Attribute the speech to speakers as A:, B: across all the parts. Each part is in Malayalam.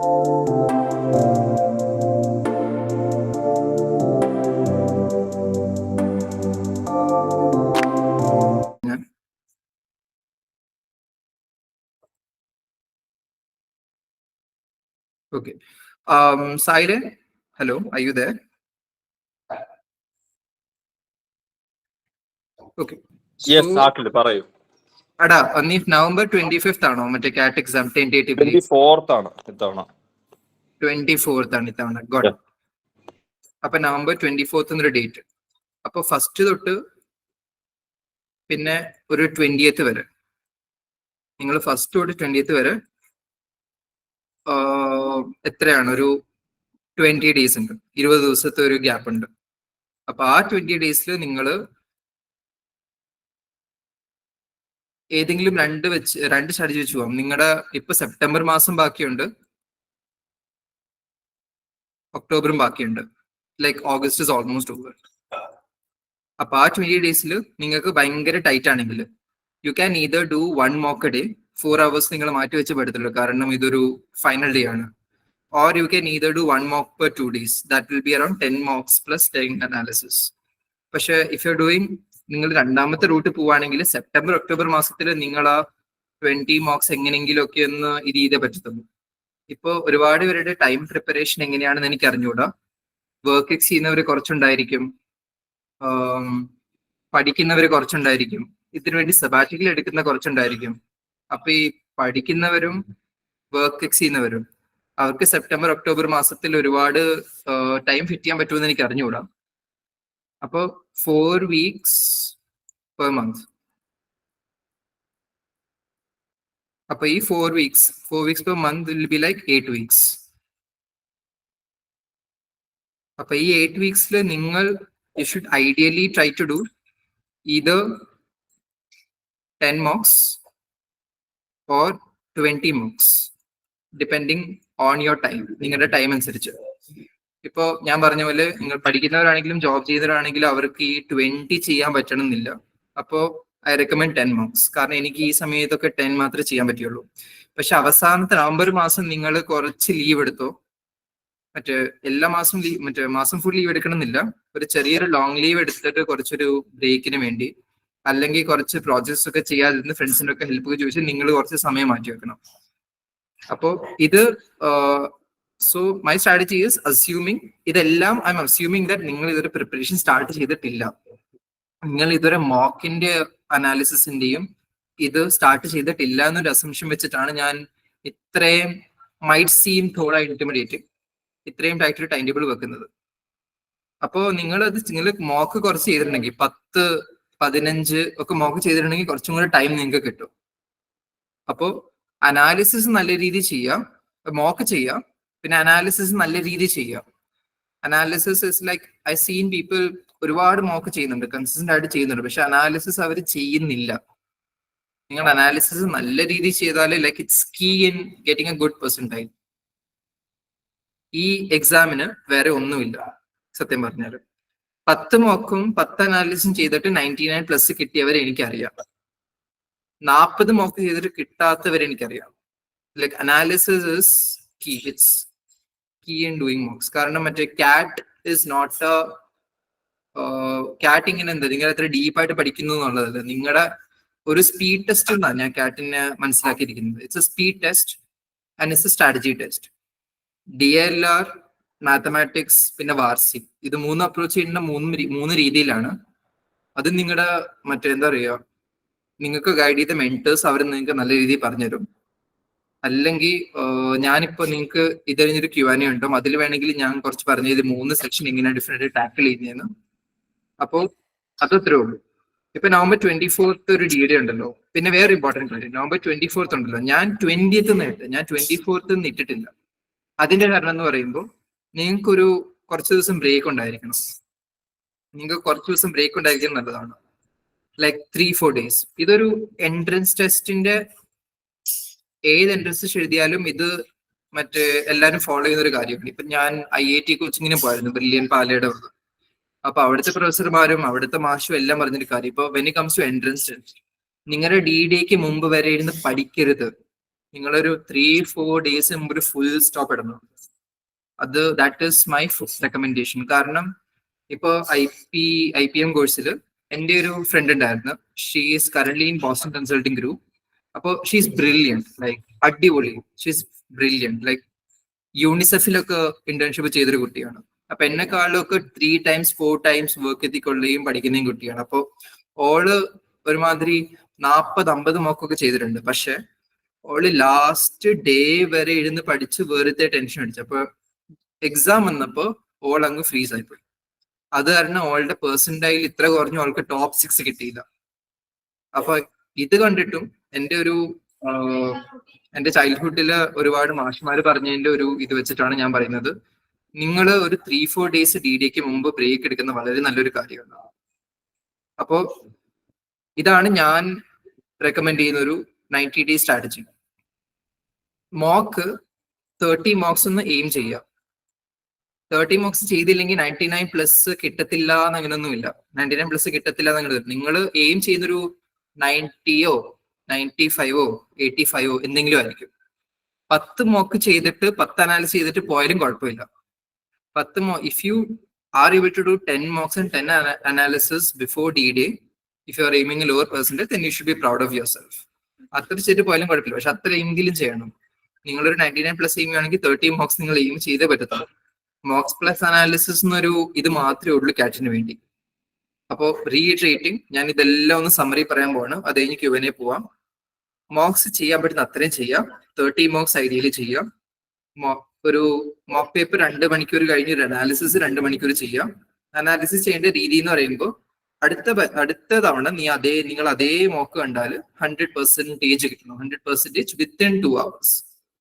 A: Okay. Siren, hello, are you there? Okay.
B: Yes, ആക്കില്ല പറയൂ.
A: അടാ നീ നവംബർ 25th ആണോ മറ്റേ കാറ്റ് എക്സാം ടെന്റേറ്റീവ്ലി?
B: 24th ആണ് ഇത്തവണ.
A: 24th ആണ് ഇത്തവണ. ഗോഡ്. അപ്പൊ നവംബർ 24th എന്നൊരു ഡേറ്റ്. അപ്പൊ ഫസ്റ്റ് തൊട്ട് പിന്നെ ഒരു 20th വരെ, നിങ്ങൾ ഫസ്റ്റ് തൊട്ട് 20th വരെ എത്രയാണ്, ഒരു 20 days ഉണ്ട്, 20 ദിവസത്തെ ഒരു ഗ്യാപ്പ് ഉണ്ട്. അപ്പൊ ആ 20 days നിങ്ങൾ ഏതെങ്കിലും രണ്ട് സ്ട്രാറ്റജി വെച്ച് പോവാം. നിങ്ങളുടെ ഇപ്പൊ സെപ്റ്റംബർ മാസം ബാക്കിയുണ്ട്, ഒക്ടോബറും ബാക്കിയുണ്ട്, like August is almost over. അപ്പൊ ആ 20 days നിങ്ങൾക്ക് ഭയങ്കര ടൈറ്റ് ആണെങ്കിൽ you can either do 1 mock a day, 4 hours നിങ്ങൾ മാറ്റി വെച്ച് പെടുത്തുള്ളൂ, കാരണം ഇതൊരു ഫൈനൽ ഡേ ആണ്. Or you can either do 1 mock per 2 days. That will be around 10 mocks plus 10 analysis. പക്ഷെ ഇഫ് യു ഡൂയിങ്, നിങ്ങൾ രണ്ടാമത്തെ റൂട്ട് പോവുകയാണെങ്കിൽ സെപ്റ്റംബർ ഒക്ടോബർ മാസത്തിൽ നിങ്ങൾ ആ 20 mocks എങ്ങനെയെങ്കിലും ഒക്കെ ഒന്ന് ഇത് ചെയ്തേ പറ്റത്തുള്ളൂ. ഇപ്പോൾ ഒരുപാട് പേരുടെ ടൈം പ്രിപ്പറേഷൻ എങ്ങനെയാണെന്ന് എനിക്ക് അറിഞ്ഞുകൂടാ. വർക്ക് എക്സ് ചെയ്യുന്നവർ കുറച്ചുണ്ടായിരിക്കും, പഠിക്കുന്നവർ കുറച്ചുണ്ടായിരിക്കും, ഇതിനു വേണ്ടി സബാറ്റിക്കൽ എടുക്കുന്ന കുറച്ചുണ്ടായിരിക്കും. അപ്പൊ ഈ പഠിക്കുന്നവരും വർക്ക് എക്സ് ചെയ്യുന്നവരും അവർക്ക് സെപ്റ്റംബർ ഒക്ടോബർ മാസത്തിൽ ഒരുപാട് ടൈം ഫിറ്റ് ചെയ്യാൻ പറ്റുമെന്ന് എനിക്ക് അറിഞ്ഞുകൂടാ. അപ്പൊ 4 weeks per month. അപ്പൊ ഈ 4 weeks per month will be like 8 weeks. അപ്പൊ ഈ 8 weeks നിങ്ങൾ you should ideally try to do either 10 mocks or 20 mocks depending on your time. നിങ്ങളുടെ ടൈം അനുസരിച്ച്. ഇപ്പോ ഞാൻ പറഞ്ഞ പോലെ നിങ്ങൾ പഠിക്കുന്നവരാണെങ്കിലും ജോബ് ചെയ്യുന്നവരാണെങ്കിലും അവർക്ക് ഈ 20 ചെയ്യാൻ പറ്റണമെന്നില്ല. അപ്പോ ഐ റെക്കമെൻഡ് 10 mocks. കാരണം എനിക്ക് ഈ സമയത്തൊക്കെ 10 മാത്രമേ ചെയ്യാൻ പറ്റുള്ളൂ. പക്ഷെ അവസാനത്തെ നവംബർ മാസം നിങ്ങൾ കുറച്ച് ലീവ് എടുത്തോ, മറ്റേ എല്ലാ മാസം മാസം ഫുൾ ലീവ് എടുക്കണമെന്നില്ല, ഒരു ചെറിയൊരു ലോങ് ലീവ് എടുത്തിട്ട് കുറച്ചൊരു ബ്രേക്കിന് വേണ്ടി, അല്ലെങ്കിൽ കുറച്ച് പ്രോജക്ട്സ് ഒക്കെ ചെയ്യാതിരുന്ന് ഫ്രണ്ട്സിന്റെ ഒക്കെ ഹെൽപ്പ് ചോദിച്ച് നിങ്ങൾ കുറച്ച് സമയം മാറ്റി വെക്കണം. അപ്പോ ഇത് so my strategy is assuming, ഇതെല്ലാം ഐ എം അസ്യൂമിങ് ദാറ്റ് നിങ്ങൾ ഇതൊരു പ്രിപ്പറേഷൻ സ്റ്റാർട്ട് ചെയ്തിട്ടില്ല, നിങ്ങൾ ഇതൊരു മോക്കിന്റെ അനാലിസിസിന്റെയും ഇത് സ്റ്റാർട്ട് ചെയ്തിട്ടില്ല എന്നൊരു അസംഷൻ വെച്ചിട്ടാണ് ഞാൻ ഇത്രയും മൈറ്റ് സീം തോടാ ഇന്റിമിഡേറ്റിംഗ് ഇത്രയും ടൈറ്റ് ടൈം ടേബിൾ വെക്കുന്നത്. അപ്പോ നിങ്ങൾ മോക്ക് കുറച്ച് ചെയ്തിട്ടുണ്ടെങ്കിൽ 10-15 ഒക്കെ മോക്ക് ചെയ്തിട്ടുണ്ടെങ്കിൽ കുറച്ചും കൂടെ ടൈം നിങ്ങൾക്ക് കിട്ടും. അപ്പോ അനാലിസിസ് നല്ല രീതിയിൽ ചെയ്യാം, മോക്ക് ചെയ്യാം, പിന്നെ അനാലിസിസ് നല്ല രീതിയിൽ ചെയ്യാം. Analysis is like I seen people ഒരുപാട് മോക്ക് ചെയ്യുന്നുണ്ട്, കൺസിസ്റ്റന്റ് ആയിട്ട് ചെയ്യുന്നുണ്ട്, പക്ഷെ അനാലിസിസ് അവർ ചെയ്യുന്നില്ല. നിങ്ങൾ അനാലിസിസ് നല്ല രീതിയിൽ ചെയ്താൽ like it's key in getting a good percentile. ഈ എക്സാമിന് വേറെ ഒന്നുമില്ല സത്യം പറഞ്ഞാൽ. 10 മോക്കും 10 അനാലിസിസും ചെയ്തിട്ട് 99+ കിട്ടിയവരെ എനിക്കറിയാം, 40 മോക്ക് ചെയ്തിട്ട് കിട്ടാത്തവരെ എനിക്കറിയാം. Like analysis is key, it's key in doing mocks. കാരണം മറ്റേ കാറ്റ് ഇസ് നോട്ട് കാറ്റ് ഇങ്ങനെ എന്താ നിങ്ങൾ എത്ര ഡീപ്പായിട്ട് പഠിക്കുന്നു എന്നുള്ളതല്ല, നിങ്ങളുടെ ഒരു സ്പീഡ് ടെസ്റ്റ് എന്നാണ് ഞാൻ കാറ്റിനെ മനസ്സിലാക്കിയിരിക്കുന്നത്. It's a speed test and it's a strategy test. DLR, mathematics, പിന്നെ വാർസി, ഇത് 3 അപ്രോച്ച് ചെയ്യുന്ന 3 രീതിയിലാണ്. അത് നിങ്ങളുടെ എന്താ പറയുക, നിങ്ങൾക്ക് ഗൈഡ് ചെയ്ത മെന്റേഴ്സ് അവർ നിങ്ങൾക്ക് നല്ല രീതിയിൽ പറഞ്ഞുതരും. അല്ലെങ്കിൽ ഞാനിപ്പോ നിങ്ങൾക്ക് ഇത് കഴിഞ്ഞൊരു Q&A ഉണ്ടാവും, അതിൽ വേണമെങ്കിൽ ഞാൻ കുറച്ച് പറഞ്ഞു ഇത് 3 സെക്ഷൻ ഇങ്ങനെ ഡിഫറെന്റ് ടാക്കിൾ ചെയ്യുന്നതെന്ന്. അപ്പോ അതത്രേ ഉള്ളൂ. ഇപ്പൊ നവംബർ 24th ഒരു DD ഉണ്ടല്ലോ. പിന്നെ വേറെ ഇമ്പോർട്ടന്റ് കാര്യം, നവംബർ 24th ഉണ്ടല്ലോ, ഞാൻ 20th ഇട്ട്, ഞാൻ 24th ഇട്ടിട്ടില്ല. അതിന്റെ കാരണം എന്ന് പറയുമ്പോൾ നിങ്ങൾക്കൊരു കുറച്ച് ദിവസം ബ്രേക്ക് ഉണ്ടായിരിക്കണം. നിങ്ങൾക്ക് കുറച്ച് ദിവസം ബ്രേക്ക് ഉണ്ടായിരിക്കുന്നത് നല്ലതാണ്, ലൈക്ക് 3-4 days. ഇതൊരു എൻട്രൻസ് ടെസ്റ്റിന്റെ, ഏത് എൻട്രൻസ് ടെസ്റ്റ് എഴുതിയാലും ഇത് എല്ലാവരും ഫോളോ ചെയ്യുന്ന ഒരു കാര്യമാണ്. ഇപ്പൊ ഞാൻ IIT കോച്ചിങ്ങിന് പോയിരുന്നു, ബ്രില്യൻ പാലയുടെ. അപ്പൊ അവിടുത്തെ പ്രൊഫസർമാരും അവിടുത്തെ മാഷും എല്ലാം പറഞ്ഞൊരു കാര്യം, ഇപ്പൊ when it comes to entrance test, നിങ്ങളുടെ DDക്ക് മുമ്പ് വരെ ഇരുന്ന് പഠിക്കരുത്. നിങ്ങളൊരു 3-4 days മുമ്പ് ഒരു ഫുൾ സ്റ്റോപ്പ് ഇടണം. That is my first recommendation. കാരണം ഇപ്പൊ IPM കോഴ്സിൽ എൻ്റെ ഒരു ഫ്രണ്ട് ഉണ്ടായിരുന്നു. She is currently in Boston Consulting Group. അപ്പോൾ ഷീ ഈസ് ബ്രില്യൻറ്റ്, ലൈക്ക് അടിപൊളി. ഷീ ഈസ് ബ്രില്യൻറ്റ്, ലൈക്ക് യൂണിസെഫിലൊക്കെ ഇന്റേൺഷിപ്പ് ചെയ്തൊരു കുട്ടിയാണ്. അപ്പൊ എന്നെക്കാളൊക്കെ 3 times 4 times വർക്ക് എത്തിക്കൊള്ളുകയും പഠിക്കുന്നതും കുട്ടിയാണ്. അപ്പൊ ഓള് ഒരുമാതിരി 40-50 മോക്കൊക്കെ ചെയ്തിട്ടുണ്ട്. പക്ഷെ ഓള് ലാസ്റ്റ് ഡേ വരെ ഇരുന്ന് പഠിച്ച് വെറുതെ ടെൻഷൻ അടിച്ചു. അപ്പൊ എക്സാം വന്നപ്പോ ഓൾ അങ്ങ് ഫ്രീസ് ആയിപ്പോയി. അത് കാരണം ഓളുടെ പെർസെന്റൈൽ ഇത്ര കുറഞ്ഞു, ഓൾക്ക് ടോപ്പ് 6 കിട്ടിയില്ല. അപ്പൊ ഇത് കണ്ടിട്ടും എന്റെ ചൈൽഡ്ഹുഡില് ഒരുപാട് മാഷ്മാര് പറഞ്ഞതിന്റെ ഒരു ഇത് വെച്ചിട്ടാണ് ഞാൻ പറയുന്നത്, നിങ്ങൾ ഒരു 3-4 days DDക്ക് മുമ്പ് ബ്രേക്ക് എടുക്കുന്ന വളരെ നല്ലൊരു കാര്യമാണ്. അപ്പോ ഇതാണ് ഞാൻ റെക്കമെൻഡ് ചെയ്യുന്ന ഒരു 90 day സ്ട്രാറ്റജി. മോക്ക് 30 മോക്സ് ഒന്ന് എയിം ചെയ്യാം. 30 മോക്സ് ചെയ്തില്ലെങ്കിൽ 99+ കിട്ടത്തില്ല എന്നങ്ങനൊന്നുമില്ല. 99+ കിട്ടത്തില്ല എന്നങ്ങനെ. നിങ്ങൾ എയിം ചെയ്യുന്നൊരു 90-ഓ 95-ഓ 85-ഓ എന്തെങ്കിലും ആയിരിക്കും. 10 മോക്ക് ചെയ്തിട്ട് 10 അനാലിസിസ് ചെയ്തിട്ട് പോയാലും കുഴപ്പമില്ല. 10 if you are able to do 10 mocks and 10 analysis before D-Day, if you are aiming a lower percentage, then you should be proud of yourself. അത്ര ചെയ്തിട്ട് പോയാലും കുഴപ്പമില്ല. പക്ഷെ അത്ര എങ്കിലും ചെയ്യണം. നിങ്ങളൊരു 99+ എയിം ആണെങ്കിൽ 30 മോക്സ് നിങ്ങൾ എയിം ചെയ്തേ പറ്റത്തുള്ളൂ. മോക്സ് പ്ലസ് അനാലിസിസ് എന്നൊരു ഇത് മാത്രമേ ഉള്ളൂ കാറ്റിന് വേണ്ടി. അപ്പോൾ റീഇറ്ററേറ്റിംഗ്, ഞാൻ ഇതെല്ലാം ഒന്ന് സമ്മറി പറയാൻ പോവാണ്. അത് കഴിഞ്ഞ് Q&A പോവാം. മോക്സ് ചെയ്യാൻ പറ്റുന്ന അത്രയും ചെയ്യാം. 30 മോക്സ് ഐഡിയലി ചെയ്യാം. ഒരു മോക്ക് പേപ്പർ 2 മണിക്കൂർ കഴിഞ്ഞ് ഒരു അനാലിസിസ് 2 മണിക്കൂർ ചെയ്യാം. അനാലിസിസ് ചെയ്യേണ്ട രീതി എന്ന് പറയുമ്പോൾ അടുത്ത തവണ നിങ്ങൾ അതേ മോക്ക് കണ്ടാൽ 100% കിട്ടണം. 100% വിത്തിൻ 2 hours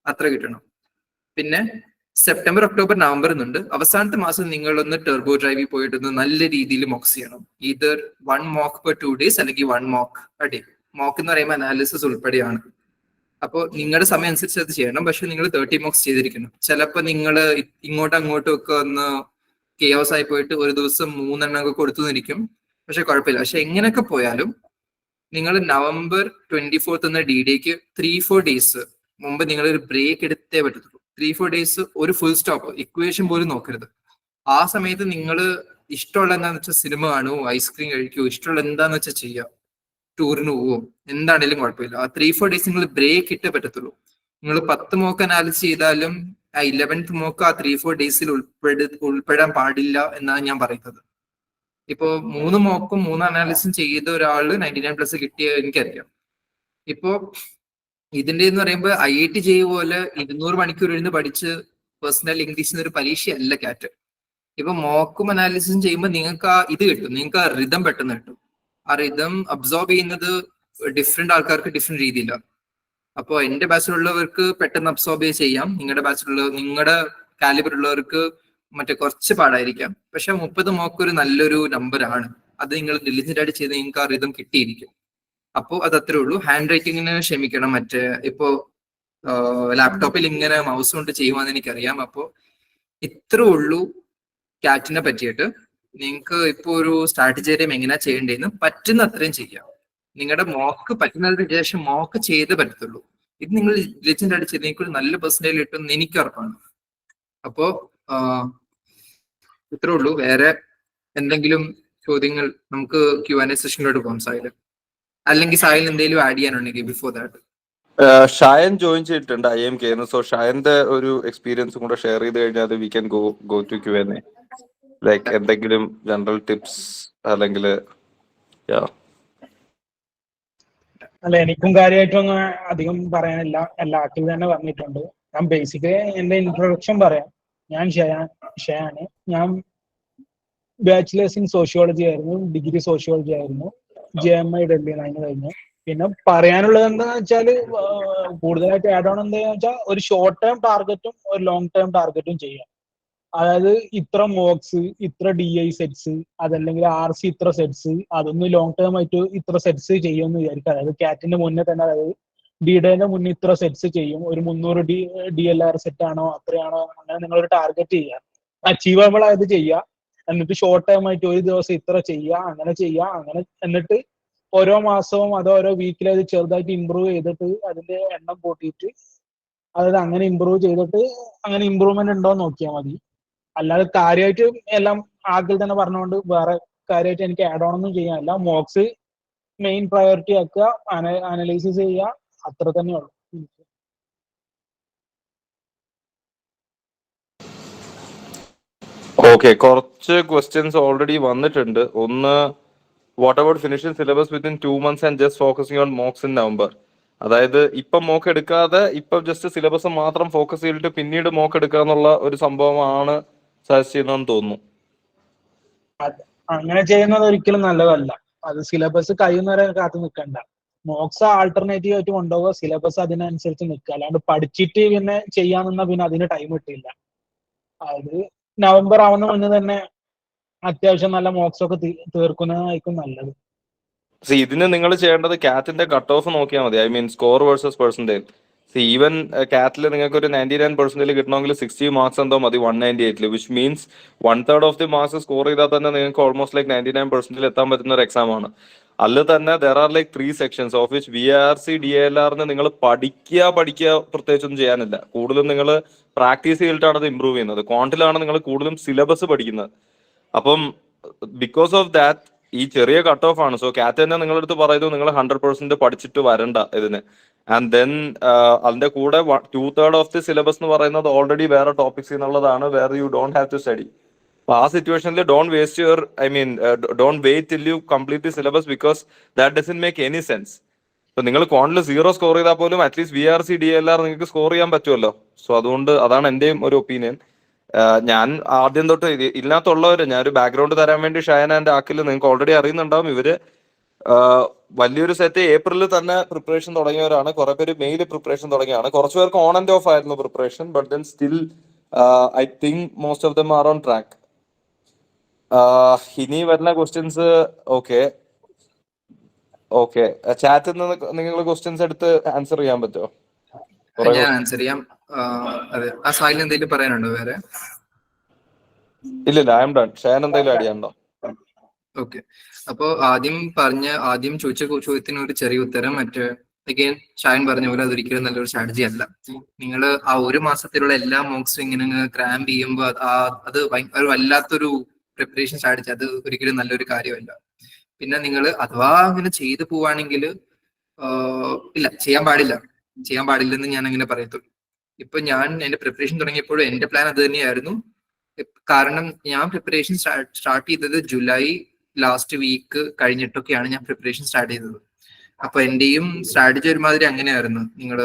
A: അത്ര കിട്ടണം. പിന്നെ സെപ്റ്റംബർ, ഒക്ടോബർ, നവംബർ എന്നുണ്ട്. അവസാനത്തെ മാസം നിങ്ങളൊന്ന് ടെർബോ ഡ്രൈവിൽ പോയിട്ടൊന്ന് നല്ല രീതിയിൽ മോക്സ് ചെയ്യണം. ഈതർ 1 mock per 2 days അല്ലെങ്കിൽ 1 mock a day. മോക്ക് എന്ന് പറയുമ്പോൾ അനാലിസിസ് ഉൾപ്പെടെയാണ്. അപ്പോൾ നിങ്ങളുടെ സമയം അനുസരിച്ച് അത് ചെയ്യണം. പക്ഷെ നിങ്ങൾ 30 മോക്സ് ചെയ്തിരിക്കണം. ചിലപ്പോൾ നിങ്ങൾ ഇങ്ങോട്ടും അങ്ങോട്ടും ഒക്കെ ഒന്ന് കെയോസ് ആയി പോയിട്ട് ഒരു ദിവസം 3 എണ്ണം ഒക്കെ കൊടുത്തു നിന്നിരിക്കും. പക്ഷെ കുഴപ്പമില്ല. പക്ഷെ എങ്ങനെയൊക്കെ പോയാലും നിങ്ങൾ നവംബർ 24th എന്ന D-Dayക്ക് 3-4 days മുമ്പ് നിങ്ങൾ ഒരു ബ്രേക്ക് എടുത്തേ പറ്റത്തുള്ളൂ. 3-4 days ഒരു ഫുൾ സ്റ്റോപ്പ്, ഇക്വേഷൻ പോലും നോക്കരുത്. ആ സമയത്ത് നിങ്ങൾ ഇഷ്ടമുള്ള എന്താന്ന് വെച്ചാൽ സിനിമ കാണുമോ, ഐസ്ക്രീം കഴിക്കുമോ, ഇഷ്ടമുള്ള എന്താന്ന് വെച്ചാൽ ചെയ്യാം, ടൂറിന് പോവോ, എന്താണെങ്കിലും കുഴപ്പമില്ല. ആ 3-4 days നിങ്ങൾ ബ്രേക്ക് ഇട്ടേ പറ്റത്തുള്ളൂ. നിങ്ങൾ 10 മോക്ക് അനാലിസിസ് ചെയ്താലും ആ 11th മോക്ക് ആ 3-4 days ഉൾപ്പെടാൻ പാടില്ല എന്നാണ് ഞാൻ പറയുന്നത്. ഇപ്പോ 3 മോക്കും 3 അനാലിസിസും ചെയ്ത ഒരാള് 99+ കിട്ടിയ എനിക്കറിയാം. ഇപ്പോ ഇതിന്റെ എന്ന് പറയുമ്പോൾ IIT ചെയ്യ പോലെ 200 മണിക്കൂർ ഇരുന്ന് പഠിച്ച് പേഴ്സണൽ ഇംഗ്ലീഷിന് ഒരു പരീക്ഷയല്ല കാറ്റ്. ഇപ്പൊ മോക്കും അനാലിസിസും ചെയ്യുമ്പോൾ നിങ്ങൾക്ക് ആ ഇത് കിട്ടും, നിങ്ങൾക്ക് ആ റിതം പെട്ടെന്ന് കിട്ടും. ആ റിതം അബ്സോർബ് ചെയ്യുന്നത് ഡിഫറെന്റ് ആൾക്കാർക്ക് ഡിഫറെന്റ് രീതിയിലാണ്. അപ്പോൾ എന്റെ ബാച്ചിലുള്ളവർക്ക് പെട്ടെന്ന് അബ്സോർബ് ചെയ്യാം. നിങ്ങളുടെ കാലിബർ ഉള്ളവർക്ക് മറ്റേ കുറച്ച് പാടായിരിക്കാം. പക്ഷെ 30 മോക്ക് ഒരു നല്ലൊരു നമ്പർ ആണ്. അത് നിങ്ങൾ ഡിലിജന്റ് ആയിട്ട് ചെയ്ത് നിങ്ങൾക്ക് ആ റിതം കിട്ടിയിരിക്കും. അപ്പോൾ അത് അത്രേ ഉള്ളൂ. ഹാൻഡ് റൈറ്റിങ്ങിന് ക്ഷമിക്കണം. മറ്റേ ഇപ്പോ ലാപ്ടോപ്പിൽ ഇങ്ങനെ മൗസ് കൊണ്ട് ചെയ്യുവാന്ന് എനിക്കറിയാം. അപ്പോൾ ഇത്രേ ഉള്ളൂ കാറ്റിനെ പറ്റിയിട്ട്. നിങ്ങൾക്ക് ഇപ്പൊ ഒരു സ്ട്രാറ്റജി അറിയാം എങ്ങനെയാ ചെയ്യേണ്ടതെന്ന്. പറ്റുന്ന അത്രയും ചെയ്യാം. നിങ്ങളുടെ മോക്ക് പറ്റുന്നതിന് ശേഷം മോക്ക് ചെയ്തേ പറ്റത്തുള്ളൂ. ഇത് നിങ്ങൾ ഡിലിജന്റ് ആയിട്ട് ചെയ്ത് നിങ്ങൾക്ക് നല്ല പെർസെന്റേജ് കിട്ടും എനിക്ക് ഉറപ്പാണ്. അപ്പോ ഇത്രേ ഉള്ളൂ. വേറെ എന്തെങ്കിലും ചോദ്യങ്ങൾ നമുക്ക് Q&A സെഷനിലോട്ട് പോകാം. സാഹിൽ അല്ലെങ്കിൽ സാഹിൽ എന്തെങ്കിലും ആഡ് ചെയ്യാനുണ്ടെങ്കിൽ ബിഫോർ ദാറ്റ്.
B: ഷായൻ ജോയിൻ ചെയ്തിട്ടുണ്ട് IMK. സോ ഷായന്റെ ഒരു എക്സ്പീരിയൻസും കൂടെ ഷെയർ ചെയ്ത് കഴിഞ്ഞാൽ we can go to Q&A. Like എന്തെങ്കിലും ജനറൽ ടിപ്സ് അല്ലെങ്കിൽ
C: അല്ല, എനിക്കും കാര്യമായിട്ടൊന്നും അധികം പറയാനില്ല. എല്ലാ ആക്റ്റീവ് തന്നെ പറഞ്ഞിട്ടുണ്ട്. ഞാൻ ബേസിക്കലി എന്റെ ഇൻട്രൊഡക്ഷൻ പറയാം. ഞാൻ ഷയാന്. ഞാൻ ബാച്ചിലേഴ്സ് ഇൻ സോഷ്യോളജി ആയിരുന്നു, ഡിഗ്രി സോഷ്യോളജി ആയിരുന്നു, JMI ഡൽഹി കഴിഞ്ഞു. പിന്നെ പറയാനുള്ളത് എന്താന്ന് വെച്ചാല് കൂടുതലായിട്ട് ആഡ് ഓൺ എന്താന്ന് വെച്ചാൽ ഒരു ഷോർട്ട് ടേം ടാർഗറ്റും ഒരു ലോങ് ടേം ടാർഗറ്റും ചെയ്യാം. അതായത് ഇത്ര മോക്സ്, ഇത്ര DI സെറ്റ്സ്, അതല്ലെങ്കിൽ RC ഇത്ര സെറ്റ്സ്, അതൊന്ന് ലോങ് ടേം ആയിട്ട് ഇത്ര സെറ്റ്സ് ചെയ്യുമെന്ന് വിചാരിക്കുക. അതായത് കാറ്റിന്റെ മുന്നേ തന്നെ, അതായത് D-Dayന്റെ മുന്നേ ഇത്ര സെറ്റ്സ് ചെയ്യും, ഒരു 300 DLR സെറ്റ് ആണോ അത്രയാണോ, അങ്ങനെ നിങ്ങളൊരു ടാർഗറ്റ് ചെയ്യുക, അച്ചീവബിൾ ആയത് ചെയ്യുക. എന്നിട്ട് ഷോർട്ട് ടേം ആയിട്ട് ഒരു ദിവസം ഇത്ര ചെയ്യുക, അങ്ങനെ എന്നിട്ട് ഓരോ മാസവും അത് ഓരോ വീക്കിൽ അത് ചെറുതായിട്ട് ഇമ്പ്രൂവ് ചെയ്തിട്ട് അതിന്റെ എണ്ണം കൂട്ടിയിട്ട് അതായത് അങ്ങനെ ഇമ്പ്രൂവ് ചെയ്തിട്ട് അങ്ങനെ ഇമ്പ്രൂവ്മെന്റ് ഉണ്ടോ എന്ന് നോക്കിയാൽ മതി. അല്ലാതെ കാര്യമായിട്ട് എല്ലാം ആദ്യം തന്നെ പറഞ്ഞുകൊണ്ട് വേറെ കാര്യമായിട്ട് എനിക്ക് ആഡ് ഓൺ ഒന്നും ചെയ്യാനില്ല. മോക്സ് മെയിൻ പ്രയോറിറ്റി ആക്കുക, അനലൈസിസ് ചെയ്യുക, അത്ര തന്നെ ഉള്ളൂ.
B: ഓക്കെ, കുറച്ച് ക്വസ്റ്റ്യൻസ് ഓൾറെഡി വന്നിട്ടുണ്ട്. ഒന്ന്, what about finishing syllabus within 2 months and just focusing on MOOCs in November? അതായത് ഇപ്പം മോക്ക് എടുക്കാതെ ഇപ്പം ജസ്റ്റ് സിലബസ് മാത്രം ഫോക്കസ് ചെയ്തിട്ട് പിന്നീട് മോക്ക് എടുക്കുക എന്നുള്ള ഒരു സംഭവമാണ് സജസ്റ്റ് ചെയ്യുന്നതെന്ന് തോന്നുന്നു.
C: അങ്ങനെ ചെയ്യുന്നത് ഒരിക്കലും നല്ലതല്ല. അത് സിലബസ് കഴിയുന്നവരെ കാത്തു നിൽക്കണ്ട. മോക്സ് ആൾട്ടർനേറ്റീവ് ആയിട്ട് കൊണ്ടുപോകുക, സിലബസ് അതിനനുസരിച്ച് നിൽക്കുക. അല്ലാണ്ട് പഠിച്ചിട്ട് പിന്നെ ചെയ്യാൻ പിന്നെ അതിന് ടൈം കിട്ടില്ല. അത് നവംബർ ആവുന്ന മുന്നേ തന്നെ അത്യാവശ്യം നല്ല മോക്സ് ഒക്കെ തീർക്കുന്നതായിരിക്കും നല്ലത്.
B: ഇതിന് നിങ്ങൾ ചെയ്യേണ്ടത് കാറ്റിന്റെ കട്ട് ഓഫ് നോക്കിയാൽ മതി. I mean score versus percentage. Even കാറ്റിൽ നിങ്ങൾക്ക് ഒരു 99% കിട്ടണമെങ്കിൽ 60 മാർക്സ് എന്തോ മതി 198, which means 1/3 of the marks score ചെയ്താൽ തന്നെ നിങ്ങൾക്ക് ഓൾമോസ്റ്റ് ലൈക്ക് 99% എത്താൻ പറ്റുന്ന ഒരു എക്സാം ആണ്. അതിൽ തന്നെ there are like 3 sections of which VARC DLRന് നിങ്ങൾ പഠിക്കുക പ്രത്യേകിച്ചൊന്നും ചെയ്യാനില്ല. കൂടുതലും നിങ്ങൾ പ്രാക്ടീസ് ചെയ്തിട്ടാണ് അത് ഇമ്പ്രൂവ് ചെയ്യുന്നത്. ക്വാണ്ടിലാണ് നിങ്ങൾ കൂടുതലും സിലബസ് പഠിക്കുന്നത്. അപ്പം ബിക്കോസ് ഓഫ് ദാറ്റ് ഈ ചെറിയ കട്ട് ഓഫ് ആണ്. സോ കാറ്റ് തന്നെ നിങ്ങളുടെ അടുത്ത് പറയുന്നു നിങ്ങൾ 100% പഠിച്ചിട്ട് വരണ്ട ഇതിന്. ആൻഡ് ദെൻ അതിന്റെ കൂടെ 2/3 ഓഫ് ദി സിലബസ് എന്ന് പറയുന്നത് ഓൾറെഡി വേറെ ടോപ്പിക്സ് എന്നുള്ളതാണ്, വേറെ you don't have to study. അപ്പൊ ആ സിറ്റുവേഷനിൽ don't waste your don't wait till you complete the syllabus because that doesn't make any sense. ഇപ്പൊ നിങ്ങൾ ക്വാണ്ടിൽ 0 സ്കോർ ചെയ്താൽ പോലും അറ്റ്ലീസ്റ്റ് VRC DLR നിങ്ങൾക്ക് സ്കോർ ചെയ്യാൻ പറ്റുമല്ലോ. സോ അതുകൊണ്ട് അതാണ് എന്റെയും ഒരു ഒപ്പീനിയൻ. ഞാൻ ആദ്യം തൊട്ട് ഇതിനകത്തുള്ളവര് ഞാനൊരു ബാക്ക്ഗ്രൗണ്ട് തരാൻ വേണ്ടി ഷയൻ ആൻഡ് ആക്കിൽ നിങ്ങൾക്ക് ഓൾറെഡി അറിയുന്നുണ്ടാവും. ഇവര് വലിയൊരു സെറ്റ് ഏപ്രിലിൽ തന്നെ പ്രിപ്പറേഷൻ തുടങ്ങിയവരാണ്. കുറെ പേര് മെയില് പ്രിപ്പറേഷൻ തുടങ്ങിയാണ്. കുറച്ച് പേർക്ക് ഓൺ ആൻഡ് ഓഫ് ആയിരുന്നു preparation, but then still I think most of them are on track. ഇനി വരുന്ന ക്വസ്റ്റ്യൻസ് ഓക്കെ ചാറ്റിൽ നിന്ന് നിങ്ങൾ ക്വസ്റ്റ്യൻസ് എടുത്ത് ആൻസർ ചെയ്യാൻ പറ്റുമോ?
A: ഞാൻ ആൻസർ ചെയ്യാം. അതെ, ആ സായിൽ എന്തെങ്കിലും പറയാനുണ്ടോ വേറെ?
B: ഇല്ല, ഐ എം ഡൺ. ഷയൻ എന്തെങ്കിലും ആഡ് ചെയ്യാനുണ്ടോ?
A: ഓക്കെ, അപ്പോ ആദ്യം ചോദിച്ച ചോദ്യത്തിന് ഒരു ചെറിയ ഉത്തരം. അഗൈൻ ഷായൻ പറഞ്ഞ പോലെ അതൊരിക്കലും നല്ലൊരു സ്ട്രാറ്റജി അല്ല. നിങ്ങൾ ആ ഒരു മാസത്തിലുള്ള എല്ലാ മോക്സും ഇങ്ങനെ ക്രാം ചെയ്യുമ്പോൾ അത് ഒരു വല്ലാത്തൊരു പ്രിപ്പറേഷൻ സ്ട്രാറ്റജി. അത് ഒരിക്കലും നല്ലൊരു കാര്യമല്ല. പിന്നെ നിങ്ങൾ അഥവാ അങ്ങനെ ചെയ്തു പോവാണെങ്കിൽ ഇല്ല, ചെയ്യാൻ പാടില്ലെന്ന് ഞാൻ അങ്ങനെ പറയത്തുള്ളൂ. ഇപ്പൊ ഞാൻ എന്റെ പ്രിപ്പറേഷൻ തുടങ്ങിയപ്പോഴും എന്റെ പ്ലാൻ അത് തന്നെയായിരുന്നു. കാരണം ഞാൻ പ്രിപ്പറേഷൻ സ്റ്റാർട്ട് ചെയ്തത് ജൂലൈ ലാസ്റ്റ് വീക്ക് കഴിഞ്ഞിട്ടൊക്കെയാണ് ഞാൻ പ്രിപ്പറേഷൻ സ്റ്റാർട്ട് ചെയ്തത്. അപ്പൊ എന്റെയും സ്ട്രാറ്റജി ഒരുമാതിരി അങ്ങനെയായിരുന്നു. നിങ്ങൾ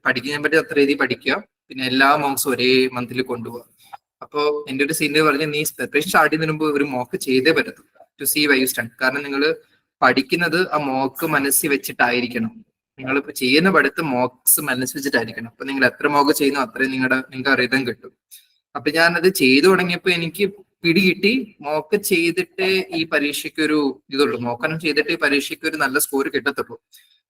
A: പഠിക്കാൻ പറ്റിയ അത്ര രീതി പഠിക്കുക, പിന്നെ എല്ലാ മോക്സും ഒരേ മന്തിൽ കൊണ്ടുപോകുക. അപ്പോ എന്റെ ഒരു സീനിയർ പറഞ്ഞ് നീ പ്രിപ്പറേഷൻ സ്റ്റാർട്ട് ചെയ്യുന്നതിന് മുമ്പ് ഒരു മോക്ക് ചെയ്തേ പറ്റൂ to see why you stand. കാരണം നിങ്ങൾ പഠിക്കുന്നത് ആ മോക്ക് മനസ്സിൽ വെച്ചിട്ടായിരിക്കണം. നിങ്ങൾ ചെയ്യുന്ന പഠിത്തം മോക്സ് മനസ്സിൽ വെച്ചിട്ടായിരിക്കണം. അപ്പൊ നിങ്ങൾ എത്ര മോക്ക് ചെയ്യുന്നു അത്രയും നിങ്ങൾക്ക് അറിയാൻ കിട്ടും. അപ്പൊ ഞാനത് ചെയ്തു തുടങ്ങിയപ്പോ എനിക്ക് പിടികിട്ടി മോക്ക് ചെയ്തിട്ട് ഈ പരീക്ഷയ്ക്ക് ഒരു ഇതുള്ളൂ, മോക്കണം ചെയ്തിട്ട് ഈ പരീക്ഷയ്ക്ക് ഒരു നല്ല സ്കോർ കിട്ടത്തുള്ളൂ.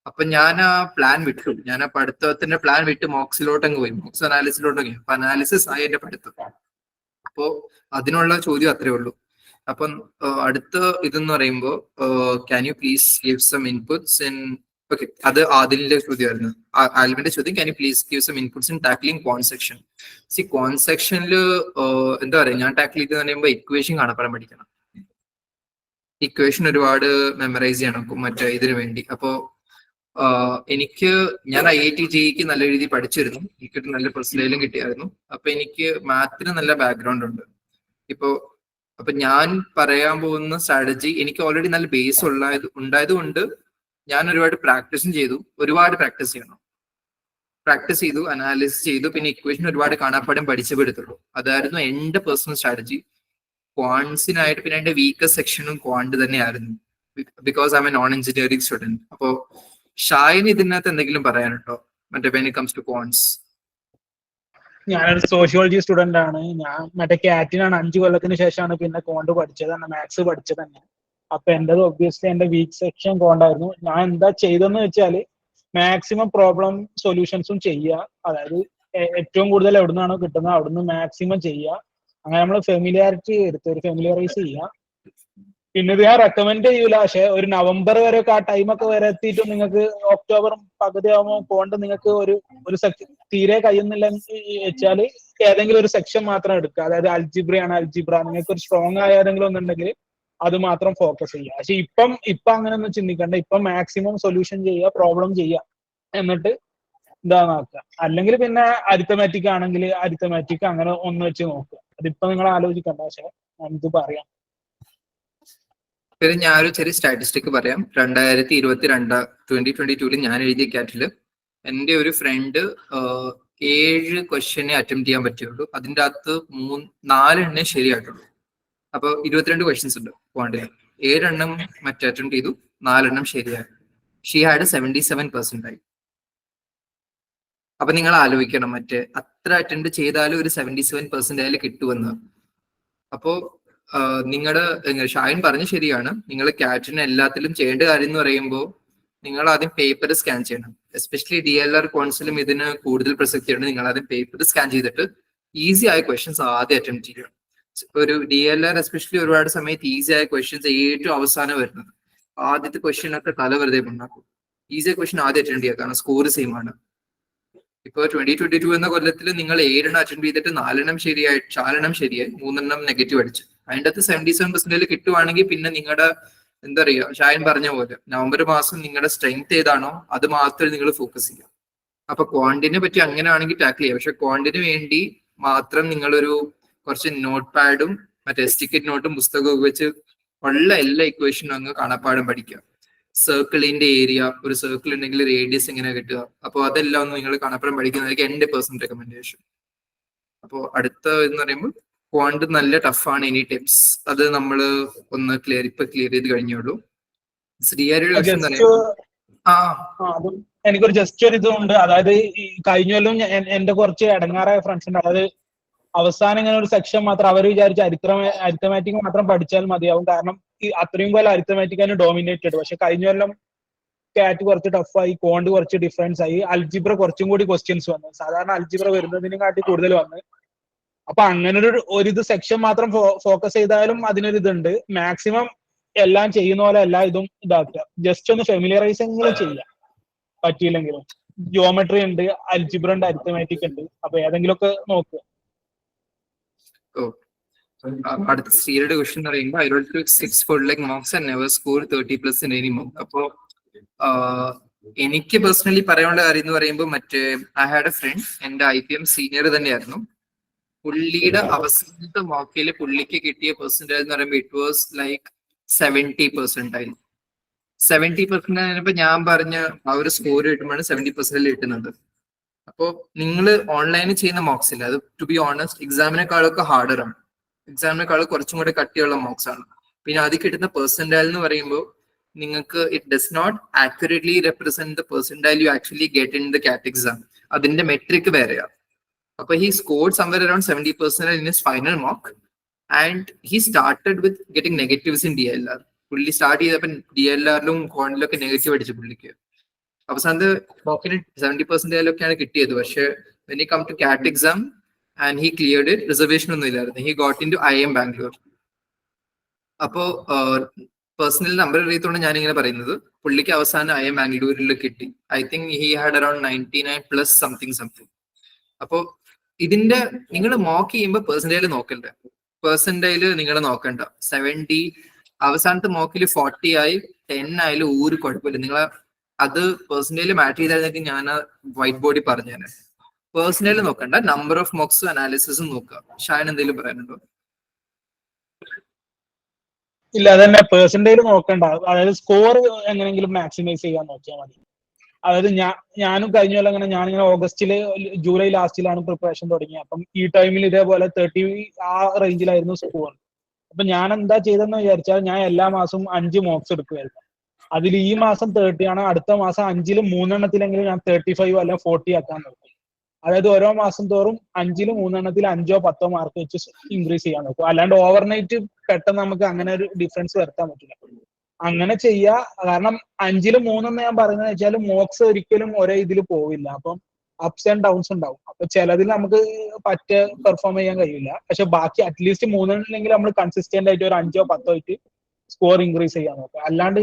A: അപ്പൊ ഞാൻ ആ പ്ലാൻ വിട്ടു. ഞാൻ ആ പഠിത്തത്തിന്റെ പ്ലാൻ വിട്ട് മോക്സിലോട്ടങ്ങ് പോയി, മോക്സ് അനാലിസിലോട്ടങ്ങ്. അപ്പൊ അനാലിസിസ് ആയി എന്റെ പഠിത്തം. അപ്പോ അതിനുള്ള ചോദ്യം അത്രേ ഉള്ളൂ. അപ്പം അടുത്ത ഇതെന്ന് പറയുമ്പോ can you please give some inputs in okay, അത് ആദിലിന്റെ ചോദ്യമായിരുന്നു. ആൽവിന്റെ ചോദ്യം, can you please give some inputs in tackling quant section. Quant സെക്ഷനിൽ എന്താ പറയാ, ഞാൻ ടാക്കിൾ ചെയ്തെന്ന് പറയുമ്പോൾ ഇക്വേഷൻ കാണപ്പെടാൻ പഠിക്കണം. ഇക്വേഷൻ ഒരുപാട് മെമ്മറൈസ് ചെയ്യണം മറ്റേ ഇതിനു വേണ്ടി. അപ്പോ ഞാൻ IIT JEE നല്ല രീതിയിൽ പഠിച്ചിരുന്നു. എനിക്കൊരു നല്ല പെർസെന്റേജിലും കിട്ടിയായിരുന്നു. അപ്പൊ എനിക്ക് മാത്തിന് നല്ല ബാക്ക്ഗ്രൗണ്ട് ഉണ്ട്. അപ്പൊ ഞാൻ പറയാൻ പോകുന്ന സ്ട്രാറ്റജി എനിക്ക് ഓൾറെഡി നല്ല ബേസ് ഉണ്ടായതുകൊണ്ട് ഞാൻ ഒരുപാട് പ്രാക്ടീസും ചെയ്തു. ഒരുപാട് പ്രാക്ടീസ് ചെയ്തു, അനാലിസിസ് ചെയ്തു, പിന്നെ ഇക്വേഷൻ ഒരുപാട് കാണാപ്പാടും പഠിച്ചെടുത്തുള്ളൂ. അതായിരുന്നു എന്റെ പേഴ്സണൽ സ്ട്രാറ്റജി ക്വാണ്ട്സിനായിട്ട്. പിന്നെ എന്റെ വീക്കസ്റ്റ് സെക്ഷനും ക്വാണ്ട് തന്നെയായിരുന്നു, because I M A non engineering student. അപ്പോ ഷായന് ഇതിനകത്ത് എന്തെങ്കിലും പറയാനുണ്ടോ മറ്റേ വെൻ ഇറ്റ് കംസ് ടു ക്വാണ്ട്സ്?
C: ഞാനൊരു സോഷ്യോളജി സ്റ്റുഡന്റ് ആണ്. ഞാൻ മറ്റേ കാറ്റിനാണ് 5 കൊല്ലത്തിന് ശേഷമാണ് പിന്നെ ക്വാണ്ട് പഠിച്ചത് തന്നെ, മാത്സ് പഠിച്ചത് തന്നെ. അപ്പൊ എന്റേത് ഒബ്വിയസ്ലി എന്റെ വീക്ക് സെക്ഷൻ ക്വാണ്ടായിരുന്നു. ഞാൻ എന്താ ചെയ്തെന്ന് വെച്ചാല് മാക്സിമം പ്രോബ്ലം സൊല്യൂഷൻസും ചെയ്യുക. അതായത് ഏറ്റവും കൂടുതൽ എവിടുന്നാണോ കിട്ടുന്നത് അവിടുന്ന് മാക്സിമം ചെയ്യുക. അങ്ങനെ നമ്മൾ ഫെമിലിയാരിറ്റി എടുത്ത് ഒരു ഫെമിലിയറൈസ് ചെയ്യുക. പിന്നെ ഇത് ഞാൻ റെക്കമെൻഡ് ചെയ്യൂല. പക്ഷെ ഒരു നവംബർ വരെ ഒക്കെ ആ ടൈമൊക്കെ വരെ എത്തിയിട്ട് നിങ്ങൾക്ക് ഒക്ടോബർ പകുതി ആകുമ്പോൾ കൊണ്ട് നിങ്ങൾക്ക് ഒരു തീരെ കഴിയുന്നില്ല വെച്ചാൽ ഏതെങ്കിലും ഒരു സെക്ഷൻ മാത്രം എടുക്കുക. അതായത് അൽജിബ്രയാണ് അൽജിബ്ര, നിങ്ങൾക്ക് ഒരു സ്ട്രോങ് ആയ ഏതെങ്കിലും ഒന്നുണ്ടെങ്കിൽ അത് മാത്രം ഫോക്കസ് ചെയ്യുക. പക്ഷെ ഇപ്പം അങ്ങനെയൊന്നും ചിന്തിക്കണ്ട. ഇപ്പം മാക്സിമം സൊല്യൂഷൻ ചെയ്യുക, പ്രോബ്ലം ചെയ്യുക, എന്നിട്ട് ഇതാക്കുക. അല്ലെങ്കിൽ പിന്നെ അരിത്തമാറ്റിക് ആണെങ്കിൽ അരിത്തമാറ്റിക് അങ്ങനെ ഒന്ന് വെച്ച് നോക്കുക. അതിപ്പോ നിങ്ങൾ ആലോചിക്കണ്ട, പക്ഷെ ഞാനിത് പറയാം.
A: പിന്നെ ഞാനൊരു ചെറിയ സ്റ്റാറ്റിസ്റ്റിക് പറയാം. 2022 ഞാൻ എഴുതിയ കാറ്റില് എൻ്റെ ഒരു ഫ്രണ്ട് 7 ക്വസ്റ്റ്യനെ അറ്റംപ്റ്റ് ചെയ്യാൻ പറ്റുള്ളൂ. അതിൻ്റെ അകത്ത് 4 ശരിയായിട്ടുള്ളൂ. അപ്പൊ 22 ക്വസ്റ്റ്യൻസ് ഉണ്ട് ക്വാണ്ടിൽ. 7 മറ്റേ അറ്റംപ്റ്റ് ചെയ്തു, 4 ശരിയായി. ഷീ ഹാഡ് 77% അപ്പൊ നിങ്ങൾ ആലോചിക്കണം, മറ്റേ അത്ര അറ്റൻഡ് ചെയ്താലും ഒരു 77% കിട്ടുമെന്ന്. അപ്പോ നിങ്ങളുടെ ഷാഹിൻ പറഞ്ഞ ശരിയാണ്. നിങ്ങൾ കാറ്റിന് എല്ലാത്തിലും ചെയ്യേണ്ട കാര്യം എന്ന് പറയുമ്പോൾ നിങ്ങൾ ആദ്യം പേപ്പർ സ്കാൻ ചെയ്യണം. എസ്പെഷ്യലി DLR കോൺസിലും ഇതിന് കൂടുതൽ പ്രസക്തിയുണ്ട്. നിങ്ങൾ ആദ്യം പേപ്പർ സ്കാൻ ചെയ്തിട്ട് ഈസി ആയ ക്വസ്റ്റ്യൻസ് ആദ്യം അറ്റംപ്റ്റ് ചെയ്യണം. ഒരു DLR എസ്പെഷ്യലി ഒരുപാട് സമയത്ത് ഈസി ആയ ക്വസ്റ്റ്യൻസ് ഏറ്റവും അവസാനം വരുന്നത്. ആദ്യത്തെ ക്വസ്റ്റ്യൻ ഒക്കെ തല വെറുതെ ഉണ്ടാക്കും. ഈസി ആയ ക്വസ്റ്റ്യൻ ആദ്യം അറ്റൻഡ് ചെയ്യുക, കാരണം സ്കോർ സെയിം ആണ്. ഇപ്പൊ 2022 എന്ന കൊല്ലത്തിൽ നിങ്ങൾ 7 അറ്റൻഡ് ചെയ്തിട്ട് 4 ശരിയായി, 4 ശരിയായി, 3 നെഗറ്റീവ് അടിച്ചു. അതിൻ്റെ അകത്ത് 77% കിട്ടുവാണെങ്കിൽ പിന്നെ നിങ്ങളുടെ എന്താ പറയുക, ഷായൻ പറഞ്ഞ പോലെ നവംബർ മാസം നിങ്ങളുടെ സ്ട്രെങ്ത് ഏതാണോ അത് മാത്രമേ നിങ്ങൾ ഫോക്കസ് ചെയ്യുക. അപ്പൊ ക്വാണ്ടിനെ പറ്റി അങ്ങനെയാണെങ്കിൽ ടാക്കിൾ ചെയ്യാം. പക്ഷെ ക്വാണ്ടിന് വേണ്ടി മാത്രം നിങ്ങളൊരു കുറച്ച് നോട്ട് പാഡും മറ്റേ സ്റ്റിക്കറ്റ് നോട്ടും പുസ്തകവും വെച്ച് ഉള്ള എല്ലാ ഇക്വേഷനും അങ്ങ് കാണാപ്പാടും പഠിക്കുക. സർക്കിളിന്റെ ഏരിയ, ഒരു സർക്കിൾ ഉണ്ടെങ്കിൽ റേഡിയസ് എങ്ങനെ കിട്ടുക, അപ്പോൾ അതെല്ലാം ഒന്ന് നിങ്ങൾ കാണാപ്പാടും പഠിക്കുന്നതായിരിക്കും എന്റെ പേഴ്സണൽ റെക്കമെൻഡേഷൻ. അപ്പോൾ അടുത്ത എന്ന് പറയുമ്പോൾ ക്വാണ്ട് നല്ല ടഫാണ്. എനി ടിപ്സ് അത് നമ്മൾ ഒന്ന് ക്ലിയർ ചെയ്ത് കഴിഞ്ഞുള്ളൂ. ശ്രീയാരുടെ ക്വസ്റ്റ്യൻ
C: എനിക്കൊരു ജസ്റ്റ് ഒരു ഇതുണ്ട്. അതായത് ഈ കഴിഞ്ഞ കൊല്ലം എന്റെ കുറച്ച് ഇടങ്ങാറായ ഫ്രണ്ട്സ് ഉണ്ട്. അതായത് അവസാനം ഇങ്ങനെ ഒരു സെക്ഷൻ മാത്രം അവർ വിചാരിച്ച അരിത്തമാറ്റിക് മാത്രം പഠിച്ചാൽ മതിയാവും, കാരണം ഈ അത്രയും പോലെ അരിത്തമാറ്റിക്കാണ് ഡോമിനേറ്റഡ്. പക്ഷെ കഴിഞ്ഞ കൊല്ലം കാറ്റ് കുറച്ച് ടഫായി, ക്വാണ്ട് കുറച്ച് ഡിഫറൻസ് ആയി, അൽജിബ്ര കുറച്ചും കൂടി ക്വസ്റ്റ്യൻസ് വന്നു. സാധാരണ അൽജിബ്ര വരുന്നതിനെ കാട്ടി കൂടുതൽ വന്ന്. അപ്പൊ അങ്ങനെ ഒരു ഇത് സെക്ഷൻ മാത്രം ഫോക്കസ് ചെയ്താലും അതിനൊരു ഇതുണ്ട്. മാക്സിമം എല്ലാം ചെയ്യുന്ന പോലെ എല്ലാ ഇതും ഇതാക്കുക. ജസ്റ്റ് ഒന്ന് ഫെമിലിയറൈസ് എങ്കിലും ചെയ്യാം, പറ്റിയില്ലെങ്കിലും. ജിയോമെട്രി ഉണ്ട്, അൽജിബ്ര ഉണ്ട്, അരിത്തമാറ്റിക് ഉണ്ട്. അപ്പൊ ഏതെങ്കിലുമൊക്കെ നോക്കുക.
A: അടുത്ത ശ്രീയുടെ ക്വസ്റ്റ്യൻ എന്ന് പറയുമ്പോൾ I wrote 6 full like marks and never scored 30+ in any mock. അപ്പോ എനിക്ക് പേഴ്സണലി പറയാനുള്ള കാര്യം എന്ന് പറയുമ്പോൾ മറ്റേ I had a friend, എന്റെ IPM സീനിയർ തന്നെയായിരുന്നു. പുള്ളിയുടെ അവസാനത്തെ മോക്കിൽ പുള്ളിക്ക് കിട്ടിയ പെർസെന്റേജ് എന്ന് പറയുമ്പോൾ ഇറ്റ് വാസ് ലൈക്ക് 70%. 70% ഞാൻ പറഞ്ഞ ആ ഒരു സ്കോർ കിട്ടുമ്പോഴാണ് 70% കിട്ടുന്നത്. അപ്പോൾ നിങ്ങൾ ഓൺലൈനിൽ ചെയ്യുന്ന മോക്സ് ഇല്ല, അത് ടു ബി ഓണസ്റ്റ് എക്സാമിനെക്കാളൊക്കെ ഹാർഡർ ആണ്. എക്സാമിനേക്കാൾ കുറച്ചും കൂടെ കട്ടിയുള്ള മോക്സ് ആണ്. പിന്നെ അതിൽ കിട്ടുന്ന പെർസെന്റൈൽ എന്ന് പറയുമ്പോൾ നിങ്ങൾക്ക് it does not accurately represent the percentile you actually get in the CAT exam. അതിന്റെ മെട്രിക് വേറെയാണ്. അപ്പൊ he scored somewhere around 70% in his final mock and he started with getting negatives in DLR. പുള്ളി സ്റ്റാർട്ട് ചെയ്തപ്പോൾ DLR-ലും ക്വാണ്ടിലൊക്കെ നെഗറ്റീവ് അടിച്ചു പുള്ളിക്ക്. അവസാനത്തെ മോക്കിന് 70% കിട്ടിയത്. പക്ഷെ when he come to CAT exam and he cleared it, reservation ഒന്നും ഇല്ലായിരുന്നു. he got into IIM Bangalore. അപ്പോ പേഴ്സണൽ നമ്പർ അറിയത്തോണ്ട് ഞാനിങ്ങനെ പറയുന്നത്, പുള്ളിക്ക് അവസാനം IIM ബാംഗ്ലൂരിൽ കിട്ടി. I think he had around 99+ something. അപ്പോ ഇതിന്റെ നിങ്ങൾ മോക്ക് ചെയ്യുമ്പോൾ പെർസെന്റൈൽ നോക്കണ്ട. പെർസെന്റൈൽ നിങ്ങൾ നോക്കണ്ട. 70 അവസാനത്തെ മോക്കിൽ 40 ആയി 10 ആയാലും ഒരു കുഴപ്പമില്ല. നിങ്ങൾ അത് പേഴ്സണലി മാറ്റർ ചെയ്താൽ ഞാൻ വൈറ്റ് ബോർഡിൽ പറഞ്ഞുതരാം. പേഴ്സണലി നോക്കണ്ട, നമ്പർ ഓഫ് മോക്സ് അനാലിസിസും നോക്കുക. ഷാൻ എന്തെങ്കിലും പറയാനുണ്ടോ?
C: ഇല്ല, അതന്നെ, പെർസെന്റേജ് നോക്കണ്ട. അതായത് സ്കോർ എങ്ങനെയെങ്കിലും മാക്സിമൈസ് ചെയ്യാൻ നോക്കിയാൽ മതി. അതായത് ഞാനും കഴിഞ്ഞ കൊല്ലം ഞാനിങ്ങനെ ജൂലൈ ലാസ്റ്റിലാണ് പ്രിപ്പറേഷൻ തുടങ്ങിയത്. അപ്പം ഈ ടൈമിൽ ഇതേപോലെ 30 ആ റേഞ്ചിലായിരുന്നു സ്കോർ. അപ്പൊ ഞാൻ എന്താ ചെയ്തെന്ന് വിചാരിച്ചാൽ ഞാൻ എല്ലാ മാസവും 5 മോക്സ് എടുക്കുമായിരുന്നു. അതിൽ ഈ മാസം 30 ആണ്, അടുത്ത മാസം 5-ൽ 3 ഞാൻ 35 അല്ലെങ്കിൽ 40 ആക്കാൻ നോക്കും. അതായത് ഓരോ മാസം തോറും 5-ൽ 3 5-ഓ 10-ഓ മാർക്ക് വെച്ച് ഇൻക്രീസ് ചെയ്യാൻ നോക്കും. അല്ലാണ്ട് ഓവർനൈറ്റ് പെട്ടെന്ന് നമുക്ക് അങ്ങനെ ഒരു ഡിഫറൻസ് വരുത്താൻ പറ്റില്ല. അങ്ങനെ ചെയ്യുക. കാരണം 5-ൽ 3 ഞാൻ പറയുന്നത് വെച്ചാൽ മോക്സ് ഒരിക്കലും ഒരേ ഇതിൽ പോവില്ല. അപ്പം അപ്സ് ആൻഡ് ഡൗൺസ് ഉണ്ടാവും. അപ്പൊ ചിലതിൽ നമുക്ക് പെർഫോം ചെയ്യാൻ കഴിയില്ല. പക്ഷെ ബാക്കി അറ്റ്ലീസ്റ്റ് 3 നമ്മൾ കൺസിസ്റ്റന്റ് ആയിട്ട് ഒരു 5-ഓ 10-ഓ ആയിട്ട് സ്കോർ ഇൻക്രീസ് ചെയ്യാൻ നോക്കുക. അല്ലാണ്ട്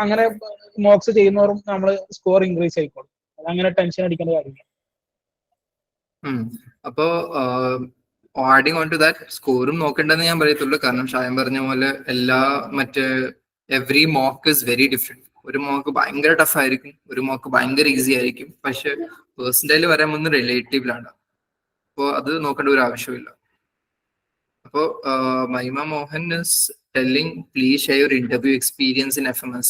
C: അങ്ങനെ മോക്സ് ചെയ്യുന്നവരും നമ്മൾ സ്കോർ ഇൻക്രീസ് ആയിക്കോളും. അതങ്ങനെ ടെൻഷൻ അടിക്കേണ്ട കാര്യമില്ല.
A: അപ്പോ ആഡിങ് ഓൺ ടു ദാറ്റ്, സ്കോറും നോക്കണ്ടെന്ന് ഞാൻ പറയത്തുള്ളൂ. കാരണം ഷായം പറഞ്ഞ പോലെ every mock is very different. ഒരു മോക്ക് ഭയങ്കര ടഫ് ആയിരിക്കും, ഒരു മോക്ക് ഭയങ്കര ഈസി ആയിരിക്കും. പക്ഷെ പേഴ്സൻറ്റേജ് വരാൻ വന്ന് റിലേറ്റീവിലാണ്. അപ്പോൾ അത് നോക്കേണ്ട ഒരു ആവശ്യമില്ല. അപ്പോൾ Mahima Mohan is telling please share your interview experience in FMS.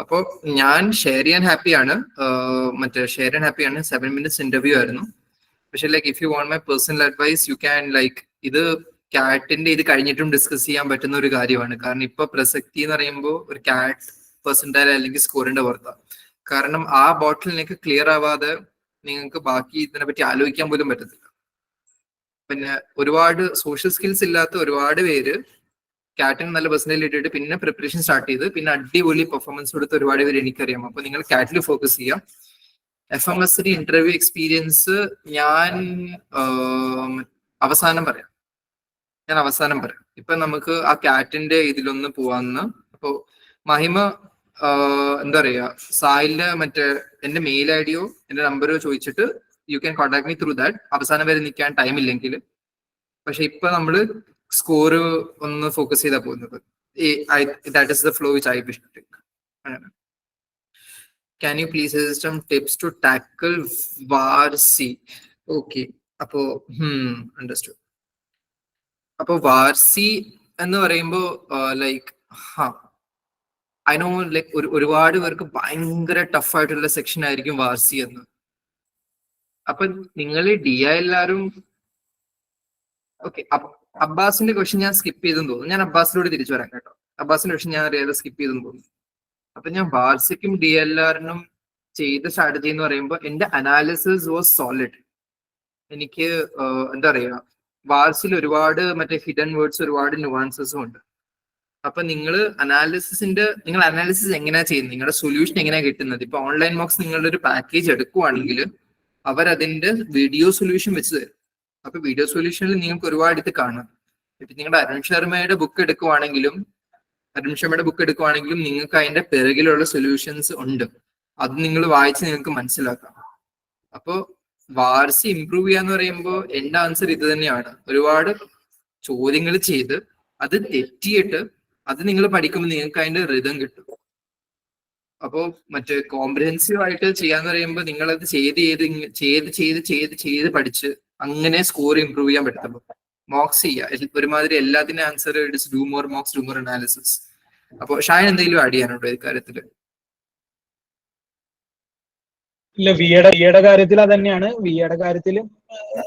A: അപ്പോൾ ഞാൻ ഷെയർ ചെയ്യാൻ ഹാപ്പിയാണ്. 7 minutes ഇന്റർവ്യൂ ആയിരുന്നു. പക്ഷെ if you want my personal advice, you can ഇത് കാറ്റിന്റെ ഇത് കഴിഞ്ഞിട്ടും ഡിസ്കസ് ചെയ്യാൻ പറ്റുന്ന ഒരു കാര്യമാണ്. കാരണം ഇപ്പൊ പ്രസക്തി എന്ന് പറയുമ്പോൾ ഒരു കാറ്റ് പെർസെന്റൈൽ അല്ലെങ്കിൽ സ്കോറിന്റെ പുറത്താണ്. കാരണം ആ ബോട്ടിൽ നിങ്ങൾക്ക് ക്ലിയർ ആവാതെ നിങ്ങൾക്ക് ബാക്കി ഇതിനെ പറ്റി ആലോചിക്കാൻ പോലും പറ്റത്തില്ല. പിന്നെ ഒരുപാട് സോഷ്യൽ സ്കിൽസ് ഇല്ലാത്ത ഒരുപാട് പേര് കാറ്റിന് നല്ല പെർസെന്റേജ് ഇട്ടിട്ട് പിന്നെ പ്രിപ്പറേഷൻ സ്റ്റാർട്ട് ചെയ്ത് പിന്നെ അടിപൊളി പെർഫോമൻസ് കൊടുത്ത ഒരുപാട് പേര് എനിക്കറിയാം. അപ്പൊ നിങ്ങൾ കാറ്റിൽ ഫോക്കസ് ചെയ്യാം. FMS ഇന്റർവ്യൂ എക്സ്പീരിയൻസ് ഞാൻ അവസാനം പറയാം. ഇപ്പൊ നമുക്ക് ആ കാറ്റിന്റെ ഇതിലൊന്ന് പോവാന്ന്. അപ്പോ മഹിമ എന്താ പറയാ, സായിലിന്റെ എന്റെ മെയിൽ ID യോ എന്റെ നമ്പറോ ചോദിച്ചിട്ട് you can contact me through that. അവസാനം വരെ നിൽക്കാൻ ടൈം ഇല്ലെങ്കിൽ. പക്ഷെ ഇപ്പൊ നമ്മള് സ്കോർ ഒന്ന് ഫോക്കസ് ചെയ്താ പോകുന്നത്. That is the flow which I wish to take. Can you please suggest some tips to tackle VAR-C? Okay. അപ്പോ understood. അപ്പോ VAR-C എന്ന് പറയുമ്പോ ഐ നോ ഒരുപാട് പേർക്ക് ഭയങ്കര ടഫ് ആയിട്ടുള്ള സെക്ഷൻ ആയിരിക്കും VAR-C എന്ന്. അപ്പൊ നിങ്ങൾ DI എല്ലാരും ഓക്കെ. അബ്ബാസിന്റെ ക്വസ്റ്റ്യൻ ഞാൻ സ്കിപ്പ് ചെയ്തെന്ന് തോന്നുന്നു. ഞാൻ അബ്ബാസിനോട് തിരിച്ചു വരാം കേട്ടോ. അബ്ബാസിന്റെ ക്വസ്റ്റ്യൻ ഞാൻ അറിയാതെ സ്കിപ്പ് ചെയ്തെന്ന് തോന്നുന്നു. അപ്പൊ ഞാൻ VAR-Cക്കും DLR-നും ചെയ്ത സ്ട്രാറ്റജി എന്ന് പറയുമ്പോൾ എന്റെ അനാലിസിസ് വാസ് സോളിഡ്. എനിക്ക് എന്താ പറയാ, VAR-Cയിൽ ഒരുപാട് ഹിഡൻ വേർഡ്സ്, ഒരുപാട് ന്യൂവാൻസസും ഉണ്ട്. അപ്പൊ നിങ്ങൾ അനാലിസിസ് എങ്ങനെയാ ചെയ്യുന്നത്, നിങ്ങളുടെ സൊല്യൂഷൻ എങ്ങനെയാ കിട്ടുന്നത്. ഇപ്പൊ ഓൺലൈൻ മോക്സ് നിങ്ങളുടെ ഒരു പാക്കേജ് എടുക്കുവാണെങ്കിൽ അവരതിന്റെ വീഡിയോ സൊല്യൂഷൻ വെച്ച് തരും. അപ്പൊ വീഡിയോ സൊല്യൂഷനിൽ നിങ്ങൾക്ക് ഒരുപാട് ഇത് കാണാം. ഇപ്പൊ നിങ്ങളുടെ അരുൺ ശർമ്മയുടെ ബുക്ക് എടുക്കുവാണെങ്കിലും നിങ്ങൾക്ക് അതിന്റെ പിറകിലുള്ള സൊല്യൂഷൻസ് ഉണ്ട്. അത് നിങ്ങൾ വായിച്ച് നിങ്ങൾക്ക് മനസ്സിലാക്കാം. അപ്പോ VAR-C ഇംപ്രൂവ് ചെയ്യാന്ന് പറയുമ്പോൾ എന്റെ ആൻസർ ഇത് തന്നെയാണ്. ഒരുപാട് ചോദ്യങ്ങൾ ചെയ്ത് അത് തെറ്റിയിട്ട് അത് നിങ്ങൾ പഠിക്കുമ്പോൾ നിങ്ങൾക്ക് അതിന്റെ റിതം കിട്ടും. അപ്പോ കോംപ്രിഹെൻസീവ് ആയിട്ട് ചെയ്യാന്ന് പറയുമ്പോൾ നിങ്ങൾ അത് ചെയ്ത് പഠിച്ച് അങ്ങനെ സ്കോർ ഇംപ്രൂവ് ചെയ്യാൻ പറ്റുള്ളൂ. മോക്സ് ചെയ്യുക ഒരുമാതിരി എല്ലാത്തിനും answer it's do more MOOCs, do more analysis. അപ്പൊ ഷായൻ എന്തെങ്കിലും ആഡ് ചെയ്യാനുണ്ടോ ഇക്കാര്യത്തില്?
C: ഇല്ല, വിയുടെ കാര്യത്തിൽ അത് തന്നെയാണ്. വിയുടെ കാര്യത്തിൽ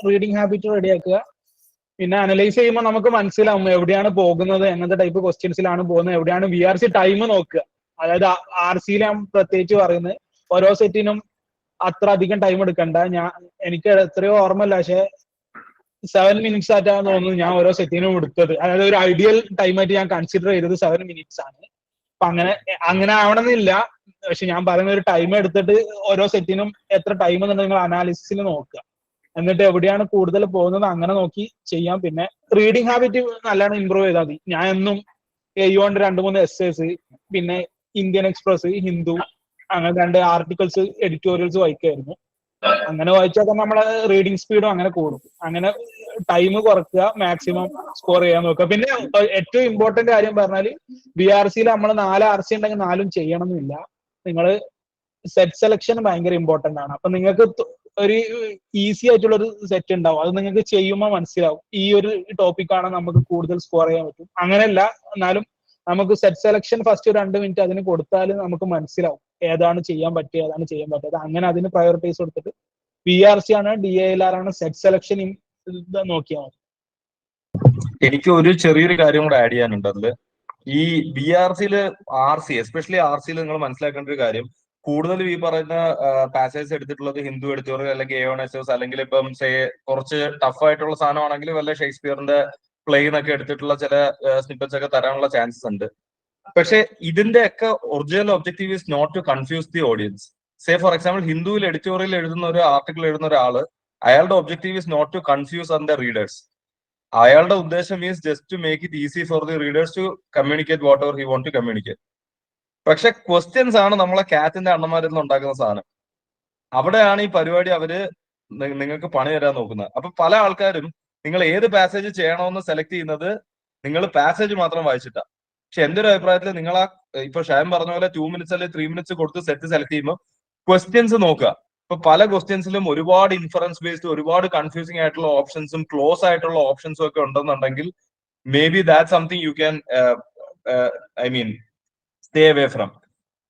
C: റീഡിങ് ഹാബിറ്റ് റെഡിയാക്കുക. പിന്നെ അനലൈസ് ചെയ്യുമ്പോൾ നമുക്ക് മനസ്സിലാവും എവിടെയാണ് പോകുന്നത്, എങ്ങനത്തെ ടൈപ്പ് ക്വസ്റ്റ്യൻസിലാണ് പോകുന്നത്, എവിടെയാണ് VAR-C ടൈം നോക്കുക. അതായത് RC-യിൽ ഞാൻ പ്രത്യേകിച്ച് പറയുന്നത് ഓരോ സെറ്റിനും അത്ര അധികം ടൈം എടുക്കണ്ട. എനിക്ക് എത്രയോ ഓർമ്മയില്ല, പക്ഷെ 7 minutes ആയിട്ടാണ് തോന്നുന്നു ഞാൻ ഓരോ സെറ്റിനും എടുത്തത്. അതായത് ഒരു ഐഡിയൽ ടൈമായിട്ട് ഞാൻ കൺസിഡർ ചെയ്തത് 7 minutes ആണ്. അപ്പൊ അങ്ങനെ ആവണമെന്നില്ല. പക്ഷെ ഞാൻ പറയുന്ന ഒരു ടൈം എടുത്തിട്ട് ഓരോ സെറ്റിനും എത്ര ടൈം എന്നുണ്ടെങ്കിൽ നിങ്ങൾ അനാലിസിസിൽ നോക്കുക. എന്നിട്ട് എവിടെയാണ് കൂടുതൽ പോകുന്നത് അങ്ങനെ നോക്കി ചെയ്യാം. പിന്നെ റീഡിങ് ഹാബിറ്റ് നല്ലോണം ഇമ്പ്രൂവ് ചെയ്താൽ മതി. ഞാൻ എന്നും A1 2-3 essays, പിന്നെ ഇന്ത്യൻ എക്സ്പ്രസ്, ഹിന്ദു, അങ്ങനെ 2 ആർട്ടിക്കിൾസ് എഡിറ്റോറിയൽസ് വായിക്കായിരുന്നു. അങ്ങനെ വായിച്ചാൽ തന്നെ നമ്മളെ റീഡിങ് സ്പീഡും അങ്ങനെ കൂടും. അങ്ങനെ ടൈം കുറയ്ക്കുക, മാക്സിമം സ്കോർ ചെയ്യാൻ നോക്കുക. പിന്നെ ഏറ്റവും ഇമ്പോർട്ടന്റ് കാര്യം പറഞ്ഞാൽ VAR-Cയിൽ നമ്മൾ 4 RC ഉണ്ടെങ്കിൽ 4ഉം ചെയ്യണമെന്നില്ല. നിങ്ങൾ സെറ്റ് സെലക്ഷൻ ഭയങ്കര ഇമ്പോർട്ടന്റ് ആണ്. അപ്പൊ നിങ്ങൾക്ക് ഒരു ഈസി ആയിട്ടുള്ള ഒരു സെറ്റ് ഉണ്ടാവും. അത് നിങ്ങൾക്ക് ചെയ്യുമ്പോൾ മനസ്സിലാവും ഈ ഒരു ടോപ്പിക്കാണ് നമുക്ക് കൂടുതൽ സ്കോർ ചെയ്യാൻ പറ്റും. അങ്ങനെയല്ല, എന്നാലും നമുക്ക് സെറ്റ് സെലക്ഷൻ ഫസ്റ്റ് 2 minute അതിന് കൊടുത്താൽ നമുക്ക് മനസ്സിലാവും ഏതാണ് ചെയ്യാൻ പറ്റിയത്, ഏതാണ് ചെയ്യാൻ പറ്റാത്തത്. അങ്ങനെ അതിന് പ്രയോറിറ്റൈസ് കൊടുത്തിട്ട് VAR-C ആണ്, DLR ആണ്, സെറ്റ് സെലക്ഷൻ നോക്കിയാൽ മതി.
B: എനിക്ക് ഒരു ചെറിയൊരു കാര്യം കൂടെ ആഡ് ചെയ്യാനുണ്ട്. അതില് ഈ VAR-Cയില് എസ്പെഷ്യലി RC-യിൽ നിങ്ങൾ മനസ്സിലാക്കേണ്ട ഒരു കാര്യം, കൂടുതലും ഈ പറയുന്ന പാസേജ് എടുത്തിട്ടുള്ളത് ഹിന്ദു എഡിറ്റോറിയൽ അല്ലെങ്കിൽ A1 essays, അല്ലെങ്കിൽ ഇപ്പം കുറച്ച് ടഫ് ആയിട്ടുള്ള സാധനമാണെങ്കിൽ വല്ല ഷേക്സ്പിയറിന്റെ പ്ലെയിൻ ഒക്കെ എടുത്തിട്ടുള്ള ചില സ്നിപ്പറ്റ്സ് ഒക്കെ തരാനുള്ള ചാൻസസ് ഉണ്ട്. പക്ഷെ ഇതിന്റെ ഒക്കെ original objective is not to confuse the audience. For example ഹിന്ദുവിൽ എഡിറ്റോറിയൽ എഴുതുന്ന ഒരു ആർട്ടിക്കിൾ എഴുതുന്ന ഒരാള്, അയാളുടെ objective is not to confuse the readers. അയാളുടെ ഉദ്ദേശം means just to make it easy for the readers to communicate whatever he want to communicate. പക്ഷെ ക്വസ്റ്റ്യൻസ് ആണ് നമ്മളെ കാറ്റിന്റെ അണ്ണന്മാരിൽ നിന്ന് ഉണ്ടാക്കുന്ന സാധനം. അവിടെയാണ് ഈ പരിപാടി അവര് നിങ്ങൾക്ക് പണി തരാൻ നോക്കുന്നത്. അപ്പൊ പല ആൾക്കാരും നിങ്ങൾ ഏത് പാസേജ് ചെയ്യണമെന്ന് സെലക്ട് ചെയ്യുന്നത് നിങ്ങൾ പാസേജ് മാത്രം വായിച്ചിട്ടാ. പക്ഷെ എന്റെ ഒരു അഭിപ്രായത്തിൽ നിങ്ങൾ ആ ഇപ്പൊ ഷാം പറഞ്ഞ പോലെ 2 minutes അല്ലെങ്കിൽ 3 minutes കൊടുത്ത് സെറ്റ് സെലക്ട് ചെയ്യുമ്പോൾ ക്വസ്റ്റ്യൻസ് നോക്കുക. ഇപ്പൊ പല ക്വസ്റ്റ്യൻസിലും ഒരുപാട് ഇൻഫറൻസ് ബേസ്ഡ്, ഒരുപാട് കൺഫ്യൂസിംഗ് ആയിട്ടുള്ള ഓപ്ഷൻസും ക്ലോസ് ആയിട്ടുള്ള ഓപ്ഷൻസും ഒക്കെ ഉണ്ടെന്നുണ്ടെങ്കിൽ may be that something you can I mean stay away from,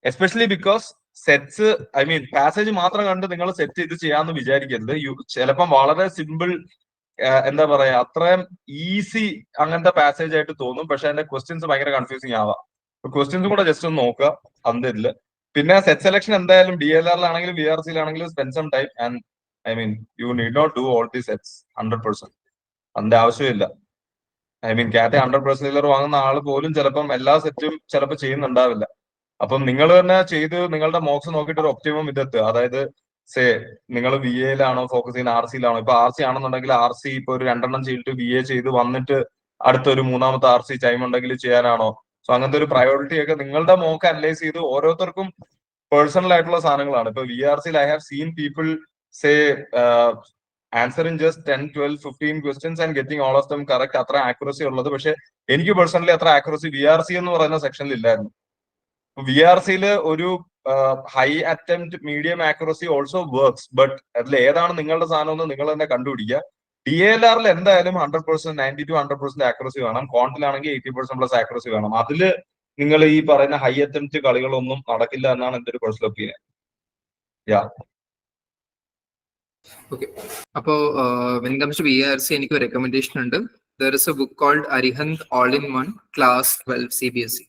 B: especially because sets I mean passage മാത്രം കണ്ട് നിങ്ങൾ സെറ്റ് ഇത് ചെയ്യാന്ന് വിചാരിക്കരുത്. ചിലപ്പം വളരെ സിമ്പിൾ എന്താ പറയാ അത്രയും ഈസി അങ്ങനത്തെ പാസേജ് ആയിട്ട് തോന്നും, പക്ഷെ അതിന്റെ ക്വസ്റ്റ്യൻസ് ഭയങ്കര കൺഫ്യൂസിങ് ആവാം. ക്വസ്റ്റ്യൻസ് കൂടെ ജസ്റ്റ് ഒന്ന് നോക്കുക അന്തരില്. പിന്നെ സെറ്റ് സെലക്ഷൻ എന്തായാലും DLR-ലാണെങ്കിലും VRC-ലാണെങ്കിലും spend some time and I mean you need not do all the sets 100%. അതിന്റെ ആവശ്യമില്ല. ഐ മീൻ കാറ്റ് 100% വാങ്ങുന്ന ആൾ പോലും ചിലപ്പം എല്ലാ സെറ്റും ചിലപ്പോൾ ചെയ്യുന്നുണ്ടാവില്ല. അപ്പം നിങ്ങൾ തന്നെ ചെയ്ത് നിങ്ങളുടെ മോക്സ് നോക്കിയിട്ട് ഒരു ഒപ്റ്റിമം ഇതെത്തുക. അതായത് സേ നിങ്ങൾ VA-ലാണോ ഫോക്കസ് ചെയ്യുന്ന RC-ലാണോ? ഇപ്പൊ RC ആണെന്നുണ്ടെങ്കിൽ RC ഇപ്പൊ ഒരു 2 എണ്ണം ചെയ്തിട്ട് VA ചെയ്ത് വന്നിട്ട് അടുത്തൊരു 3ാമത്തെ RC ടൈം ഉണ്ടെങ്കിൽ ചെയ്യാനാണോ? സോ അങ്ങനത്തെ ഒരു പ്രയോറിറ്റി ഒക്കെ നിങ്ങളുടെ മോക്ക് അനലൈസ് ചെയ്ത് ഓരോരുത്തർക്കും പേഴ്സണൽ ആയിട്ടുള്ള സാധനങ്ങളാണ്. ഇപ്പൊ VRC-ൽ I have seen people say answering just 10, 12, 15 questions and getting all of them correct. അത്ര ആക്യുറസി ഉള്ളത്. പക്ഷെ എനിക്ക് പേഴ്സണലി അത്ര ആക്യുറസി VRC എന്ന് പറയുന്ന സെക്ഷനിൽ ഇല്ലായിരുന്നു. VRC-ൽ ഒരു high attempt, medium accuracy also works. But അതിൽ ഏതാണ് നിങ്ങളുടെ സാധനം എന്ന് നിങ്ങൾ തന്നെ കണ്ടുപിടിക്കുക. DLR-ൽ എന്തായാലും 100%, 90 to 100% ആക്യുറസി വേണം. ക്വാണ്ടിലാണെങ്കിൽ 80% പ്ലസ് ആക്യുറസി വേണം. അതില് നിങ്ങൾ ഈ പറയുന്ന ഹൈ അറ്റംപ്റ്റ് കളികളൊന്നും നടക്കില്ല എന്നാണ് എന്റെ ഒരു പേഴ്സണൽ ഒപ്പീനിയൻ.
A: ഓക്കെ, അപ്പോ വെൻ കംസ് ടു VRC എനിക്ക് ഒരു റെക്കമെൻഡേഷൻ ഉണ്ട്. There is a book called Arihant all in one class 12 CBSE.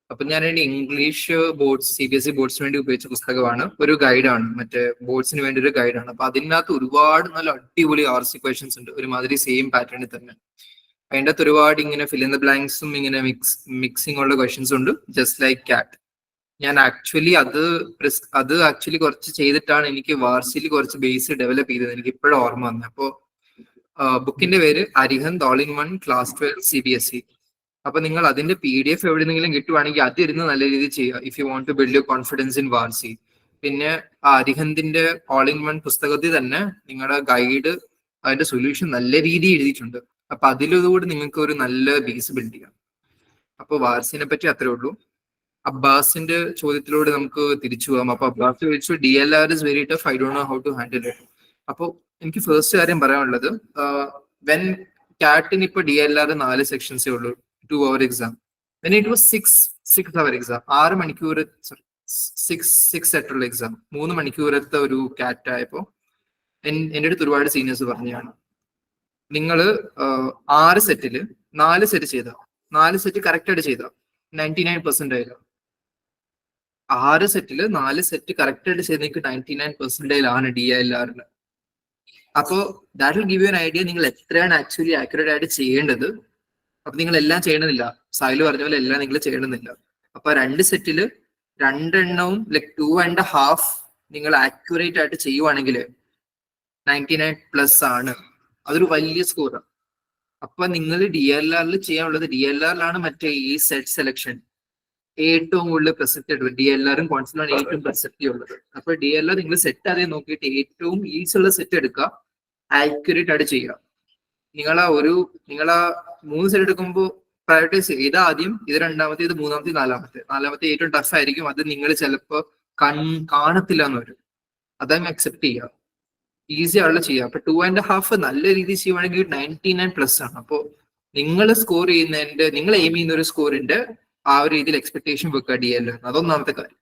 A: അപ്പൊ ഞാൻ ഇംഗ്ലീഷ് ബോർഡ്സ് CBSE ബോർഡ്സിന് വേണ്ടി ഉപയോഗിച്ച പുസ്തകമാണ്. ഒരു ഗൈഡാണ്, മറ്റേ ബോർഡ്സിന് വേണ്ടി ഒരു ഗൈഡാണ്. അപ്പൊ അതിനകത്ത് ഒരുപാട് നല്ല അടിപൊളി RC ക്വസ്റ്റ്യൻസ് ഉണ്ട്, ഒരുമാതിരി സെയിം പാറ്റേണിൽ തന്നെ. അതിൻ്റെ അകത്ത് ഒരുപാട് ഇങ്ങനെ ഫിൽ ഇൻ ദ ബ്ലാങ്ക്സും ഇങ്ങനെ മിക്സിംഗ് ഉള്ള ക്വസ്റ്റ്യൻസ് ഉണ്ട്, ജസ്റ്റ് ലൈക്ക് കാറ്റ്. ഞാൻ ആക്ച്വലി അത് ആക്ച്വലി കുറച്ച് ചെയ്തിട്ടാണ് എനിക്ക് വാർസിയിൽ കുറച്ച് ബേസ് ഡെവലപ്പ് ചെയ്തത്. എനിക്ക് ഇപ്പോഴും ഓർമ്മ വന്നത്. അപ്പോൾ ബുക്കിന്റെ പേര് Arihant all in one class 12 CBSE. അപ്പൊ നിങ്ങൾ അതിന്റെ PDF എവിടെയെങ്കിലും കിട്ടുവാണെങ്കിൽ അതിരുന്ന് നല്ല രീതിയിൽ ചെയ്യുക, if you want to build your confidence in VARC. പിന്നെ ആ അരിഹന്തിന്റെ ഓൾ ഇൻ വൺ പുസ്തകത്തിൽ തന്നെ നിങ്ങളുടെ ഗൈഡ് അതിന്റെ സൊല്യൂഷൻ നല്ല രീതിയിൽ എഴുതിയിട്ടുണ്ട്. അപ്പൊ അതിലൂടെ നിങ്ങൾക്ക് ഒരു നല്ല ബേസ് ബിൽഡ് ചെയ്യാം. അപ്പൊ വാർസിനെ പറ്റി അത്രേ ഉള്ളൂ. അബ്ബാസിന്റെ ചോദ്യത്തിലൂടെ നമുക്ക് തിരിച്ചു പോകാം. അപ്പൊ അബ്ബാസ് ചോദിച്ചു DLR is very tough, I don't know how to handle it. അപ്പൊ എനിക്ക് ഫസ്റ്റ് കാര്യം പറയാനുള്ളത്, വെൻ കാറ്റിന് ഇപ്പൊ DLR 4 സെക്ഷൻസേ ഉള്ളൂ, 2 hour exam. When it was 6 hour exam, 6 മണിക്കൂർ 6 സെറ്റുള്ള എക്സാം, 3 മണിക്കൂറത്തെ ഒരു കാറ്റ് ആയപ്പോ എൻ്റെ അടുത്ത് ഒരുപാട് സീനിയേഴ്സ് പറഞ്ഞാണ്, നിങ്ങൾ 6 സെറ്റില് 4 സെറ്റ് ചെയ്ത, 4 സെറ്റ് കറക്റ്റ് ആയിട്ട് ചെയ്ത 99% ആയില്ല. 6 സെറ്റില് 4 സെറ്റ് കറക്റ്റ് ആയിട്ട് ചെയ്തെങ്കിൽ 99% ആണ് DLR-ന്. അപ്പോ that will give you an idea നിങ്ങൾ എത്രയാണ് ആക്ച്വലി ആക്യുറേറ്റ് ആയിട്ട് ചെയ്യേണ്ടത്. അപ്പൊ നിങ്ങൾ എല്ലാം ചെയ്യണമെന്നില്ല, സായില് പറഞ്ഞ പോലെ എല്ലാം നിങ്ങൾ ചെയ്യണമെന്നില്ല. അപ്പൊ 2 സെറ്റില് 2 എണ്ണവും ലൈക് 2.5 നിങ്ങൾ ആക്യുറേറ്റ് ആയിട്ട് ചെയ്യുവാണെങ്കിൽ 99+ ആണ്. അതൊരു വലിയ സ്കോറാണ്. അപ്പൊ നിങ്ങൾ DLR-ൽ ചെയ്യാനുള്ളത്, DLR-ലാണ് മറ്റേ ഈ സെറ്റ് സെലക്ഷൻ ഏറ്റവും കൂടുതൽ പ്രസക്തി ഉള്ളത്. DLR-ഉം കോൺസിലാണ് ഏറ്റവും പ്രസക്തി ഉള്ളത്. അപ്പൊ DLR നിങ്ങൾ സെറ്റ് അതേ നോക്കിയിട്ട് ഏറ്റവും ഈസി ഉള്ള സെറ്റ് എടുക്കുക, ആക്യുറേറ്റ് ആയിട്ട് ചെയ്യുക. നിങ്ങളാ 3 സെറ്റ് എടുക്കുമ്പോൾ പ്രയോറിറ്റൈസ് ചെയ്യുക. ഇത് ആദ്യം, ഇത് രണ്ടാമത്തെ, ഇത് മൂന്നാമത്തെ, നാലാമത്തെ ഏറ്റവും ടഫ് ആയിരിക്കും. അത് നിങ്ങൾ ചിലപ്പോൾ കാണത്തില്ല എന്ന് വരും. അതങ്ങ് അക്സെപ്റ്റ് ചെയ്യുക, ഈസി ആണല്ലോ ചെയ്യുക. അപ്പൊ 2.5 നല്ല രീതിയിൽ ചെയ്യുവാണെങ്കിൽ 99+ ആണ്. അപ്പോൾ നിങ്ങൾ സ്കോർ ചെയ്യുന്നതിന്റെ, നിങ്ങൾ എയിം ചെയ്യുന്ന ഒരു സ്കോറിന്റെ ആ ഒരു രീതിയിൽ എക്സ്പെക്ടേഷൻ വെക്കുക DLR. അതൊന്നാമത്തെ കാര്യം.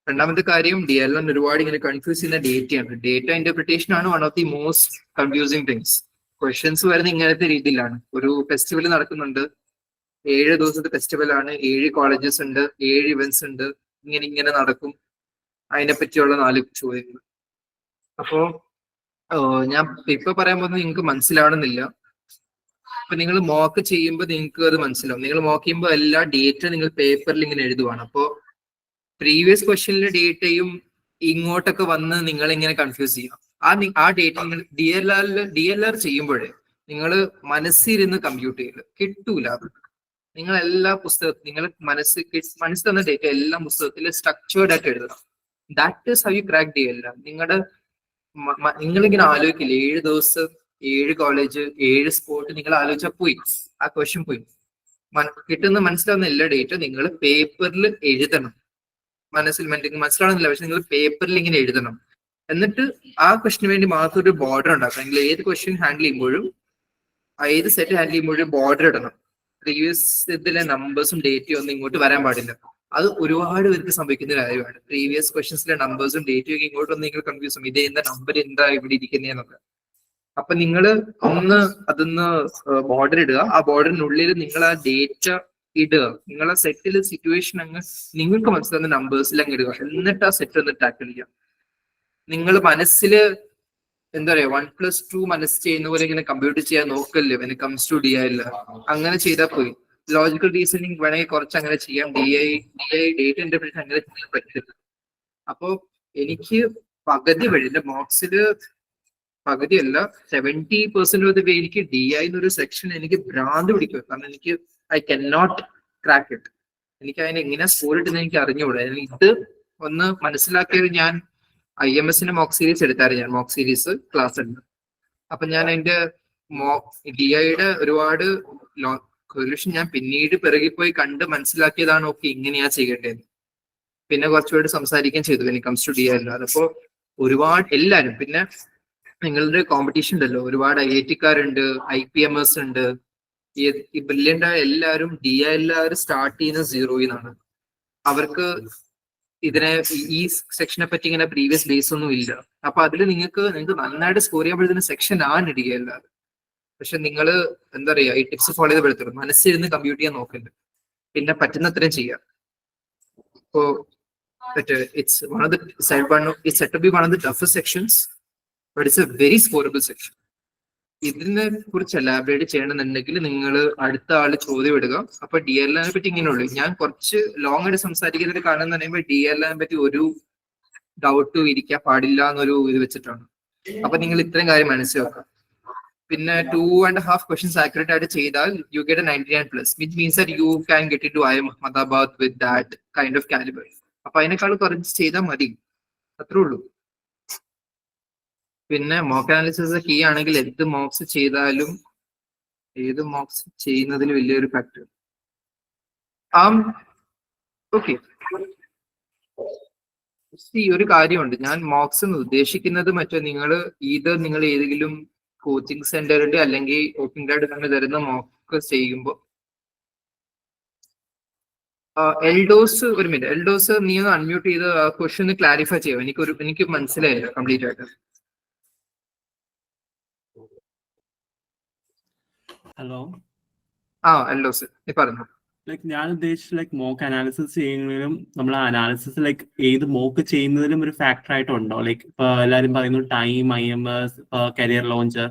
A: രണ്ടാമത്തെ കാര്യം, DLR ഒരുപാട് ഇങ്ങനെ കൺഫ്യൂസ് ചെയ്യുന്ന ഡേറ്റയാണ്. ഡേറ്റ ഇന്റർപ്രിട്ടേഷൻ ആണ് one of the most confusing things. Questions വരുന്ന ഇങ്ങനത്തെ രീതിയിലാണ്. ഒരു ഫെസ്റ്റിവൽ നടക്കുന്നുണ്ട്, 7 ദിവസത്തെ ഫെസ്റ്റിവൽ ആണ്, 7 കോളേജസ് ഉണ്ട്, 7 ഇവന്റ്സ് ഉണ്ട്, ഇങ്ങനെ നടക്കും. അതിനെ പറ്റിയുള്ള 4 ചോദ്യങ്ങൾ. അപ്പോ ഞാൻ ഇപ്പൊ പറയാൻ പോകുന്നത് നിങ്ങൾക്ക് മനസ്സിലാവണമെന്നില്ല. അപ്പൊ നിങ്ങൾ മോക്ക് ചെയ്യുമ്പോൾ നിങ്ങൾക്ക് അത് മനസ്സിലാവും. നിങ്ങൾ മോക്ക് ചെയ്യുമ്പോൾ എല്ലാ ഡേറ്റ നിങ്ങൾ പേപ്പറിൽ ഇങ്ങനെ എഴുതുവാണ്. അപ്പോ പ്രീവിയസ് ക്വസ്റ്റ്യനിലെ ഡേറ്റയും ഇങ്ങോട്ടൊക്കെ വന്ന് നിങ്ങൾ ഇങ്ങനെ കൺഫ്യൂസ് ചെയ്യാം. ആ ഡേറ്റ നിങ്ങൾ DLR ചെയ്യുമ്പോഴേ നിങ്ങൾ മനസ്സിരുന്ന് കമ്പ്യൂട്ട് ചെയ്യില്ല, കിട്ടൂല. നിങ്ങൾ എല്ലാ പുസ്തകത്തിൽ നിങ്ങൾ മനസ്സ് തന്ന ഡേറ്റ എല്ലാ പുസ്തകത്തിലും സ്ട്രക്ചേർഡ് ആയിട്ട് എഴുതണം. That is how you crack ചെയ്യല്ല. നിങ്ങളിങ്ങനെ ആലോചിക്കില്ല 7 ദിവസം 7 കോളേജ് 7 സ്പോട്ട് നിങ്ങൾ ആലോചിച്ചാൽ പോയി, ആ ക്വസ്റ്റ്യൻ പോയി. കിട്ടുന്ന മനസ്സിലാവുന്ന എല്ലാ ഡേറ്റ നിങ്ങൾ പേപ്പറിൽ എഴുതണം. മനസ്സിലാവുന്നില്ല, പക്ഷെ നിങ്ങൾ പേപ്പറിൽ ഇങ്ങനെ എഴുതണം. എന്നിട്ട് ആ ക്വസ്റ്റിന് വേണ്ടി മാത്രം ഒരു ബോർഡർ ഉണ്ടാക്കണം. നിങ്ങൾ ഏത് ക്വസ്റ്റ്യൻ ഹാൻഡിൽ ചെയ്യുമ്പോഴും ഏത് സെറ്റ് ഹാൻഡിൽ ചെയ്യുമ്പോഴും ബോർഡർ ഇടണം. പ്രീവിയസ് ഇതിലെ നമ്പേഴ്സും ഡേറ്റയും ഒന്നും ഇങ്ങോട്ട് വരാൻ പാടില്ല. അത് ഒരുപാട് പേർക്ക് സംഭവിക്കുന്ന ഒരു കാര്യമാണ്. പ്രീവിയസ് ക്വസ്റ്റ്യൻസിലെ നമ്പേഴ്സും ഡേറ്റയും ഒക്കെ ഇങ്ങോട്ടൊന്നും നിങ്ങൾ കൺഫ്യൂസ് ചെയ്യും, ഇത് എന്താ നമ്പർ എന്താ ഇവിടെ ഇരിക്കുന്നതെന്നൊക്കെ. അപ്പൊ നിങ്ങൾ അതൊന്ന് ബോർഡർ ഇടുക. ആ ബോർഡറിനുള്ളിൽ നിങ്ങൾ ആ ഡേറ്റ ഇടുക. നിങ്ങൾ ആ സെറ്റിൽ സിറ്റുവേഷൻ അങ്ങ് നിങ്ങൾക്ക് മനസ്സിലാവുന്ന നമ്പേഴ്സിൽ അങ്ങ് ഇടുക. എന്നിട്ട് ആ സെറ്റ് ഒന്ന് ടാക്കിൾ ചെയ്യാം. നിങ്ങൾ മനസ്സില് എന്താ പറയാ 1+2 മനസ്സ് ചെയ്യുന്ന പോലെ ഇങ്ങനെ കമ്പ്യൂട്ട് ചെയ്യാൻ നോക്കല്ലേ when it comes to DI. അങ്ങനെ ചെയ്താൽ പോയി. ലോജിക്കൽ റീസണിങ് വേണമെങ്കിൽ കുറച്ച് അങ്ങനെ ചെയ്യാം. DI ഡേറ്റ ഇന്റർപ്രിറ്റേഷൻ അങ്ങനെ ചെയ്യാൻ പറ്റില്ല. അപ്പോ എനിക്ക് പകുതി വഴി എന്റെ മോക്സില് പകുതിയല്ല 70% ഓഫ് ദ വേ എനിക്ക് DI എന്നൊരു സെക്ഷൻ എനിക്ക് ഭ്രാന്ത് പിടിക്കും. കാരണം എനിക്ക് I can not crack it. എനിക്ക് അതിനെ എങ്ങനെ സ്കോർ ഇട്ടെന്ന് എനിക്ക് അറിഞ്ഞുകൂടാ. ഇത് ഒന്ന് മനസ്സിലാക്കിയത് ഞാൻ IMS മോക്ക് സീരീസ് എടുത്തായിരുന്നു. ഞാൻ മോക്ക് സീരീസ് ക്ലാസ് ഉണ്ട്. അപ്പൊ ഞാൻ അതിന്റെ DIയുടെ ഒരുപാട് സൊല്യൂഷൻ ഞാൻ പിന്നീട് പിറകെ പോയി കണ്ട് മനസ്സിലാക്കിയതാണ്. ഓക്കെ, ഇങ്ങനെയാ ചെയ്യേണ്ടത്. പിന്നെ കുറച്ചുകൂടി സംസാരിക്കാൻ ചെയ്തു when it comes to DI. അതപ്പോ ഒരുപാട് എല്ലാരും, പിന്നെ നിങ്ങളുടെ കോമ്പറ്റീഷൻ ഉണ്ടല്ലോ, ഒരുപാട് IITക്കാരുണ്ട്, IPMS ഉണ്ട്. ഈ ബ്രില്യൻ്റ് ആയ എല്ലാവരും DI എല്ലാവരും സ്റ്റാർട്ട് ചെയ്യുന്നത് 0 ന്നാണ്. അവർക്ക് ഈ സെക്ഷനെ പറ്റി ഇങ്ങനെ പ്രീവിയസ് ബേസ് ഒന്നും ഇല്ല. അപ്പൊ അതിൽ നിങ്ങൾക്ക് നന്നായിട്ട് സ്കോർ ചെയ്യാൻ പറ്റുന്ന സെക്ഷൻ ആണ് DI അല്ലാതെ. പക്ഷെ നിങ്ങൾ എന്താ പറയാ, ഈ ടിപ്സ് ഫോളോ ചെയ്ത് പെടുത്തുള്ളൂ. മനസ്സിരുന്ന് കമ്പ്യൂട്ട് ചെയ്യാൻ നോക്കരുത്, പിന്നെ പറ്റുന്നത്രയും ചെയ്യാം. ഇപ്പോ it's set to be one of the toughest sections, but it's a very scoreable section. ഇതിനെ കുറിച്ച് എലാബറേറ്റ് ചെയ്യണമെന്നുണ്ടെങ്കിൽ നിങ്ങൾ അടുത്ത ആള് ചോദ്യം ഇടുക. അപ്പൊ DLനെ പറ്റി ഇങ്ങനെയുള്ളൂ. ഞാൻ കുറച്ച് ലോങ് ആയിട്ട് സംസാരിക്കുന്നത് കാരണം എന്ന് പറയുമ്പോൾ DLനെ പറ്റി ഒരു ഡൗട്ടും ഇരിക്കാൻ പാടില്ല എന്നൊരു ഇത് വെച്ചിട്ടാണ്. അപ്പൊ നിങ്ങൾ ഇത്രയും കാര്യം മനസ്സിലാക്കാം. പിന്നെ 2.5 questions ആക്യുറേറ്റ് ആയിട്ട് ചെയ്താൽ you get 99+, which means that you can get into IIM Ahmedabad with that kind of calibre. അപ്പൊ അതിനേക്കാൾ കുറച്ച് ചെയ്താൽ മതി, അത്രേ ഉള്ളൂ. പിന്നെ മോക്ക് അനാലിസിസ് കീ ആണെങ്കിൽ ഏത് മോക്സ് ചെയ്യുന്നതിൽ വലിയൊരു ഫാക്ടർ. ഓക്കെ, ഒരു കാര്യമുണ്ട്. ഞാൻ മോക്സ് എന്ന് ഉദ്ദേശിക്കുന്നത് മറ്റേ നിങ്ങൾ ഏതെങ്കിലും കോച്ചിങ് സെന്ററിന്റെ അല്ലെങ്കിൽ ഓപ്പൺ ഗ്രാഡ് തന്നെ തരുന്ന മോക്ക് ചെയ്യുമ്പോൾ എൽഡോസ്, ഒരു മിനിറ്റ്, എൽഡോസ് നീ ഒന്ന് അൺമ്യൂട്ട് ചെയ്ത് ക്വസ്റ്റ്യൻ ക്ലാരിഫൈ ചെയ്യാം. എനിക്ക് മനസ്സിലായില്ല കംപ്ലീറ്റ് ആയിട്ട്.
D: ഹലോ,
A: എൽഡോസ് നീ പറഞ്ഞു.
D: ഞാൻ ഉദ്ദേശിച്ച മോക്ക് അനാലിസിസ് ചെയ്യുന്നതിലും നമ്മൾ അനാലിസിസ് ഏത് മോക്ക് ചെയ്യുന്നതിലും ഒരു ഫാക്ടർ ആയിട്ടുണ്ടോ? ഇപ്പൊ എല്ലാരും പറയുന്നു time, IMS, career launch.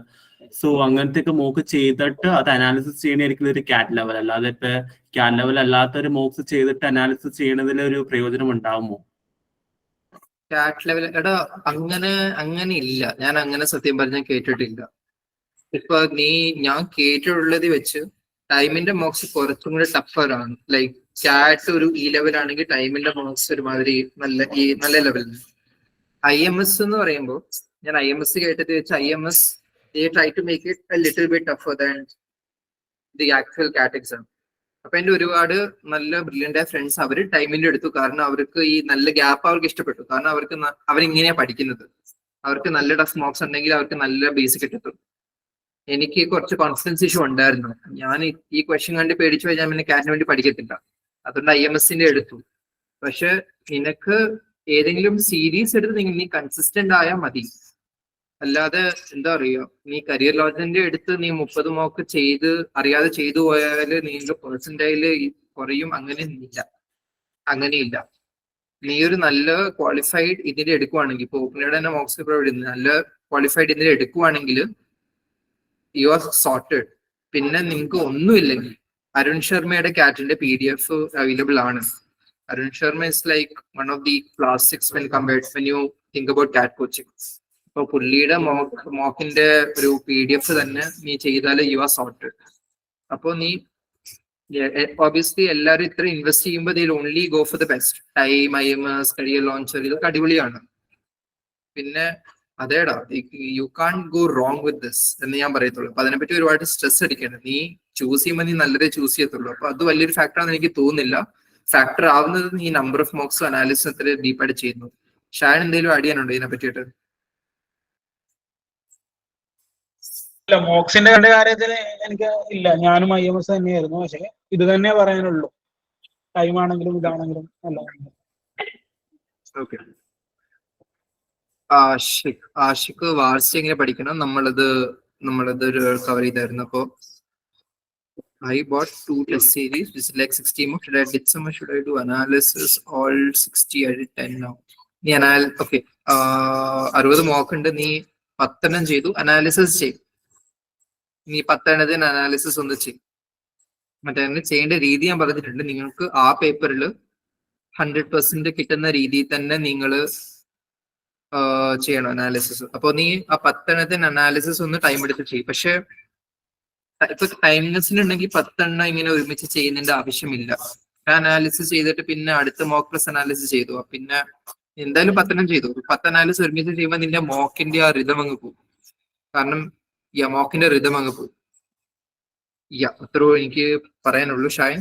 D: So അങ്ങനത്തെ ഒക്കെ മോക്ക് ചെയ്തിട്ട് അത് അനാലിസിസ് ചെയ്യണായിരിക്കും ഒരു കാറ്റ് ലെവൽ. അല്ലാതെ ഇപ്പൊ കാറ്റ് ലെവൽ അല്ലാത്ത ഒരു മോക്സ് ചെയ്തിട്ട് അനാലിസിസ് ചെയ്യണതിൽ ഒരു പ്രയോജനം ഉണ്ടാവുമോ?
A: കാറ്റ് ലെവൽ എടാ അങ്ങനെ ഇല്ല. ഞാൻ അങ്ങനെ സത്യം പറഞ്ഞാൽ കേട്ടിട്ടില്ല. ഇപ്പൊ ഞാൻ കേട്ടിട്ടുള്ളത് വെച്ച് ടൈമിന്റെ മോക്സ് കുറച്ചും കൂടെ ടഫറാണ്. കാറ്റ് ഒരു ലെവൽ ആണെങ്കിൽ ടൈമിന്റെ മോക്സ് ഒരുമാതിരി നല്ല ലെവലിൽ. IMS എന്ന് പറയുമ്പോൾ ഞാൻ IMS കേട്ടത് വെച്ച് IMS they try to make it a little bit tougher than the actual CAT exam. അപ്പൊ എന്റെ ഒരുപാട് നല്ല ബ്രില്യൻ്റ് ആയ ഫ്രണ്ട്സ് അവര് ടൈമിന്റെ എടുത്തു. കാരണം അവർക്ക് ഈ നല്ല ഗ്യാപ്പ് അവർക്ക് ഇഷ്ടപ്പെട്ടു. കാരണം അവരിങ്ങനെയാ പഠിക്കുന്നത്. അവർക്ക് നല്ല ടഫ് മോക്സ് ഉണ്ടെങ്കിൽ അവർക്ക് നല്ല ബേസിക് കിട്ടും. എനിക്ക് കുറച്ച് കോൺഫിഡൻസ് ഇഷ്യൂ ഉണ്ടായിരുന്നു. ഞാൻ ഈ ക്വസ്റ്റ്യൻ കണ്ട് പേടിച്ചു പോയി ഞാൻ പിന്നെ കാറ്റിന് വേണ്ടി പഠിക്കത്തില്ല. അതുകൊണ്ട് IMSന്റെ എടുത്തു. പക്ഷെ നിനക്ക് ഏതെങ്കിലും സീരീസ് എടുത്ത് നീ കൺസിസ്റ്റന്റ് ആയാൽ മതി. അല്ലാതെ എന്താ പറയുക, നീ കരിയർ ലോഞ്ചിന്റെ എടുത്ത് നീ 30 മോക്ക് അറിയാതെ ചെയ്തു പോയാൽ നിന്റെ പെർസെന്റൈല് കുറയും. അങ്ങനെയില്ല. നീ ഒരു നല്ല ക്വാളിഫൈഡ് ഇതിൽ എടുക്കുവാണെങ്കിൽ, ഇപ്പൊ ഓപ്പണിയുടെ തന്നെ മോക്സ് പ്രൊവൈഡ് ചെയ്യുന്നത് നല്ല ക്വാളിഫൈഡ് ഇതിൽ എടുക്കുവാണെങ്കിൽ യു ആർ സോർട്ടഡ്. പിന്നെ നിങ്ങൾക്ക് ഒന്നുമില്ലെങ്കിൽ അരുൺ ശർമ്മയുടെ കാറ്റിന്റെ PDF അവൈലബിൾ ആണ്. Arun Sharma is one of the classics when you think about CAT coaching. അപ്പൊ പുള്ളിയുടെ മോക്കിന്റെ ഒരു PDF തന്നെ നീ ചെയ്താൽ യു ആർ സോർട്ടഡ്. അപ്പൊ നീ ഒബിയസ്ലി എല്ലാവരും ഇത്ര ഇൻവെസ്റ്റ് ചെയ്യുമ്പോൾ ഇതിൽ only go for the best. TIME, IMS, Career Launcher, ഇതൊക്കെ അടിപൊളിയാണ്. പിന്നെ അതേടാ, you can't go wrong with this എന്ന് ഞാൻ പറയത്തുള്ളൂ. അപ്പൊ അതിനെപ്പറ്റി ഒരുപാട് സ്ട്രെസ് അടിക്കണം. നീ ചൂസ് ചെയ്യുമ്പോൾ നീ നല്ലതേ ചൂസ് ചെയ്യത്തുള്ളൂ. അപ്പൊ അത് വലിയൊരു ഫാക്ടറാണെന്ന് എനിക്ക് തോന്നുന്നില്ല. ഫാക്ടർ ആവുന്നത് നീ നമ്പർ ഓഫ് മോക്സ് അനാലിസിസ് എത്ര ഡീപ്പായിട്ട് ചെയ്യുന്നു. ഷാൻ എന്തെങ്കിലും അടിയാനുണ്ടോ ഇതിനെ പറ്റിയിട്ട്?
C: ഇല്ല, മോക്സിന്റെ കാര്യത്തിൽ എനിക്ക് ഇല്ല. ഞാനും IMS തന്നെയായിരുന്നു. പക്ഷെ ഇത് തന്നെ പറയാനുള്ളൂ. ടൈം ആണെങ്കിലും ഇതാണെങ്കിലും എല്ലാം.
A: ഓക്കെ. ആഷിഖ് വാർസി എങ്ങനെ പഠിക്കണം നമ്മളത് കവർ ചെയ്തായിരുന്നു. അപ്പോ I bought 2 test series, which is like 60 more. Should I did some? Should I do analysis? All 60, I did 10 now. Okay. 60 mock ഉണ്ട്. നീ 10 ചെയ്തു, അനാലിസിസ് ചെയ്യും. നീ 10 അനാലിസിസ് ഒന്ന് ചെയ്യും. മറ്റേ ചെയ്യേണ്ട രീതി ഞാൻ പറഞ്ഞിട്ടുണ്ട്. നിങ്ങൾക്ക് ആ പേപ്പറിൽ 100% കിട്ടുന്ന രീതിയിൽ തന്നെ നിങ്ങൾ ചെയ്യണം അനാലിസിസ്. അപ്പൊ നീ ആ 10 അനാലിസിസ് ഒന്ന് ടൈം എടുത്ത് ചെയ്യും. പക്ഷെ ഇപ്പൊ ടൈംലെസ്സിനുണ്ടെങ്കിൽ 10 ഇങ്ങനെ ഒരുമിച്ച് ചെയ്യുന്നതിന്റെ ആവശ്യമില്ല. അനാലിസിസ് ചെയ്തിട്ട് പിന്നെ അടുത്ത മോക്ക് പ്ലസ് അനാലിസിസ് ചെയ്തു, പിന്നെ എന്തായാലും 10 ചെയ്തു. 10 അനാലിസിസ് ഒരുമിച്ച് ചെയ്യുമ്പോൾ നിന്റെ മോക്കിന്റെ ആ റിതം അങ്ങ് പോകും. കാരണം മോക്കിന്റെ റിതം അങ്ങ് പോകും. അത്രേ എനിക്ക് പറയാനുള്ളൂ. ഷായൻ?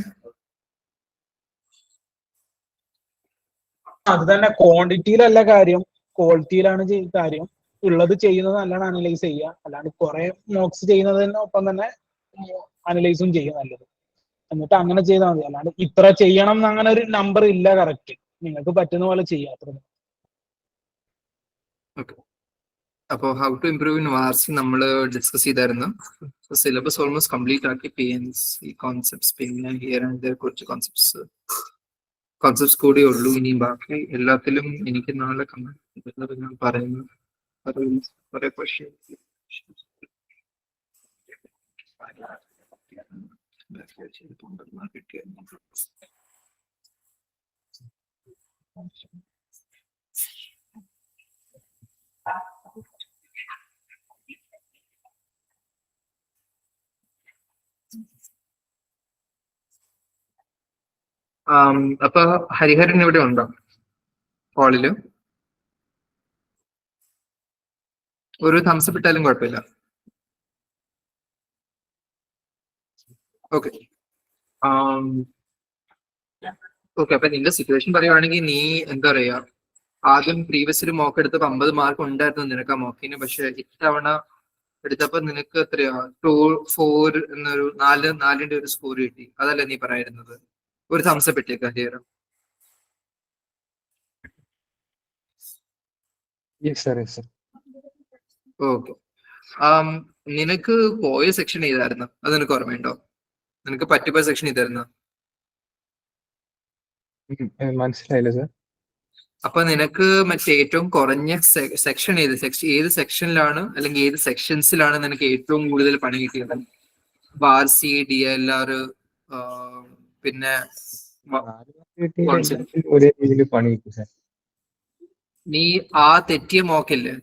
C: അത് തന്നെ, ക്വാണ്ടിറ്റിയിലല്ല കാര്യം, ക്വാളിറ്റിയിലാണ് കാര്യം. ഉള്ളത് ചെയ്യുന്നത് നല്ലോണം അനലൈസ് ചെയ്യുക. അല്ലാണ്ട് കുറെ മോക്സ് ചെയ്യുന്നതിനൊപ്പം തന്നെ അനലൈസും ചെയ്യുക നല്ലത്. എന്നിട്ട് അങ്ങനെ ചെയ്താൽ മതി. അല്ലാണ്ട് ഇത്ര ചെയ്യണം എന്ന് അങ്ങനെ ഒരു നമ്പർ ഇല്ല. കറക്റ്റ് നിങ്ങൾക്ക് പറ്റുന്ന പോലെ ചെയ്യാം. അത്ര.
A: അപ്പോൾ how to improve in VARC നമ്മൾ ഡിസ്കസ് ചെയ്തായിരുന്നു. സിലബസ് ഓൾമോസ്റ്റ് കംപ്ലീറ്റ് ആക്കി. PNC കോൺസെപ്റ്റ്സ്, പിന്നെ ഹിയർ ആൻഡ് ദേർ കുറച്ച് കോൺസെപ്റ്റ്സ് കൂടി ഉള്ളൂ. ഇനിയും ബാക്കി എല്ലാത്തിലും എനിക്ക് നാളെ ഞാൻ പറയുന്നു. കുറെ ക്വസ്റ്റ്യൻ അപ്പൊ ഹരിഹരൻ ഇവിടെ ഉണ്ടോ കോളില്? ഒരു തംസപ്പ് ഇട്ടാലും കുഴപ്പമില്ല. ഓക്കെ. അപ്പൊ നിന്റെ സിറ്റുവേഷൻ പറയുവാണെങ്കിൽ നീ എന്താ പറയാ, ആദ്യം പ്രീവിയസിൽ മോക്ക് എടുത്തപ്പോ 50 മാർക്ക് ഉണ്ടായിരുന്നു നിനക്ക് ആ മോക്കിന്. പക്ഷെ ഇത്തവണ എടുത്തപ്പോ നിനക്ക് എത്രയാ 4 എന്നൊരു 4ന്റെ ഒരു സ്കോർ കിട്ടി. അതല്ലേ നീ പറയായിരുന്നത്? ഒരു തംസപ്പ് ഇട്ടേക്ക ഹിയർ. ഓക്കെ. നിനക്ക് പോയ സെക്ഷൻ ഏതായിരുന്നു? അത് നിനക്ക് ഓർമ്മയുണ്ടോ? നിനക്ക് പറ്റിപ്പോയ സെക്ഷൻ ഇതായിരുന്നു?
E: മനസ്സിലായില്ല സർ.
A: അപ്പൊ നിനക്ക് മറ്റേ ഏറ്റവും കുറഞ്ഞ സെക്ഷൻ ഏത് സെക്ഷനിലാണ് അല്ലെങ്കിൽ ഏത് സെക്ഷൻസിലാണ് നിനക്ക് ഏറ്റവും കൂടുതൽ പണി കിട്ടിയത്? വാർസി, DLR, പിന്നെ
E: ഒരേ രീതിയിൽ പണി കിട്ടും സർ.
A: നീ ആ തെറ്റിയ മോക്കില്ലേ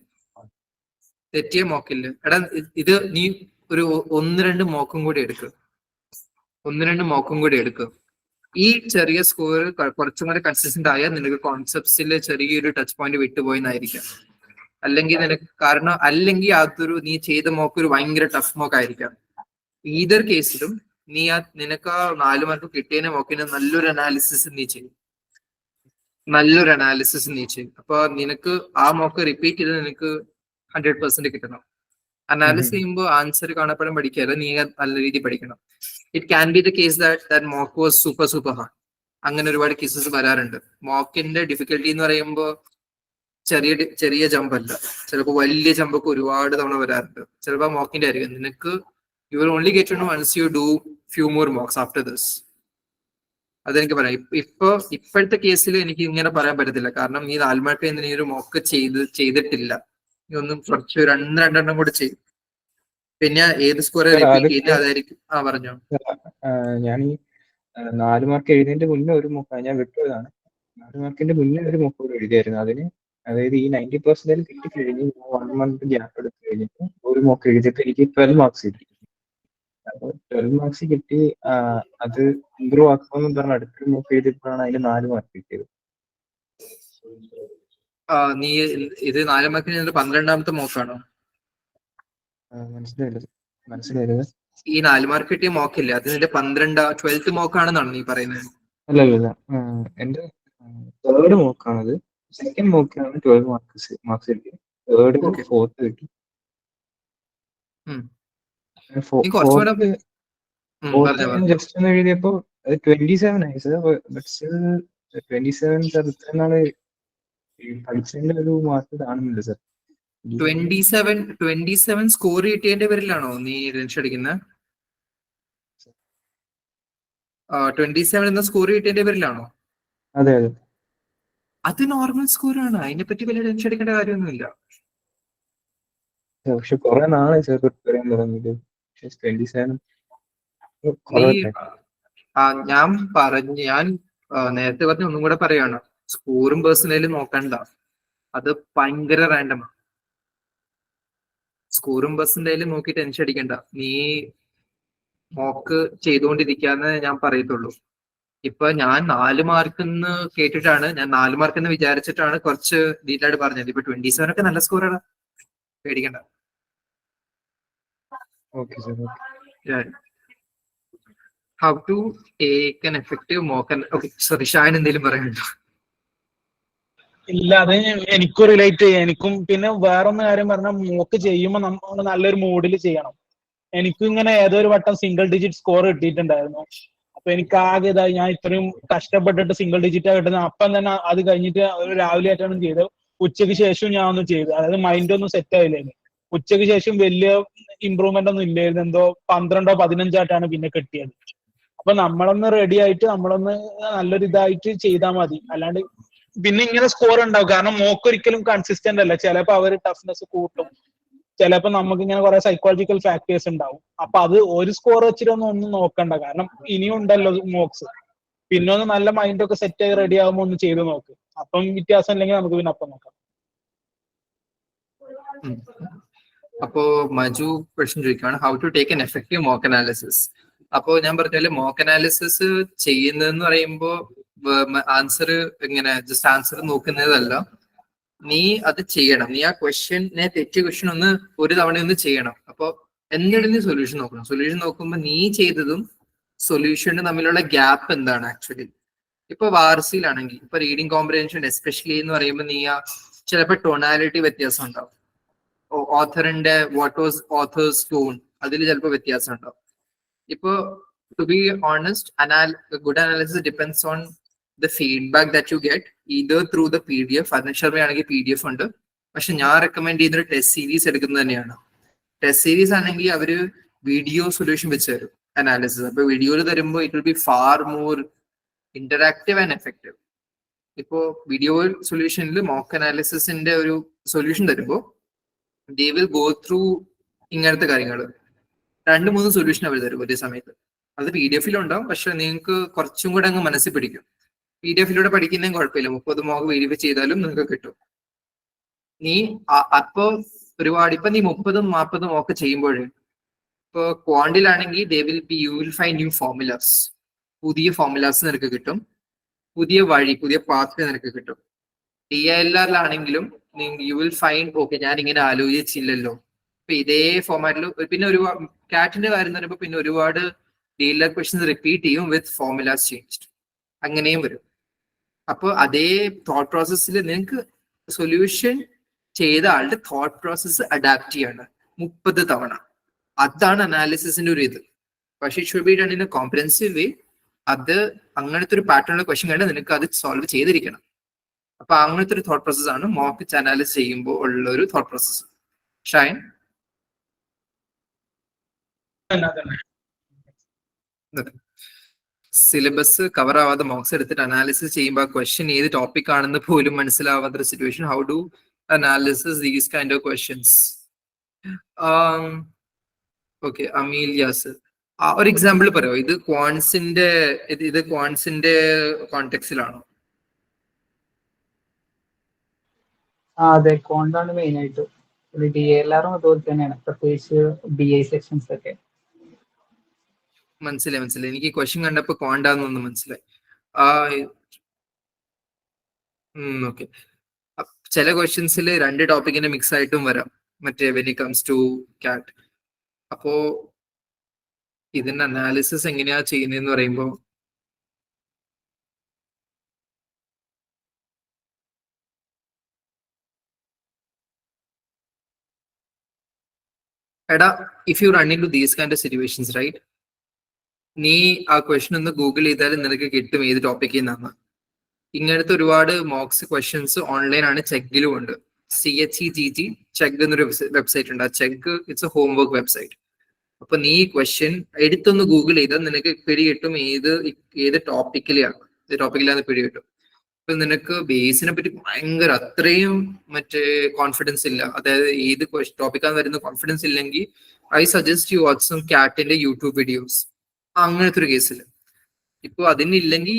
A: എടാ, ഇത് നീ ഒരു 1-2 മോക്കും കൂടി എടുക്കുക. ഈ ചെറിയ സ്കോർ കുറച്ചും കൂടെ കൺസിസ്റ്റന്റ് ആയാൽ നിനക്ക് കോൺസെപ്റ്റ്സിൽ ചെറിയൊരു ടച്ച് പോയിന്റ് വിട്ടുപോയെന്നായിരിക്കാം. അല്ലെങ്കിൽ അതൊരു നീ ചെയ്ത മോക്ക് ഒരു ഭയങ്കര ടഫ് മോക്ക് ആയിരിക്കാം. ഈതർ കേസിലും നിനക്ക് ആ 4 മാർക്ക് കിട്ടിയതിനെ മോക്കിന് നല്ലൊരു അനാലിസിസ് നീ ചെയ്യും. അപ്പൊ നിനക്ക് ആ മോക്ക് റിപ്പീറ്റ് ചെയ്ത് നിനക്ക് 100% കിട്ടണം. അനാലിസിസ് ചെയ്യുമ്പോൾ ആൻസർ കാണപ്പെടാൻ പഠിക്കാതെ നീ നല്ല രീതിയിൽ പഠിക്കണം. It can be the case that mock was super hard. അങ്ങനെ ഒരുപാട് കേസസ് വരാറുണ്ട്. മോക്കിന്റെ ഡിഫിക്കൽട്ടി എന്ന് പറയുമ്പോൾ ചെറിയ ജമ്പ് അല്ല, ചിലപ്പോൾ വലിയ ജമ്പൊക്കെ ഒരുപാട് തവണ വരാറുണ്ട്. ചിലപ്പോൾ മോക്കിന്റെ ആയിരിക്കും. നിനക്ക് you will only get to know once you do few more mocks after this. അതെനിക്ക് പറയാം. ഇപ്പോഴത്തെ കേസിൽ എനിക്ക് ഇങ്ങനെ പറയാൻ പറ്റത്തില്ല. കാരണം നീ 4 മാർക്ക് നീ ഒരു മോക്ക് ചെയ്തിട്ടില്ല. നീ ഒന്നും കുറച്ച് 2 കൂടെ ചെയ്യും. പിന്നെ ഏത് സ്കോർ റിപ്പീറ്റ് ചെയ്ത് അതായിരിക്കും. പറഞ്ഞോ.
E: ഞാൻ ഈ 4 മാർക്ക് എഴുതിയതിന്റെ മുന്നേ ഒരു മോക്ക് ഞാൻ വിട്ടുപോയതാണ്. 4 മാർക്കിന്റെ മുന്നേ ഒരു മോക്ക് കൂടെ എഴുതിയായിരുന്നു. അതിന് അതായത് ഈ 90% കിട്ടിക്കഴിഞ്ഞ് 1 month ഗ്യാപ്പ് എടുത്ത് കഴിഞ്ഞിട്ട് ഒരു മോക്ക് എഴുതിയപ്പോൾ എനിക്ക് 12 മാർക്സ് കിട്ടി. അപ്പോൾ 12 മാർക്സ് കിട്ടി. അത് ഇമ്പ്രൂവ് ആക്കണമെന്ന് പറഞ്ഞ അടുത്തൊരു മോക്ക് എഴുതിയപ്പോഴാണ് അതിന് 4 മാർക്ക് കിട്ടിയത്.
A: നീ ഇത് 4 മാർക്കിന് 12ാമത്തെ മോക്കാണോ?
E: മനസ്സിലായില്ല.
A: ഈ 4 മാർക്ക് കിട്ടിയ മോക്കില്ലേ, അത് നിന്റെ 12th മോക്കാണെന്നാണ് നീ പറയുന്നത്?
E: അല്ലല്ല, എന്റെ തേർഡ് മോക്കാണത്. സെക്കൻഡ് മോക്കിനാണ് 12 മാർക്സ് കിട്ടിയത്. തേർഡിന്
A: Okay.
E: 4th കിട്ടി.
A: നീ കുറച്ചുകൂടെ
E: ഞാൻ ജസ്റ്റ് ഒന്ന് എഴുതിയപ്പോ അത് 27 ആയി സർ. ബട്ട് സ്റ്റിൽ 27 സർ ഇത്ര നാള് പഠിച്ചതിന്റെ ഒരു മാർക്ക് കാണുന്നില്ല സർ.
A: 27 സ്കോർ കിട്ടിയതിന്റെ പേരിലാണോ നീ ടെൻഷൻ അടിക്കുന്നത്? 27 എന്ന സ്കോർ കിട്ടിയതിന്റെ പേരിലാണോ?
E: അതെ.
A: അത് നോർമൽ സ്കോറാണ്, അതിനെ പറ്റി വലിയ ടെൻഷൻ അടിക്കേണ്ട കാര്യമൊന്നുമില്ല.
E: പക്ഷെ കുറെ നാളായി സർ പറയാൻ തുടങ്ങിയത്. 27
A: ഞാൻ നേരത്തെ പറഞ്ഞ ഒന്നും കൂടെ പറയാണ്, സ്കോറും പേഴ്സണലും നോക്കണ്ട, അത് ഭയങ്കര റാൻഡമാണ്. സ്കോറും പേഴ്സണലും നോക്കി ടെൻഷൻ അടിക്കണ്ട, നീ മോക്ക് ചെയ്തുകൊണ്ടിരിക്കാന്ന് ഞാൻ പറയത്തുള്ളൂ. ഇപ്പൊ ഞാൻ 4 മാർക്കെന്ന് കേട്ടിട്ടാണ്, ഞാൻ 4 മാർക്കെന്ന് വിചാരിച്ചിട്ടാണ് കുറച്ച് ഡീറ്റെയിൽ ആയിട്ട് പറഞ്ഞത്. ഇപ്പൊ 27 ഒക്കെ നല്ല സ്കോറാണ്, പേടിക്കണ്ട.
E: Okay sir.
A: How to take an effective mock. Okay, sorry, Shan എന്തെങ്കിലും പറയാനുണ്ടോ?
C: ഇല്ല, അത് എനിക്കും റിലേറ്റ് ചെയ്യാം. എനിക്കും പിന്നെ വേറൊന്ന് കാര്യം പറഞ്ഞാൽ, മോക്ക് ചെയ്യുമ്പോൾ നമ്മൾ നല്ലൊരു മൂഡിൽ ചെയ്യണം. എനിക്കും ഇങ്ങനെ ഏതൊരു വട്ടം സിംഗിൾ ഡിജിറ്റ് സ്കോർ കിട്ടിയിട്ടുണ്ടായിരുന്നു. അപ്പൊ എനിക്ക് ആകെ ഇതായി, ഞാൻ ഇത്രയും കഷ്ടപ്പെട്ടിട്ട് സിംഗിൾ ഡിജിറ്റ് കിട്ടുന്നത്. അപ്പം തന്നെ അത് കഴിഞ്ഞിട്ട് ഒരു രാവിലെ ആയിട്ടാണ് ചെയ്തത്. ഉച്ചയ്ക്ക് ശേഷം ഞാൻ ഒന്ന് ചെയ്തു, അതായത് മൈൻഡ് ഒന്നും സെറ്റ് ആയില്ലായിരുന്നു. ഉച്ചയ്ക്ക് ശേഷം വലിയ ഇമ്പ്രൂവ്മെന്റ് ഒന്നും ഇല്ലായിരുന്നു. എന്തോ 12 15 ആയിട്ടാണ് പിന്നെ കിട്ടിയത്. അപ്പൊ നമ്മളൊന്ന് റെഡി ആയിട്ട് നമ്മളൊന്ന് നല്ലൊരു ഇതായിട്ട് ചെയ്താൽ മതി. അല്ലാണ്ട് പിന്നെ ഇങ്ങനെ സ്കോർ ഉണ്ടാവും. കാരണം മോക്കൊരിക്കലും കൺസിസ്റ്റന്റ് അല്ല. ചിലപ്പോ അവര് ടഫ്നെസ് കൂട്ടും, ചിലപ്പോ നമുക്ക് ഇങ്ങനെ കുറെ സൈക്കോളജിക്കൽ ഫാക്ടേഴ്സ് ഉണ്ടാവും. അപ്പൊ അത് ഒരു സ്കോർ വെച്ചിട്ട് ഒന്നും നോക്കണ്ട, കാരണം ഇനിയും ഉണ്ടല്ലോ മോക്സ്. പിന്നെ ഒന്ന് നല്ല മൈൻഡ് ഒക്കെ സെറ്റ് ആയി റെഡി ആകുമ്പോൾ ഒന്ന് ചെയ്ത് നോക്ക്. അപ്പം വ്യത്യാസം ഇല്ലെങ്കിൽ നമുക്ക് പിന്നെ അപ്പം നോക്കാം.
A: അപ്പോ മജു ക്വസ്റ്റ്യൻ ചോദിക്കുകയാണ്, how to take an effective mock analysis. അപ്പോ ഞാൻ പറഞ്ഞാല് മോക്ക് അനാലിസിസ് ചെയ്യുന്നതെന്ന് പറയുമ്പോൾ ആൻസർ ഇങ്ങനെ ജസ്റ്റ് ആൻസർ നോക്കുന്നതല്ല, നീ അത് ചെയ്യണം. നീ ആ ക്വസ്റ്റ്യനെ, തെറ്റിയ ക്വസ്റ്റ്യൻ ഒരു തവണ ഒന്ന് ചെയ്യണം. അപ്പൊ എന്നിട്ട് നീ സൊല്യൂഷൻ നോക്കണം. സൊല്യൂഷൻ നോക്കുമ്പോൾ നീ ചെയ്തതും സൊല്യൂഷനും തമ്മിലുള്ള ഗ്യാപ്പ് എന്താണ് ആക്ച്വലി. ഇപ്പൊ വാർസിയിലാണെങ്കിൽ ഇപ്പൊ റീഡിങ് കോംപ്രിഹെൻഷൻ എസ്പെഷ്യലി എന്ന് പറയുമ്പോൾ നീ ചിലപ്പോൾ ടോണാലിറ്റി വ്യത്യാസം ഉണ്ടാവും. ഓഥറിന്റെ വാട്ട് വാസ് ഓഥേഴ്സ് ടോൺ, അതിൽ ചിലപ്പോൾ വ്യത്യാസം ഉണ്ടാവും. ഇപ്പൊ to be honest, good analysis depends on the feedback that you get either through the PDF. അതിന് ശർമ്മയാണെങ്കിൽ PDF ഉണ്ട്, പക്ഷെ ഞാൻ റെക്കമെൻഡ് ചെയ്യുന്നത് ടെസ്റ്റ് സീരീസ് എടുക്കുന്നത് തന്നെയാണ്. ടെസ്റ്റ് സീരീസ് ആണെങ്കിൽ അവര് വീഡിയോ സൊല്യൂഷൻ വെച്ച് തരും അനാലിസിസ്. അപ്പൊ വീഡിയോയിൽ തരുമ്പോൾ it will be far more interactive and effective. ഇപ്പോ വീഡിയോ സൊല്യൂഷനിൽ മോക്ക് അനാലിസിസിന്റെ ഒരു സൊല്യൂഷൻ തരുമ്പോൾ ദേ വിൽ ഗോ ത്രൂ ഇങ്ങനത്തെ കാര്യങ്ങൾ 2-3 സൊല്യൂഷൻ അവർ തരും ഒരേ സമയത്ത്. അത് PDF ഉണ്ടാവും, പക്ഷെ നിങ്ങൾക്ക് കുറച്ചും കൂടെ അങ്ങ് മനസ്സിൽ പിടിക്കും. PDF പഠിക്കുന്നതും കുഴപ്പമില്ല, 30 മോക്ക് വെരിഫൈ ചെയ്താലും നിങ്ങൾക്ക് കിട്ടും. നീ അപ്പോ ഒരുപാട് ഇപ്പൊ നീ 30-40 മോക്ക് ചെയ്യുമ്പോഴേ, ഇപ്പൊ ക്വാണ്ടിലാണെങ്കിൽ you will find new formulas. പുതിയ ഫോർമുലാസ് നിനക്ക് കിട്ടും, പുതിയ വഴി, പുതിയ പാത്ത് നിനക്ക് കിട്ടും. DILRലാണെങ്കിലും യു വിൽ ഫൈൻഡ്, ഓക്കെ ഞാൻ ഇങ്ങനെ ആലോചിച്ചില്ലല്ലോ. ഇപ്പൊ ഇതേ ഫോർമാറ്റിൽ പിന്നെ ഒരുപാട് കാറ്റിന്റെ കാര്യം പറയുമ്പോൾ പിന്നെ ഒരുപാട് DLR ക്വസ്റ്റ്യൻസ് റിപ്പീറ്റ് ചെയ്യും വിത്ത് ഫോർമുലാസ് ചേഞ്ച്ഡ്, അങ്ങനെയും വരും. അപ്പൊ അതേ തോട്ട് പ്രോസസ്സിൽ നിനക്ക് സൊല്യൂഷൻ ചെയ്ത ആളുടെ തോട്ട് പ്രോസസ്സ് അഡാപ്റ്റ് ചെയ്യാണ് 30 തവണ. അതാണ് അനാലിസിസിന്റെ ഒരു ഇത്. പക്ഷെ it should be done in a comprehensive way. അത് അങ്ങനത്തെ ഒരു പാറ്റേണുള്ള ക്വസ്റ്റ്യൻ കണ്ട് നിനക്ക് അത് സോൾവ് ചെയ്തിരിക്കണം. അപ്പൊ അങ്ങനത്തെ ഒരു തോട്ട് പ്രോസസ് ആണ് മോക്ക് അനാലിസിസ് ചെയ്യുമ്പോൾ ഉള്ള ഒരു thought process. Shine, syllabus cover ആവാതെ മോക്സ് എടുത്തിട്ട് അനാലിസിസ് ചെയ്യുമ്പോൾ ക്വസ്റ്റ്യൻ ഏത് ടോപ്പിക് ആണെന്ന് പോലും മനസ്സിലാവാത്ത situation. How do analysis these kind of questions? Okay, Ameel Yasar, ഒരു എക്സാമ്പിൾ പറയോ? ഇത് ക്വാൺസിന്റെ കോണ്ടെക്സിലാണോ?
F: അതെ, കോണ്ടാണ് മെയിൻ ആയിട്ട്. ഒരു DLR-ഉം അതുപോലെ തന്നെയാണ്, പ്രത്യേകിച്ച് BI സെക്ഷൻസ് ഒക്കെ.
A: മനസ്സിലായി. എനിക്ക് ക്വസ്റ്റ്യൻ കണ്ടപ്പോ കോണ്ടാന്നൊന്ന് മനസ്സിലായി. ഓക്കെ. ചില ക്വസ്റ്റ്യൻസിൽ 2 ടോപ്പിക്കിന്റെ മിക്സ് ആയിട്ടും വരാം, മറ്റേ വെൻ ഇറ്റ് കംസ് ടു കാറ്റ്. അപ്പോ ഇതിന്റെ അനാലിസിസ് എങ്ങനെയാ ചെയ്യുന്നതെന്ന് പറയുമ്പോ എടാ, if you run into these kind of situations right, നീ ആ ക്വസ്റ്റ്യൻ ഒന്ന് ഗൂഗിൾ ചെയ്താലും നിനക്ക് കിട്ടും ഏത് ടോപ്പിക്കിൽ നിന്നാണ്. ഇങ്ങനത്തെ ഒരുപാട് മോക്സ് ക്വസ്റ്റ്യൻസ് ഓൺലൈൻ ആണ്, ചെക്കിലും ഉണ്ട്. CHEGG ചെക്ക് എന്നൊരു വെബ്സൈറ്റ് ഉണ്ട്. ആ check it's A homework website. അപ്പൊ നീ ഈ ക്വസ്റ്റ്യൻ എടുത്തൊന്ന് ഗൂഗിൾ ചെയ്താൽ നിനക്ക് പിടികിട്ടും ഏത് ടോപ്പിക്കിലാന്ന് പിടികിട്ടും. ഇപ്പൊ നിനക്ക് ബേസിനെ പറ്റി ഭയങ്കര അത്രയും കോൺഫിഡൻസ് ഇല്ല, അതായത് ഏത് ടോപ്പിക്കാന്ന് വരുന്ന കോൺഫിഡൻസ് ഇല്ലെങ്കിൽ I suggest you watch some കാറ്റിന്റെ യൂട്യൂബ് വീഡിയോസ്. അങ്ങനത്തെ ഒരു കേസിൽ ഇപ്പൊ അതിനില്ലെങ്കിൽ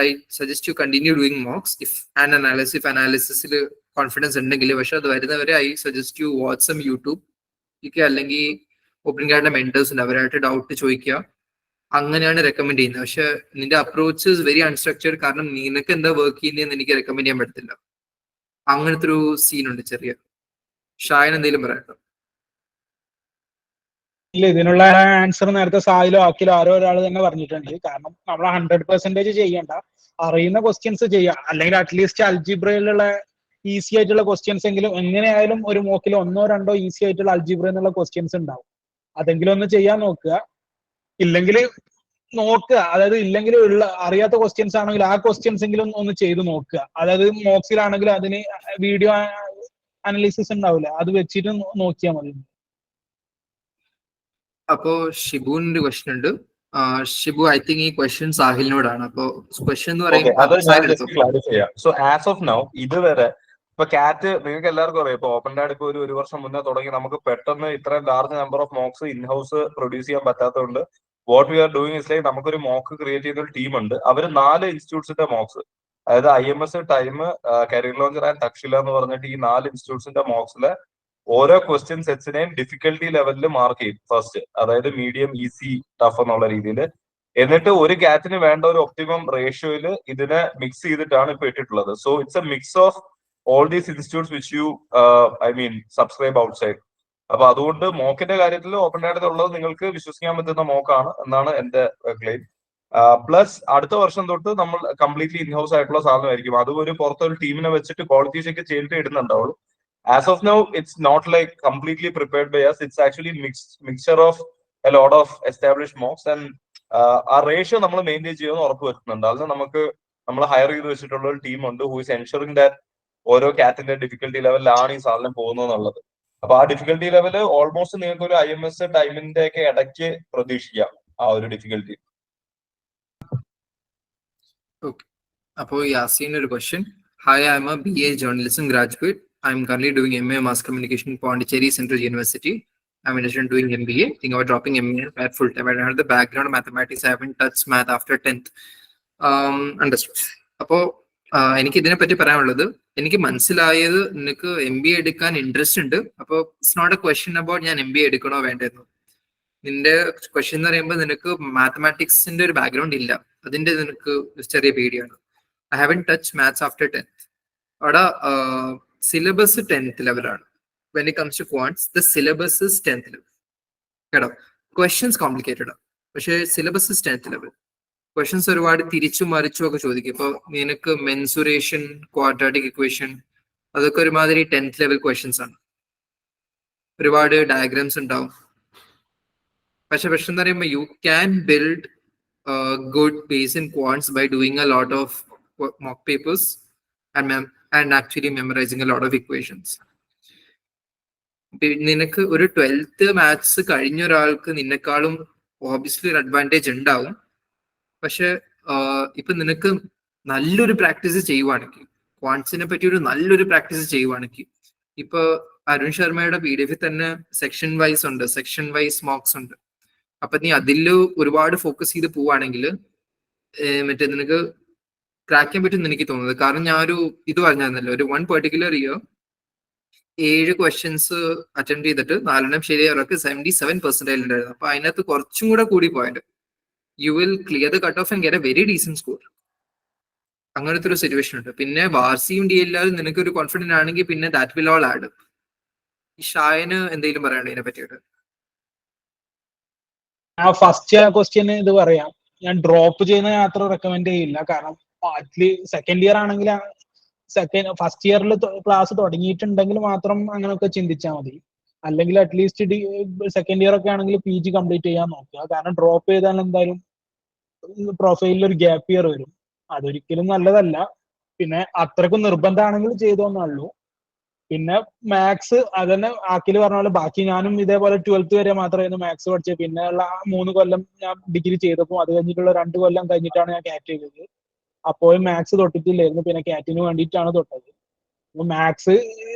A: I suggest you continue doing mocks if അനാലിസിസിൽ കോൺഫിഡൻസ് ഉണ്ടെങ്കിൽ. പക്ഷെ അത് വരുന്നവരെ I suggest you watch some YouTube, അല്ലെങ്കിൽ ഓപ്പൺ കാർഡിന്റെ മെന്റേഴ്സ് ഉണ്ട്, അവരായിട്ട് ഡൗട്ട് ചോദിക്കുക. അങ്ങനെയാണ് റെക്കമെൻഡ് ചെയ്യുന്നത്. പക്ഷെ നിന്റെ അപ്രോച്ച് ഇസ് വെരി അൺസ്ട്രക്ചർഡ്, കാരണം നിനക്ക് എന്താ വർക്ക് ചെയ്യുന്നതെന്ന് എനിക്ക് റെക്കമെൻഡ് ചെയ്യാൻ പറ്റത്തില്ല. അങ്ങനത്തെ ഒരു സീനുണ്ട് ചെറിയ. ഷായൻ എന്തെങ്കിലും പറയാട്ടോ?
C: ഇല്ല, ഇതിനുള്ള ആൻസർ നേരത്തെ സായിലോ ആക്കിലോ ആരോ ഒരാൾ തന്നെ പറഞ്ഞിട്ടുണ്ട്. കാരണം നമ്മൾ 100% ചെയ്യണ്ട, അറിയുന്ന ക്വസ്റ്റ്യൻസ് ചെയ്യാം. അല്ലെങ്കിൽ അറ്റ്ലീസ്റ്റ് അൽജിബ്രയിലുള്ള ഈസി ആയിട്ടുള്ള ക്വസ്റ്റ്യൻസ് എങ്കിലും എങ്ങനെയായാലും ഒരു മോക്കിൽ 1-2 ഈസി ആയിട്ടുള്ള അൽജിബ്ര എന്നുള്ള ക്വസ്റ്റ്യൻസ് ഉണ്ടാവും. അതെങ്കിലും ഒന്ന് ചെയ്യാൻ നോക്കുക. ഇല്ലെങ്കിൽ നോക്കുക, അതായത് ഇല്ലെങ്കിൽ അറിയാത്ത ക്വസ്റ്റ്യൻസ് ആണെങ്കിൽ ആ ക്വസ്റ്റ്യൻസ് എങ്കിലും ഒന്ന് ചെയ്ത് നോക്കുക. അതായത് മോക്സിലാണെങ്കിൽ അതിന് വീഡിയോ അനാലിസിസ് ഉണ്ടാവില്ല, അത് വെച്ചിട്ട് നോക്കിയാൽ മതി.
A: അപ്പോ ഷിബുവിന്റെ ക്വസ്റ്റ്യൻ ഉണ്ട്. ഷിബു, ഐ തിങ്ക് ഈ ക്വസ്റ്റ്യൻ സാഹിലിനോടാണ്. അപ്പോ ക്വസ്റ്റ്യൻ എന്ന്
B: പറയുമ്പോൾ സോ ആസ് ഓഫ് നൗ ഇതുവരെ ഇപ്പൊ കാറ്റ് നിങ്ങൾക്ക് എല്ലാവർക്കും അറിയാം. ഇപ്പൊ ഓപ്പൺ ഡാഡ് ഇപ്പൊ ഒരു വർഷം മുന്നേ തുടങ്ങി. നമുക്ക് പെട്ടെന്ന് ഇത്രയും large number of MOOCs in-house produce ചെയ്യാൻ പറ്റാത്തതുകൊണ്ട് what we are doing is like നമുക്കൊരു മോക്ക് ക്രിയേറ്റ് ചെയ്ത ഒരു ടീം ഉണ്ട്. അവർ 4 ഇൻസ്റ്റിറ്റ്യൂട്ട്സിന്റെ മോക്സ്, അതായത് IMS, time, career launcher and Taxila എന്ന് പറഞ്ഞിട്ട് ഈ 4 ഇൻസ്റ്റിറ്റ്യൂട്ട്സിന്റെ മോക്സിലെ ഓരോ ക്വസ്റ്റ്യൻ സെറ്റ്സിനെയും ഡിഫിക്കൽട്ടി ലെവലിൽ മാർക്ക് ചെയ്യും ഫസ്റ്റ്, അതായത് മീഡിയം, ഈസി, ടഫ് എന്നുള്ള രീതിയിൽ. എന്നിട്ട് ഒരു കാറ്റിന് വേണ്ട ഒരു ഒപ്റ്റിമം റേഷ്യോയിൽ ഇതിനെ മിക്സ് ചെയ്തിട്ടാണ് ഇപ്പൊ ഇട്ടിട്ടുള്ളത്. So it's A mix of all these institutes which you subscribe outside. അപ്പൊ അതുകൊണ്ട് മോക്കിന്റെ കാര്യത്തിൽ ഓപ്പൺ ഡാറ്റ ഉള്ളത് നിങ്ങൾക്ക് വിശ്വസിക്കാൻ പറ്റുന്ന മോക്കാണ് എന്നാണ് എന്റെ ക്ലെയിം. പ്ലസ് അടുത്ത വർഷം തൊട്ട് നമ്മൾ കംപ്ലീറ്റ്ലി ഇൻഹൗസ് ആയിട്ടുള്ള സാധനമായിരിക്കും. അതും ഒരു പുറത്തൊരു ടീമിനെ വെച്ചിട്ട് ക്വാളിറ്റി ചെക്ക് ചെയ്തിട്ട് ഇടുന്നുണ്ടാവുള്ളൂ. As of now, it's not like completely prepared by us. It's actually mixture of a lot of established mocks, and ആ റേഷ്യോ നമ്മൾ മെയിൻറ്റെയിൻ ചെയ്യുമെന്ന് ഉറപ്പ് വരുത്തുന്നുണ്ട്. അതിന് നമ്മൾ ഹയർ ചെയ്ത് വെച്ചിട്ടുള്ള ഒരു ടീം ഉണ്ട് ഹു ഇസ് എൻഷുറിംഗ് ദാറ്റ് ഓരോ കാറ്റിന്റെ ഡിഫിക്കൽട്ടി ലെവലിലാണ് ഈ സാധനം പോകുന്നത്. അപ്പൊ ആ ഡിഫിക്കൽട്ടി ലെവല് ഓൾമോസ്റ്റ് നിങ്ങൾക്ക് ഒരു IMS ടൈമിന്റെ ഒക്കെ ഇടയ്ക്ക് പ്രതീക്ഷിക്കാം ആ ഒരു ഡിഫിക്കൽട്ടി.
A: അപ്പോ യാസീൻ ഒരു question. Hi, I M A BA journalism graduate. I'm currently doing MA Mass Communication in Pondicherry Central University. I'm in addition doing MBA. Think about dropping MA at full time. I don't have the background of mathematics. I haven't touched math after 10th. Understood. അപ്പോ എനിക്ക് ഇതിനെ പറ്റി പറയാനുള്ളത്, എനിക്ക് മനസ്സിലായത് നിനക്ക് MBA എടുക്കാൻ ഇൻട്രസ്റ്റ് ഉണ്ട്. അപ്പോൾ it's not a question about ഞാൻ MBA എടുക്കണോ വേണ്ടെന്ന്. നിന്റെ ക്വസ്റ്റ്യൻ എന്ന് പറയുമ്പോൾ നിനക്ക് മാത്തമാറ്റിക്സിന്റെ ഒരു ബാക്ക്ഗ്രൗണ്ട് ഇല്ല, അതിന്റെ നിനക്ക് ചെറിയ പേടിയാണ്. I haven't touched maths after 10th. അവിടെ സിലബസ് 10th ലെവലാണ്. When it comes to quants the syllabus is 10th level. കേട്ടോ, ക്വസ്റ്റ്യൻസ് കോംപ്ലിക്കേറ്റഡ് ആണ്, പക്ഷേ syllabus is 10th level. Questions ഒരുപാട് തിരിച്ചും മറിച്ചും ഒക്കെ ചോദിക്കും. ഇപ്പൊ നിനക്ക് മെൻസുറേഷൻ, ക്വാഡ്രാറ്റിക് ഇക്വേഷൻ, അതൊക്കെ ഒരുമാതിരി 10th ലെവൽ ക്വസ്റ്റ്യൻസ് ആണ്. ഒരുപാട് ഡയഗ്രാംസ് ഉണ്ടാവും. പക്ഷെ പ്രശ്നം എന്ന് പറയുമ്പോൾ you can build good base in quants by doing a lot of mock papers and actually memorizing a lot of equations. നിനക്ക് ഒരു 12th മാത്സ് കഴിഞ്ഞ ഒരാൾക്ക് നിന്നെക്കാളും ഓബിയസ്ലി ഒരു അഡ്വാൻറ്റേജ് ഉണ്ടാവും. പക്ഷെ ഇപ്പൊ നിനക്ക് നല്ലൊരു പ്രാക്ടീസ് ചെയ്യുവാണെങ്കിൽ, ക്വാണ്ട്സിനെ പറ്റി ഒരു നല്ലൊരു പ്രാക്ടീസ് ചെയ്യുവാണെങ്കിൽ, ഇപ്പൊ അരുൺ ശർമ്മയുടെ PDF തന്നെ സെക്ഷൻ വൈസ് ഉണ്ട്, സെക്ഷൻ വൈസ് മോക്സ് ഉണ്ട്. അപ്പൊ നീ അതിൽ ഒരുപാട് ഫോക്കസ് ചെയ്ത് പോവാണെങ്കിൽ നിനക്ക് ക്രാക്ക് ചെയ്യാൻ പറ്റും എനിക്ക് തോന്നുന്നത്. കാരണം ഞാൻ ഇത് പറഞ്ഞായിരുന്നല്ലോ, ഒരു 1 particular year 7 ക്വസ്റ്റ്യൻസ് അറ്റൻഡ് ചെയ്തിട്ട് 4 ശരിയായവർക്ക് 77% ഉണ്ടായിരുന്നു. അപ്പൊ അതിനകത്ത് കുറച്ചും കൂടെ കൂടി പോയിട്ട് you will clear the cut off and get a very decent score. അങ്ങനത്തെ ഒരു സിറ്റുവേഷൻ ഉണ്ട്. പിന്നെ വാർസിയും ഡി എല്ലാവരും നിനക്ക് ഒരു കോൺഫിഡന്റ് ആണെങ്കിൽ പിന്നെ ദാറ്റ് വിൽ ഓൾ ആഡ്. ഈ ഷായന് എന്തെങ്കിലും പറയാനുണ്ടോ ഇതിനെ പറ്റിയിട്ട്?
C: ആ ഫസ്റ്റ് ക്വസ്റ്റ്യന് ഇത് പറയാം, ഞാൻ ഡ്രോപ്പ് ചെയ്യുന്ന അത്ര റെക്കമെൻഡ് ചെയ്യില്ല. കാരണം സെക്കൻഡ് ഇയർ ആണെങ്കിൽ ഫസ്റ്റ് ഇയറിൽ ക്ലാസ് തുടങ്ങിയിട്ടുണ്ടെങ്കിൽ മാത്രം അങ്ങനെയൊക്കെ ചിന്തിച്ചാൽ മതി. അല്ലെങ്കിൽ അറ്റ്ലീസ്റ്റ് സെക്കൻഡ് ഇയർ ഒക്കെ ആണെങ്കിൽ PG കംപ്ലീറ്റ് ചെയ്യാൻ നോക്കുക. കാരണം ഡ്രോപ്പ് ചെയ്താൽ എന്തായാലും പ്രൊഫൈലിൽ ഒരു ഗ്യാപ്പ് ഇയർ വരും, അതൊരിക്കലും നല്ലതല്ല. പിന്നെ അത്രക്കും നിർബന്ധമാണെങ്കിൽ ചെയ്തോന്നുള്ളൂ. പിന്നെ മാത്സ് അതന്നെ ആക്കില് പറഞ്ഞ പോലെ ബാക്കി ഞാനും ഇതേപോലെ 12th വരെ മാത്രമായിരുന്നു മാത്സ് പഠിച്ചത്. പിന്നെ ഉള്ള 3 കൊല്ലം ഞാൻ ഡിഗ്രി ചെയ്തപ്പോൾ അത് കഴിഞ്ഞിട്ടുള്ള 2 കൊല്ലം കഴിഞ്ഞിട്ടാണ് ഞാൻ കാറ്റ് ചെയ്തത്. അപ്പോഴും മാത്സ് തൊട്ടിട്ടില്ലായിരുന്നു, പിന്നെ കാറ്റിന് വേണ്ടിയിട്ടാണ് തൊട്ടത്. അപ്പൊ മാത്സ്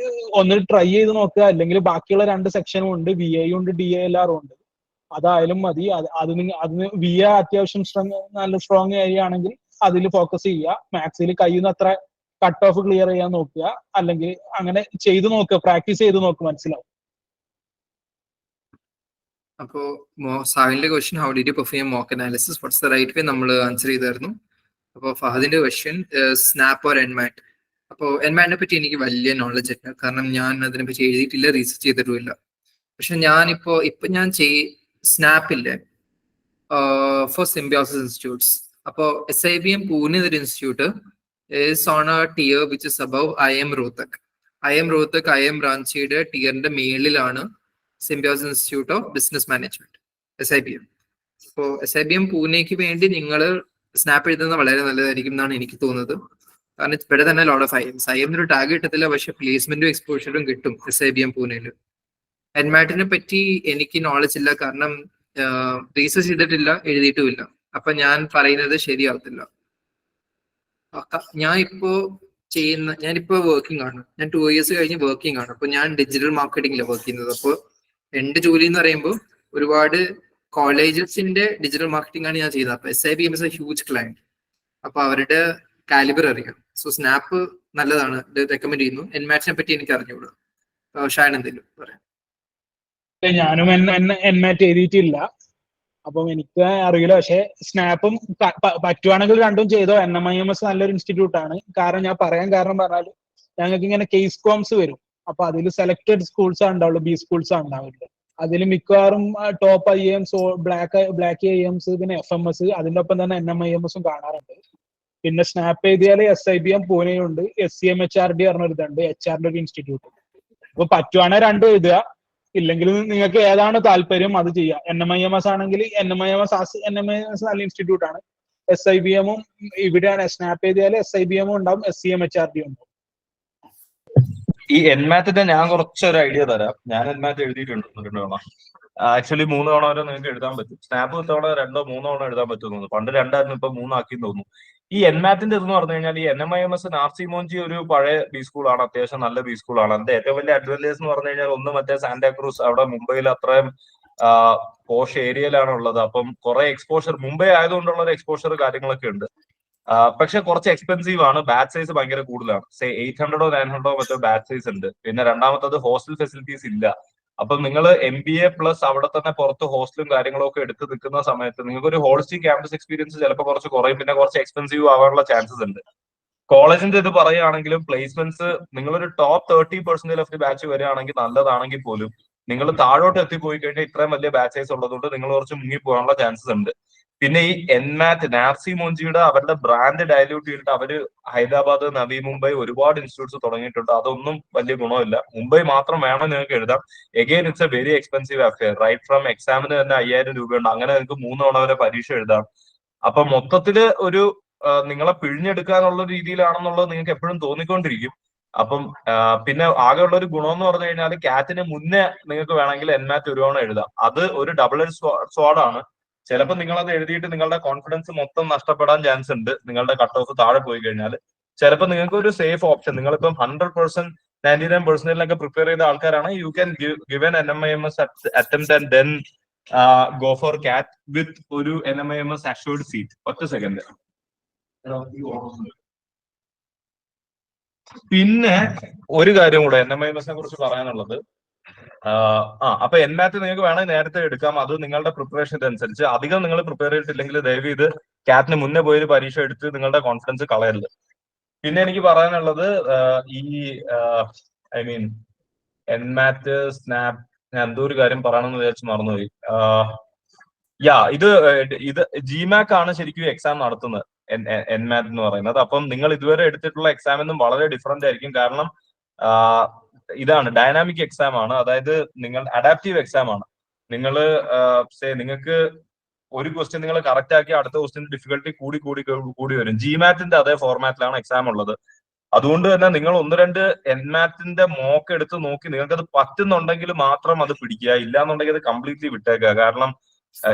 C: ഒന്ന് ട്രൈ ചെയ്ത് നോക്കുക. അല്ലെങ്കിൽ ബാക്കിയുള്ള 2 സെക്ഷനും ഉണ്ട്, VA ഉണ്ട് DALR ഉണ്ട്, അതായാലും മതി. അതിന് VA അത്യാവശ്യം നല്ല സ്ട്രോങ് ഏരിയ ആണെങ്കിൽ അതിൽ ഫോക്കസ് ചെയ്യുക. മാത്സിൽ കഴിയുന്ന അത്ര കട്ട് ഓഫ് ക്ലിയർ ചെയ്യാൻ നോക്കുക. അല്ലെങ്കിൽ അങ്ങനെ ചെയ്തു നോക്കുക, പ്രാക്ടീസ് ചെയ്ത് നോക്കുക, മനസ്സിലാവും.
A: അപ്പോ സാഹിലിന്റെ question how did you perform mock analysis, what's the right way നമ്മൾ ആൻസർ ചെയ്തായിരുന്നു. അപ്പോൾ ഫഹദിന്റെ ക്വസ്റ്റ്യൻ സ്നാപ്പ് ഓർ എൻമാറ്റ്. അപ്പോൾ എൻമാറ്റിനെ പറ്റി എനിക്ക് വലിയ നോളജ് ഇല്ല, കാരണം ഞാൻ അതിനെപ്പറ്റി എഴുതിയിട്ടില്ല, റീസെർച്ച് ചെയ്തിട്ടുമില്ല. പക്ഷെ ഞാനിപ്പോ ഞാൻ സ്നാപ്പില്ലേ ഫോർ സിംബിയോസിസ് ഇൻസ്റ്റിറ്റ്യൂട്ട്സ്. അപ്പോൾ SIBM പൂനെ ഒരു institute is on a tier which is above IIM Rohtak. IIM Rohtak IIM റാഞ്ചിയുടെ ടിയറിന്റെ മേളിലാണ് Symbiosis Institute of Business Management SIBM. അപ്പോൾ SIBM പൂനെക്ക് വേണ്ടി നിങ്ങൾ സ്നാപ്പ് എഴുതുന്നത് വളരെ നല്ലതായിരിക്കും എന്നാണ് എനിക്ക് തോന്നുന്നത്. കാരണം ഇവിടെ തന്നെ ലോഡ് ഓഫ് IIM ഒരു ടാഗ് കിട്ടത്തില്ല, പക്ഷെ പ്ലേസ്മെന്റും എക്സ്പോഷറും കിട്ടും SIBM പൂനെയിൽ. എൻമാറ്റിനെ പറ്റി എനിക്ക് നോളജ് ഇല്ല, കാരണം റീസെർച്ച് ചെയ്തിട്ടില്ല, എഴുതിയിട്ടുമില്ല. അപ്പൊ ഞാൻ പറയുന്നത് ശരിയാവത്തില്ല. ഞാനിപ്പോ വർക്കിംഗ് ആണ്, ഞാൻ 2 years കഴിഞ്ഞ് വർക്കിംഗ് ആണ്. അപ്പൊ ഞാൻ ഡിജിറ്റൽ മാർക്കറ്റിംഗിലാണ് വർക്ക് ചെയ്യുന്നത്. അപ്പോൾ എന്റെ ജോലി എന്ന് പറയുമ്പോൾ ഒരുപാട് കോളേജസിന്റെ ഡിജിറ്റൽ മാർക്കറ്റിംഗ് ആണ് ഞാൻ ചെയ്യുന്നത്. അപ്പൊ SIBM is a huge client. അപ്പൊ അവരുടെ കാലിബർ അറിയാം. സോ സ്നാപ്പ് നല്ലതാണ്, റെക്കമെൻഡ് ചെയ്യുന്നു. എൻമാറ്റിനെ പറ്റി എനിക്ക് അറിഞ്ഞുകൂടാ. ഷാൻ എന്തെങ്കിലും പറയാം?
C: ഞാനും എൻമാറ്റ് എഴുതിയിട്ടില്ല, അപ്പം എനിക്ക് അറിയില്ല. പക്ഷെ സ്നാപ്പും പറ്റുവാണെങ്കിൽ രണ്ടും ചെയ്തോ. NMIMS നല്ലൊരു ഇൻസ്റ്റിറ്റ്യൂട്ട് ആണ്. കാരണം ഞാൻ പറയാൻ കാരണം പറഞ്ഞാൽ ഞങ്ങൾക്ക് ഇങ്ങനെ കേസ് കോംസ് വരും. അപ്പൊ അതിൽ സെലക്ടഡ് സ്കൂൾസ് ഉണ്ടാവുള്ളൂ, B സ്കൂൾസ് ഉണ്ടാവില്ല. അതിൽ മിക്കവാറും ടോപ്പ് IIMs, ബ്ലാക്ക് IIMs, പിന്നെ FMS, അതിന്റെ ഒപ്പം തന്നെ NMIMS കാണാറുണ്ട്. പിന്നെ സ്നാപ്പ് എഴുതിയാൽ SIBM പൂനെയുണ്ട്, SCMHRD പറഞ്ഞൊരിതുണ്ട്, HR ഒരു ഇൻസ്റ്റിറ്റ്യൂട്ട്. അപ്പൊ പറ്റുവാണെങ്കിൽ രണ്ടും എഴുതുക. ഇല്ലെങ്കിൽ നിങ്ങൾക്ക് ഏതാണ് താല്പര്യം അത് ചെയ്യാം. NMIMS ആണെങ്കിൽ NMIMS നല്ല ഇൻസ്റ്റിറ്റ്യൂട്ട് ആണ്. SIBM ഇവിടെയാണ്. സ്നാപ്പ് ചെയ്താൽ SIBM ഉണ്ടാവും, SCMHRD ഉണ്ടാവും.
B: ഈ എൻമാത്തിന്റെ ഞാൻ കുറച്ചൊരു ഐഡിയ തരാം. ഞാൻ എൻമാറ്റ് എഴുതിയിട്ടുണ്ട് 2 തവണ. ആക്ച്വലി 3 തവണ വരെ നിങ്ങൾക്ക് എഴുതാൻ പറ്റും. സ്നാപ്പ് തവണ 2 3 തവണ എഴുതാൻ പറ്റും. പണ്ട് 2 ആയിരുന്നു, ഇപ്പൊ 3 ആക്കി തോന്നുന്നു. ഈ എൻമാറ്റിന്റെ ഇതെന്ന് പറഞ്ഞു കഴിഞ്ഞാൽ, ഈ NMIMS നാർസി മോഞ്ചി ഒരു പഴയ B സ്കൂളാണ്, അത്യാവശ്യം നല്ല B സ്കൂളാണ്. അതിന്റെ ഏറ്റവും വലിയ അഡ്വാൻറ്റേജ് എന്ന് പറഞ്ഞു കഴിഞ്ഞാൽ ഒന്ന് മറ്റേ സാന്റാക്രൂസ്, അവിടെ മുംബൈയിൽ അത്രയും പോഷ് ഏരിയയിലാണ് ഉള്ളത്. അപ്പം കുറെ എക്സ്പോഷർ, മുംബൈ ആയതുകൊണ്ടുള്ള ഒരു എക്സ്പോഷർ കാര്യങ്ങളൊക്കെ ഉണ്ട്. പക്ഷെ കുറച്ച് എക്സ്പെൻസീവ് ആണ്. ബാച്ച് സൈസ് ഭയങ്കര കൂടുതലാണ്. 800 900 മറ്റോ ബാച്ച് സൈസ് ഉണ്ട്. പിന്നെ രണ്ടാമത്തത് ഹോസ്റ്റൽ ഫെസിലിറ്റീസ് ഇല്ല. അപ്പൊ നിങ്ങൾ MBA പ്ലസ് അവിടെ തന്നെ പുറത്ത് ഹോസ്റ്റലും കാര്യങ്ങളും ഒക്കെ എടുത്ത് നിൽക്കുന്ന സമയത്ത് നിങ്ങൾക്ക് ഒരു ഹോളിസ്റ്റിക് ക്യാമ്പസ് എക്സ്പീരിയൻസ് ചിലപ്പോൾ കുറച്ച് കുറയും, പിന്നെ കുറച്ച് എക്സ്പെൻസീവ് ആവാനുള്ള ചാൻസസ് ഉണ്ട്. കോളേജിന്റെ ഇത് പറയുകയാണെങ്കിലും പ്ലേസ്മെന്റ്സ് നിങ്ങളൊരു ടോപ്പ് 30% ഓഫ് ദി ബാച്ച് വരികയാണെങ്കിൽ നല്ലതാണെങ്കിൽ പോലും നിങ്ങൾ താഴോട്ട് എത്തിപ്പോയി കഴിഞ്ഞാൽ ഇത്രയും വലിയ ബാച്ച് സൈസ് ഉള്ളതുകൊണ്ട് നിങ്ങൾ കുറച്ച് മുങ്ങി പോകാനുള്ള ചാൻസസ് ഉണ്ട്. പിന്നെ ഈ എൻമാറ്റ്, നാർസി മോഞ്ചിയുടെ അവരുടെ ബ്രാൻഡ് ഡയല്യൂട്ട് ചെയ്തിട്ട് അവര് ഹൈദരാബാദ്, നവി മുംബൈ ഒരുപാട് ഇൻസ്റ്റിറ്റ്യൂട്ട്സ് തുടങ്ങിയിട്ടുണ്ട്. അതൊന്നും വലിയ ഗുണമില്ല. മുംബൈ മാത്രം വേണം നിങ്ങൾക്ക് എഴുതാം. Again it's a very expensive affair. Right from എക്സാമിന് തന്നെ 5000 രൂപയുണ്ട്. അങ്ങനെ നിങ്ങൾക്ക് 3 തവണ വരെ പരീക്ഷ എഴുതാം. അപ്പൊ മൊത്തത്തില് ഒരു നിങ്ങളെ പിഴിഞ്ഞെടുക്കാനുള്ള രീതിയിലാണെന്നുള്ളത് നിങ്ങൾക്ക് എപ്പോഴും തോന്നിക്കൊണ്ടിരിക്കും. അപ്പം പിന്നെ ആകെയുള്ള ഒരു ഗുണം എന്ന് പറഞ്ഞു കഴിഞ്ഞാൽ കാറ്റിന് മുന്നേ നിങ്ങൾക്ക് വേണമെങ്കിൽ എൻമാറ്റ് ഒരു തവണ എഴുതാം. അത് ഒരു ഡബിൾ എഡ്ജ് സ്വാഡാണ്. ചിലപ്പോൾ നിങ്ങളത് എഴുതിയിട്ട് നിങ്ങളുടെ കോൺഫിഡൻസ് മൊത്തം നഷ്ടപ്പെടാൻ ചാൻസ് ഉണ്ട്. നിങ്ങളുടെ കട്ട് ഓഫ് താഴെ പോയി കഴിഞ്ഞാൽ ചിലപ്പോൾ നിങ്ങൾക്ക് ഒരു സേഫ് ഓപ്ഷൻ, നിങ്ങളിപ്പം 100% 99% പ്രിപ്പയർ ചെയ്ത ആൾക്കാരാണ്, you can give N NMIMS attempt and then go for കാറ്റ് വിത്ത് ഒരു NMIMS അഷ്യൂർഡ് സീറ്റ്. ഒറ്റ സെക്കൻഡ്. പിന്നെ ഒരു കാര്യം കൂടെ NMIMS കുറിച്ച് പറയാനുള്ളത്, അപ്പൊ NMAT നിങ്ങൾക്ക് വേണമെങ്കിൽ നേരത്തെ എടുക്കാം. അത് നിങ്ങളുടെ പ്രിപ്പറേഷൻ അനുസരിച്ച്. അധികം നിങ്ങൾ പ്രിപ്പയർ ചെയ്തിട്ടില്ലെങ്കിൽ ദയവ് ഇത് കാറ്റിന് മുന്നേ പോയി പരീക്ഷ എടുത്ത് നിങ്ങളുടെ കോൺഫിഡൻസ് കളയരുത്. പിന്നെ എനിക്ക് പറയാനുള്ളത് ഈ ഐ മീൻ NMAT, സ്നാപ്പ്, ഞാൻ എന്തോ ഒരു കാര്യം പറയണമെന്ന് വിചാരിച്ച് മറന്നുപോയി. ഇത് GMAC ആണ് ശരിക്കും എക്സാം നടത്തുന്നത്, NMAT എന്ന് പറയുന്നത്. അപ്പം നിങ്ങൾ ഇതുവരെ എടുത്തിട്ടുള്ള എക്സാമിൽ നിന്നും വളരെ ഡിഫറെന്റ് ആയിരിക്കും. കാരണം ഇതാണ് ഡൈനാമിക് എക്സാം ആണ്. അതായത് നിങ്ങൾ അഡാപ്റ്റീവ് എക്സാം ആണ്. നിങ്ങൾക്ക് ഒരു ക്വസ്റ്റ്യൻ നിങ്ങൾ കറക്റ്റ് ആക്കി അടുത്ത ക്വസ്റ്റ്യൻ ഡിഫിക്കൽട്ടി കൂടി വരും. GMAT-ന്റെ അതേ ഫോർമാറ്റിലാണ് എക്സാം ഉള്ളത്. അതുകൊണ്ട് തന്നെ നിങ്ങൾ 1-2 NMAT-ന്റെ മോക്ക് എടുത്ത് നോക്കി നിങ്ങൾക്ക് അത് പറ്റുന്നുണ്ടെങ്കിൽ മാത്രം അത് പിടിക്കുക. ഇല്ലാന്നുണ്ടെങ്കിൽ അത് കംപ്ലീറ്റ്ലി വിട്ടേക്കുക. കാരണം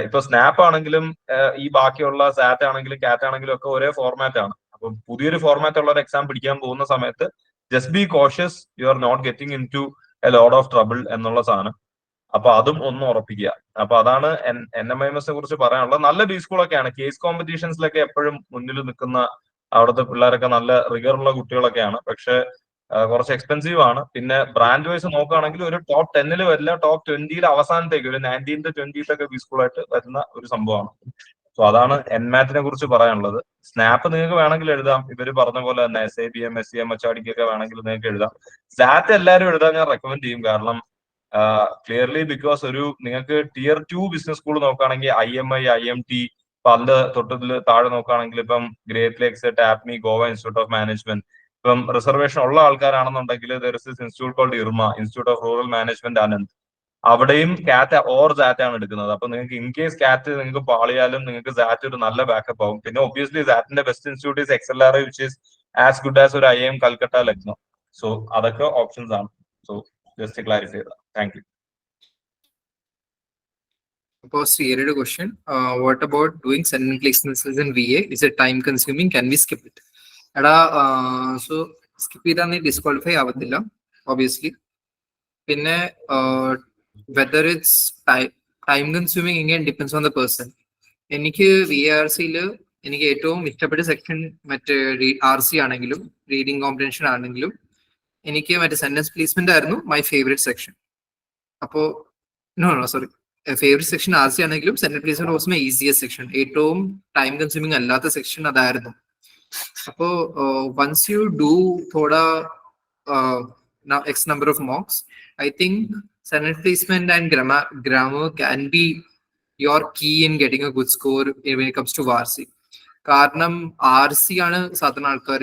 B: ഇപ്പൊ സ്നാപ്പ് ആണെങ്കിലും ഈ ബാക്കിയുള്ള സാറ്റ് ആണെങ്കിലും കാറ്റ് ആണെങ്കിലും ഒക്കെ ഒരേ ഫോർമാറ്റ് ആണ്. അപ്പൊ പുതിയൊരു ഫോർമാറ്റ് ഉള്ള ഒരു എക്സാം പിടിക്കാൻ പോകുന്ന സമയത്ത് just be cautious, you are not getting into a load of trouble എന്നുള്ള സാധനം. അപ്പൊ അതും ഒന്ന് ഉറപ്പിക്കുക. അപ്പൊ അതാണ് NMIMS കുറിച്ച് പറയാനുള്ളത്. നല്ല ബി സ്കൂളൊക്കെയാണ്. കേസ് കോമ്പറ്റീഷൻസിലൊക്കെ എപ്പോഴും മുന്നിൽ നിൽക്കുന്ന അവിടുത്തെ പിള്ളേരൊക്കെ നല്ല റിഗറുള്ള കുട്ടികളൊക്കെയാണ്. പക്ഷെ കുറച്ച് എക്സ്പെൻസീവ് ആണ്. പിന്നെ ബ്രാൻഡ് വൈസ് നോക്കുകയാണെങ്കിൽ ഒരു ടോപ്പ് 10-ൽ വരില്ല, ടോപ്പ് 20-ൽ അവസാനത്തേക്ക് ഒരു 19th 20th ഒക്കെ ബി സ്കൂളായിട്ട് വരുന്ന ഒരു സംഭവമാണ്. സോ അതാണ് NMAT-നെ കുറിച്ച് പറയാനുള്ളത്. സ്നാപ്പ് നിങ്ങൾക്ക് വേണമെങ്കിൽ എഴുതാം. ഇവര് പറഞ്ഞ പോലെ തന്നെ SABM, SCM, HRD ഒക്കെ വേണമെങ്കിൽ നിങ്ങൾക്ക് എഴുതാം. സാറ്റ് എല്ലാവരും എഴുതാൻ ഞാൻ റെക്കമെൻഡ് ചെയ്യും. കാരണം ക്ലിയർലി ബിക്കോസ് നിങ്ങൾക്ക് Tier 2 ബിസിനസ് സ്കൂൾ നോക്കുകയാണെങ്കിൽ IMI, IMT, ഇപ്പൊ അതിന്റെ തൊട്ടത്തിൽ താഴെ നോക്കുകയാണെങ്കിൽ ഇപ്പം Great Lakes, TAPMI, Goa Institute of Management. ഇപ്പം റിസർവേഷൻ ഉള്ള ആൾക്കാരാണെന്നുണ്ടെങ്കിൽ institute called IRMA, Institute of Rural Management Anand. അവിടെയും കാറ്റ് ഓർ സാറ്റ് ആണ് എടുക്കുന്നത്. അപ്പൊ നിങ്ങൾക്ക് ഇൻ കേസ് കാറ്റ് നിങ്ങൾക്ക് പാളിയാലും നിങ്ങൾക്ക് സാറ്റ് ഒരു നല്ല ബാക്കപ്പ് ആവും. പിന്നെ ഒബ്വിയസ്ലി സാറ്റിന്റെ best institute is XLRI, which is as good as ഒരു IIM കൽക്കട്ട, ലക്നോ. സോ അതൊക്കെ ഓപ്ഷൻസ് ആണ്. സോ ജസ്റ്റ് ക്ലാരിഫൈ ചെയ്താൽ. Thank you.
A: Post here question. What about doing sudden placements in VA? Is it time consuming? Can we skip it? So skip ചെയ്താൽ ഡിസ്ക്വാളിഫൈ ആവത്തില്ല obviously. പിന്നെ whether it's time consuming again depends on the person. എനിക്ക് VARC-ൽ എനിക്ക് ഏറ്റവും ഇഷ്ടപ്പെട്ട സെക്ഷൻ മറ്റേ RC ആണെങ്കിലും റീഡിംഗ് കോംപ്രിഹെൻഷൻ ആണെങ്കിലും എനിക്ക് മറ്റേ സെന്റൻസ് പ്ലേസ്മെന്റ് ആയിരുന്നു മൈ ഫേവറേറ്റ് സെക്ഷൻ. അപ്പോ സോറി, ഫേവറേറ്റ് സെക്ഷൻ RC ആണെങ്കിലും sentence placement was my easiest section. ഏറ്റവും ടൈം കൺസ്യൂമിംഗ് അല്ലാത്ത സെക്ഷൻ അതായിരുന്നു. അപ്പോ വൺസ് യു ഡു തോടാ X number of mocks, I think sentence placement and grammar can be your key in getting a good score when it comes to RC. കാരണം RC ആണ് സാധാരണ ആൾക്കാർ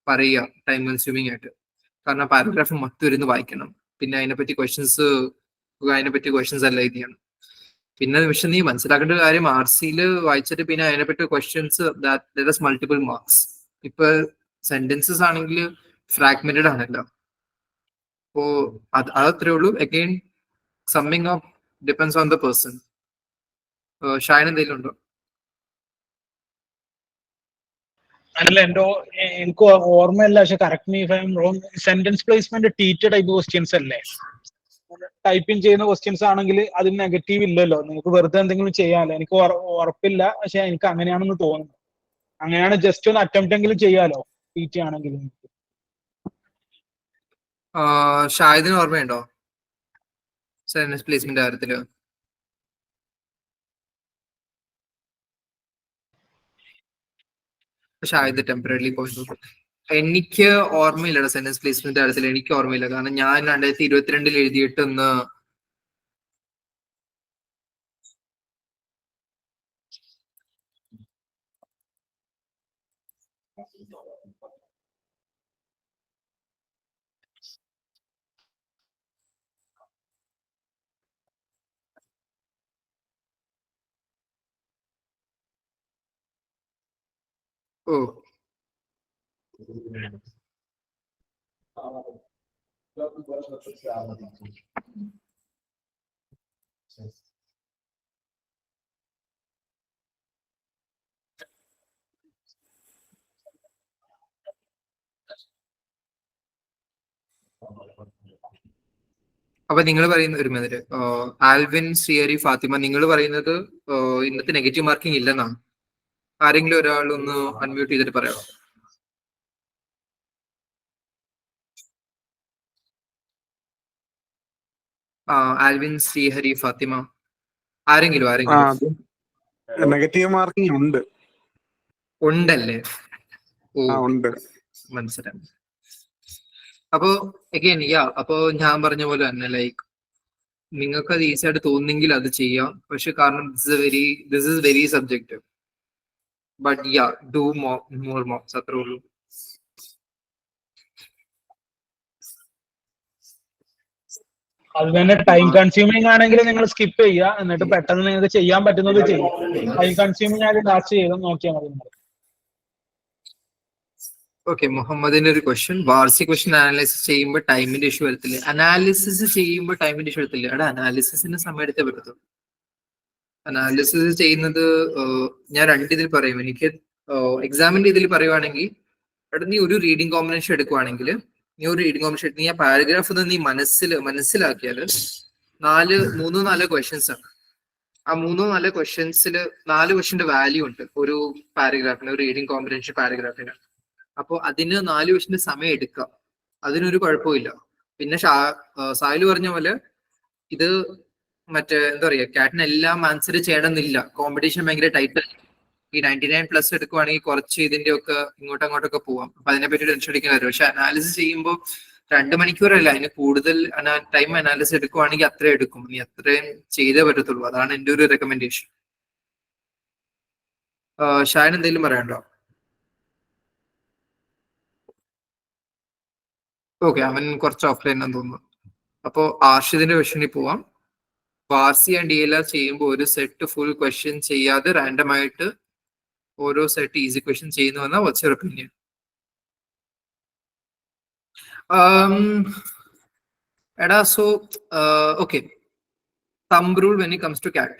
A: പറയുക ടൈം കൺസ്യൂമിംഗ് ആയിട്ട്. കാരണം പാരഗ്രാഫ് മൊത്തം ഇരുന്ന് വായിക്കണം, പിന്നെ അതിനെപ്പറ്റി ക്വസ്റ്റ്യൻസ് എല്ലാം ഇത് ചെയ്യണം. പിന്നെ പക്ഷെ നീ മനസ്സിലാക്കേണ്ട കാര്യം RC-ൽ വായിച്ചിട്ട് പിന്നെ അതിനെപ്പറ്റി ക്വസ്റ്റ്യൻസ് ദാറ്റ് മൾട്ടിപ്പിൾ മാർക്സ്. ഇപ്പൊ സെന്റൻസസ് ആണെങ്കിൽ ഫ്രാഗ്മെന്റഡ് ആണല്ലോ. അപ്പോ അതത്രേ ഉള്ളൂ. Again summing up depends on the person. Shine എന്തെങ്കിലും ഉണ്ടോ?
C: അല്ല, എനിക്ക് ഓർമ്മയില്ല, പക്ഷെ correct me if I am wrong. Sentence placement teacher type questions അല്ലേ? ടൈപ്പിംഗ് ചെയ്യുന്ന ക്വസ്റ്റ്യൻസ് ആണെങ്കിൽ അതിന് നെഗറ്റീവ് ഇല്ലല്ലോ, നിങ്ങൾക്ക് വെറുതെ എന്തെങ്കിലും ചെയ്യാമല്ലോ. എനിക്ക് ഉറപ്പില്ല, പക്ഷെ എനിക്ക് അങ്ങനെയാണെന്ന് തോന്നുന്നു. അങ്ങനെയാണ് ജസ്റ്റ് ഒന്ന് അറ്റംപ്റ്റ് എങ്കിലും ചെയ്യാലോ PT ആണെങ്കിലും.
A: ഷാഹിദിന് ഓർമ്മയുണ്ടോ സെന്റൻസ് പ്ലേസ്മെന്റ് കാര്യത്തില്? Shahid temporary point. എനിക്ക് ഓർമ്മയില്ല സെന്റൻസ് പ്ലേസ്മെന്റ് കാര്യത്തിൽ. എനിക്ക് ഓർമ്മയില്ല, കാരണം ഞാൻ 2022 എഴുതിയിട്ടൊന്ന് അപ്പൊ നിങ്ങൾ പറയുന്ന ഒരു മിനിറ്റ്, ആൽവിൻ, ശ്രീഹരി, ഫാത്തിമ, നിങ്ങൾ പറയുന്നത് ഇന്നത്തെ നെഗറ്റീവ് മാർക്കിംഗ് ഇല്ലെന്നാണ്. ആരെങ്കിലും ഒരാൾ ഒന്ന് അൺമ്യൂട്ട് ചെയ്തിട്ട് പറയാമോ? ആൽവിൻ, ശ്രീഹരി, ഫാത്തിമ, ആരെങ്കിലും
G: അത് നെഗറ്റീവ് മാർക്കിംഗ് ഉണ്ട്.
A: ഉണ്ടല്ലേ? ഓ,
G: ഉണ്ട്.
A: മനസ്സിലായി. അപ്പോ അഗൈൻ അപ്പോ ഞാൻ പറഞ്ഞ പോലെ തന്നെ ലൈക്ക് നിങ്ങൾക്ക് അത് ഈസി ആയിട്ട് തോന്നുന്നെങ്കിൽ അത് ചെയ്യാം. പക്ഷെ കാരണം this is very subjective. But do more MOOCs, അത്രേ ഉള്ളൂ.
C: അത് തന്നെ ടൈം കൺസ്യൂമിങ് ആണെങ്കിൽ നിങ്ങൾ സ്കിപ്പ് ചെയ്യുക, എന്നിട്ട് പെട്ടെന്ന് നിങ്ങൾക്ക് ചെയ്യാൻ പറ്റുന്നത് ചെയ്യും. ടൈം കൺസ്യൂമിങ് ആയിട്ട് ലാസ്റ്റ് ചെയ്ത് നോക്കിയാൽ മതി നിങ്ങൾ.
A: ഓക്കെ, മുഹമ്മദിന്റെ ഒരു ക്വസ്റ്റ്യൻ, വാർഷിക ക്വസ്റ്റ്യൻ അനാലിസിസ് ചെയ്യുമ്പോൾ ടൈമിന്റെ ഇഷ്യൂ വരത്തില്ല? അനാലിസിസ് ചെയ്യുമ്പോൾ ടൈമിന്റെ ഇഷ്യൂ വരത്തില്ല. അവിടെ അനാലിസിസിന് സമയം എടുത്തേ പറ്റത്തുള്ളൂ. അനാലിസിസ് ചെയ്യുന്നത് ഞാൻ രണ്ടിതിൽ പറയും. എനിക്ക് എക്സാമിന്റെ ഇതിൽ പറയുവാണെങ്കിൽ, അവിടെ നീ ഒരു റീഡിംഗ് കോമ്പിനേഷൻ എടുക്കുവാണെങ്കിൽ, നീ ആ പാരഗ്രാഫ് നീ മനസ്സിലാക്കിയാൽ 3-4 ക്വസ്റ്റ്യൻസ് ആണ്. ആ 3-4 ക്വസ്റ്റ്യൻസിൽ 4 ക്വസ്റ്റ്യന്റെ വാല്യൂ ഉണ്ട് ഒരു പാരഗ്രാഫിന്, ഒരു റീഡിംഗ് കോമ്പിനേഷൻ പാരഗ്രാഫിന്. അപ്പൊ അതിന് 4 ക്വസ്റ്റ്യന്റെ സമയം എടുക്കാം, അതിനൊരു കുഴപ്പമില്ല. പിന്നെ സായില് പറഞ്ഞ പോലെ ഇത് എന്താ പറയാ, കാറ്റിന് എല്ലാം ആൻസർ ചെയ്യണമെന്നില്ല. കോമ്പറ്റീഷൻ ഭയങ്കര ടൈറ്റ്. ഈ 99+ എടുക്കുവാണെങ്കിൽ കുറച്ച് ഇതിന്റെ ഒക്കെ അങ്ങോട്ടൊക്കെ പോവാം. അപ്പൊ അതിനെപ്പറ്റി ടെൻഷൻ അടിക്കാൻ വരും. പക്ഷെ അനാലിസിസ് ചെയ്യുമ്പോൾ 2 മണിക്കൂറല്ല, അതിന് കൂടുതൽ ടൈം അനാലിസിസ് എടുക്കുവാണെങ്കിൽ അത്രയും എടുക്കും. നീ അത്രയും ചെയ്തേ പറ്റത്തുള്ളൂ. അതാണ് എന്റെ ഒരു റെക്കമെൻഡേഷൻ. ഷാൻ എന്തെങ്കിലും പറയണ്ടോ? ഓക്കെ, അവൻ കുറച്ച് ഓഫ്ലൈൻ ആണെന്ന് തോന്നുന്നു. അപ്പോ ആർഷിദിന്റെ ക്വസ്റ്റ്യനിൽ പോവാം. വാർസി ആൻഡ് DLR ചെയ്യുമ്പോൾ ഒരു സെറ്റ് ഫുൾ ക്വസ്റ്റ്യൻ ചെയ്യാതെ റാൻഡം ആയിട്ട് ഓരോ സെറ്റ് ഈസി ക്വസ്റ്റ്യൻ ചെയ്യുന്നുവെന്ന വാട്ട്സ് യുവർ ഒപ്പീനിയൻ? എടാ, so okay, thumb rule when it comes to CAT.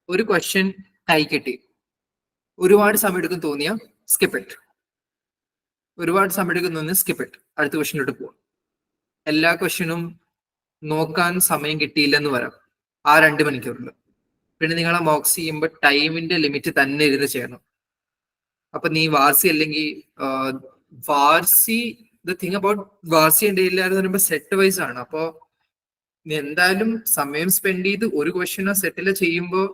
A: ഒരു ക്വസ്റ്റ്യൻ കൈ കിട്ടി, ഒരുപാട് സമയം എടുക്കും തോന്നിയ സ്കിപ്പ് ഇറ്റ്. ഒരുപാട് സമയം എടുക്കും തോന്നിയ സ്കിപ്പ് ഇറ്റ്. അടുത്ത ക്വസ്റ്റ്യനിലോട്ട് പോവാം. എല്ലാ ക്വസ്റ്റ്യനും നോക്കാൻ സമയം കിട്ടിയില്ലെന്ന് വരാം ആ 2 മണിക്കൂറിൽ. പിന്നെ നിങ്ങളെ മോക്സ് ചെയ്യുമ്പോൾ ടൈമിന്റെ ലിമിറ്റ് തന്നെ ഇരുന്ന് ചെയ്യണം. അപ്പൊ നീ വാർസി അല്ലെങ്കിൽ the thing about Warsi and DLR എന്ന് പറയുമ്പോൾ സെറ്റ് വൈസ് ആണ്. അപ്പോ നീ എന്തായാലും സമയം സ്പെൻഡ് ചെയ്ത് ഒരു ക്വസ്റ്റ്യൻ ആ സെറ്റിൽ ചെയ്യുമ്പോൾ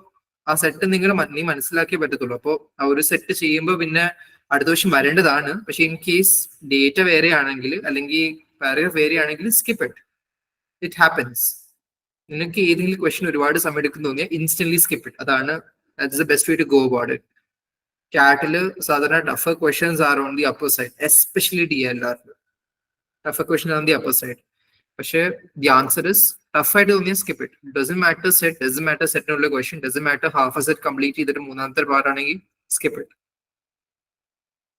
A: ആ സെറ്റ് നീ മനസ്സിലാക്കിയേ പറ്റത്തുള്ളൂ. അപ്പോൾ ആ ഒരു സെറ്റ് ചെയ്യുമ്പോൾ പിന്നെ അടുത്ത ക്വസ്റ്റ്യൻ വരേണ്ടതാണ്. പക്ഷെ ഇൻ കേസ് ഡേറ്റ വേറെ ആണെങ്കിൽ അല്ലെങ്കിൽ പാരഗ്രാഫ് വേറെ ആണെങ്കിൽ സ്കിപ്പ് ഇറ്റ്. It happens. നിനക്ക് ഏതെങ്കിലും ക്വസ്റ്റ്യൻ ഒരുപാട് സമയം എടുക്കുന്ന തോന്നിയാൽ ഇൻസ്റ്റന്റ്ലി സ്കിപ്പ് ഇറ്റ്. അതാണ് the best way to go about it. കാറ്റില് സാധാരണ tougher questions are on the upper side, especially DLR. Tougher question on the upper side. പക്ഷേ ദി ആൻസർ ഇസ് ടഫായിട്ട് തോന്നിയാൽ സ്കിപ്പ് ഇറ്റ്. ഡസന്റ് മാറ്റർ സെറ്റിനുള്ള question, doesn't matter half a set complete ചെയ്തിട്ട് മൂന്നാമത്തെ പാർട്ടാണെങ്കിൽ സ്കിപ്പ് ഇറ്റ്.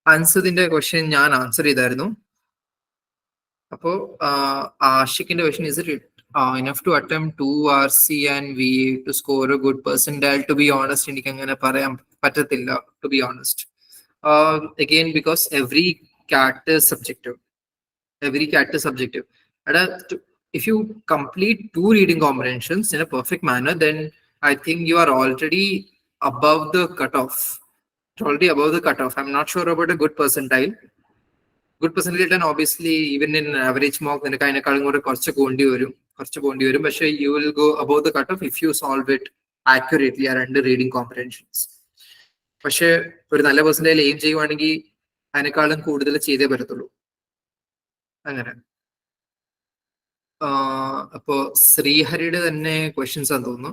A: അൻസദിന്റെ ക്വസ്റ്റ്യൻ ഞാൻ ആൻസർ ചെയ്തായിരുന്നു. അപ്പോ ആഷിഖിന്റെ question is it enough to attempt 2 RC and VA to score a good percentile? To be honest, എനിക്ക് അങ്ങനെ പറയാൻ പറ്റത്തില്ല, to be honest. Again, because every cat is subjective. If you complete 2 reading comprehensions in a perfect manner, then I think you are already above the cutoff. I'm not sure about a good percentile. Good percentile, and obviously even in average mock നിനക്ക് അതിനേക്കാളും കൂടെ കുറച്ച് പോകേണ്ടി വരും. പക്ഷേ you will go above the cutoff if you solve it accurately ആ 2 റീഡിംഗ് കോംപ്രഹെൻഷൻസ്. പക്ഷെ ഒരു നല്ല പെർസെന്റൈൽ എയിം ചെയ്യുവാണെങ്കിൽ അതിനേക്കാളും കൂടുതൽ ചെയ്തേ പറ്റത്തുള്ളൂ. അങ്ങനെ. അപ്പോ ശ്രീഹരിയുടെ തന്നെ ക്വസ്റ്റ്യൻസ് ആണെന്ന് തോന്നുന്നു.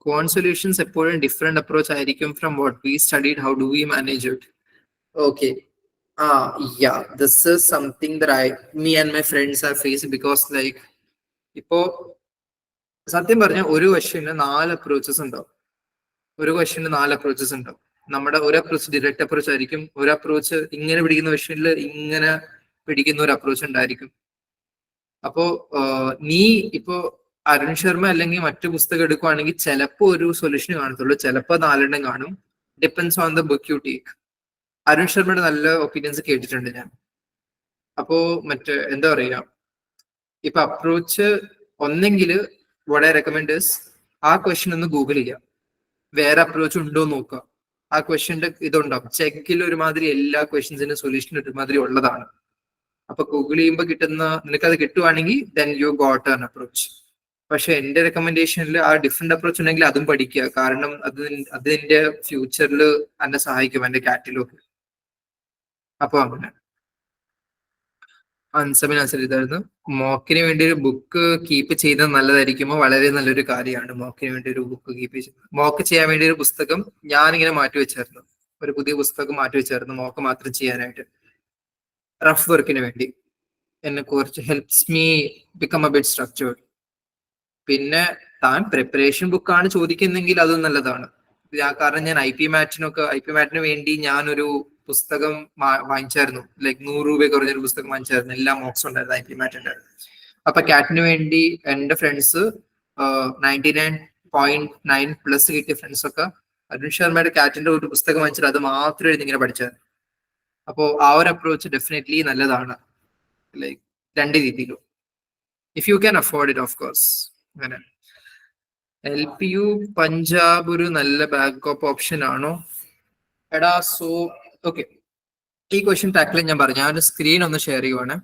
A: ക്വാൺ സൊല്യൂഷൻസ് എപ്പോഴും ഡിഫറെന്റ് അപ്രോച്ച് ആയിരിക്കും from what we studied. How do we manage it? Okay, this is something that me and my friends have faced, because like ഇപ്പോ സത്യം പറഞ്ഞ ഒരു ക്വസ്റ്റ്യന് 4 അപ്രോച്ചസ് ഉണ്ടാവും. നമ്മുടെ ഒരു അപ്രോച്ച് ഡിറക്റ്റ് അപ്രോച്ച് ആയിരിക്കും, ഒരു അപ്രോച്ച് ഇങ്ങനെ പിടിക്കുന്ന ക്വസ്റ്റ്യനിൽ ഇങ്ങനെ പിടിക്കുന്ന ഒരു അപ്രോച്ച് ഉണ്ടായിരിക്കും. അപ്പോ നീ ഇപ്പോ അരുൺ ശർമ്മ അല്ലെങ്കിൽ മറ്റു പുസ്തകം എടുക്കുവാണെങ്കിൽ ചിലപ്പോ ഒരു സൊല്യൂഷൻ കാണത്തുള്ളൂ, ചിലപ്പോ 4 കാണും. Depends on the book you take. Arun ശർമ്മയുടെ നല്ല ഒപ്പീനിയൻസ് കേട്ടിട്ടുണ്ട് ഞാൻ. അപ്പോ എന്താ പറയാ, ഇപ്പൊ അപ്രോച്ച് ഒന്നെങ്കിൽ what I recommend is ആ ക്വസ്റ്റ്യൻ ഒന്ന് ഗൂഗിൾ ചെയ്യാം, വേറെ അപ്രോച്ച് ഉണ്ടോ നോക്കുക. ആ ക്വസ്റ്റ്യന്റെ ഇതുണ്ടാവും. ചെക്കിൽ ഒരുമാതിരി എല്ലാ ക്വസ്റ്റ്യൻസിന്റെ സൊല്യൂഷൻ ഒരുമാതിരി ഉള്ളതാണ്. അപ്പൊ ഗൂഗിൾ ചെയ്യുമ്പോൾ കിട്ടുന്ന നിനക്കത് കിട്ടുവാണെങ്കിൽ then you got an approach. പക്ഷെ എന്റെ റെക്കമെൻഡേഷനിൽ ആ ഡിഫറെന്റ് അപ്രോച്ച് ഉണ്ടെങ്കിൽ അതും പഠിക്കുക. കാരണം അത് എന്റെ ഫ്യൂച്ചറിൽ എന്നെ സഹായിക്കും എന്റെ കാറ്റിലോഗ്. അപ്പൊ അങ്ങനെ അൻസമിന് ആൻസർ ചെയ്തായിരുന്നു. മോക്കിന് വേണ്ടി ഒരു ബുക്ക് കീപ്പ് ചെയ്യുന്നത് നല്ലതായിരിക്കുമോ? വളരെ നല്ലൊരു കാര്യമാണ് മോക്കിന് വേണ്ടി ഒരു ബുക്ക് കീപ്പ് ചെയ്യുന്നത്. മോക്ക് ചെയ്യാൻ വേണ്ടി ഒരു പുസ്തകം ഞാനിങ്ങനെ മാറ്റിവെച്ചായിരുന്നു, ഒരു പുതിയ പുസ്തകം മാറ്റിവെച്ചായിരുന്നു മോക്ക് മാത്രം ചെയ്യാനായിട്ട്, റഫ് വർക്കിന് വേണ്ടി. എന്നെ കുറച്ച് helps me become A bit structured. പിന്നെ താൻ പ്രിപ്പറേഷൻ ബുക്കാണ് ചോദിക്കുന്നെങ്കിൽ അതും നല്ലതാണ്. കാരണം ഞാൻ ഐ പി മാറ്റിന് വേണ്ടി ഞാനൊരു പുസ്തകം വാങ്ങിച്ചായിരുന്നു. ലൈക്ക് 100 രൂപ കുറഞ്ഞൊരു പുസ്തകം വാങ്ങിച്ചായിരുന്നു. എല്ലാ മോക്സും ഉണ്ടായിരുന്നു ഐ പി മാറ്റിന്റെ. അപ്പൊ കാറ്റിന് വേണ്ടി എന്റെ ഫ്രണ്ട്സ് 99.9 പ്ലസ് കിട്ടിയ ഫ്രണ്ട്സ് ഒക്കെ അരുൺ ശർമ്മയുടെ കാറ്റിന്റെ ഒരു പുസ്തകം വാങ്ങിച്ചിട്ട് അത് മാത്രം എഴുതി ഇങ്ങനെ പഠിച്ചത്. അപ്പോ ആ ഒരു അപ്രോച്ച് ഡെഫിനറ്റ്ലി നല്ലതാണ്, ലൈക്ക് രണ്ട് രീതിയിലും, if you can afford it off course. അങ്ങനെ LPU പഞ്ചാബ് ഒരു നല്ല ബാക്കപ്പ് ഓപ്ഷൻ ആണോ? എടാ സോ ഓക്കെ, ഈ ക്വസ്റ്റ്യൻ ടാക്കിൽ ഞാൻ പറഞ്ഞു. ഞാൻ സ്ക്രീൻ ഒന്ന് ഷെയർ ചെയ്യുവാണ്.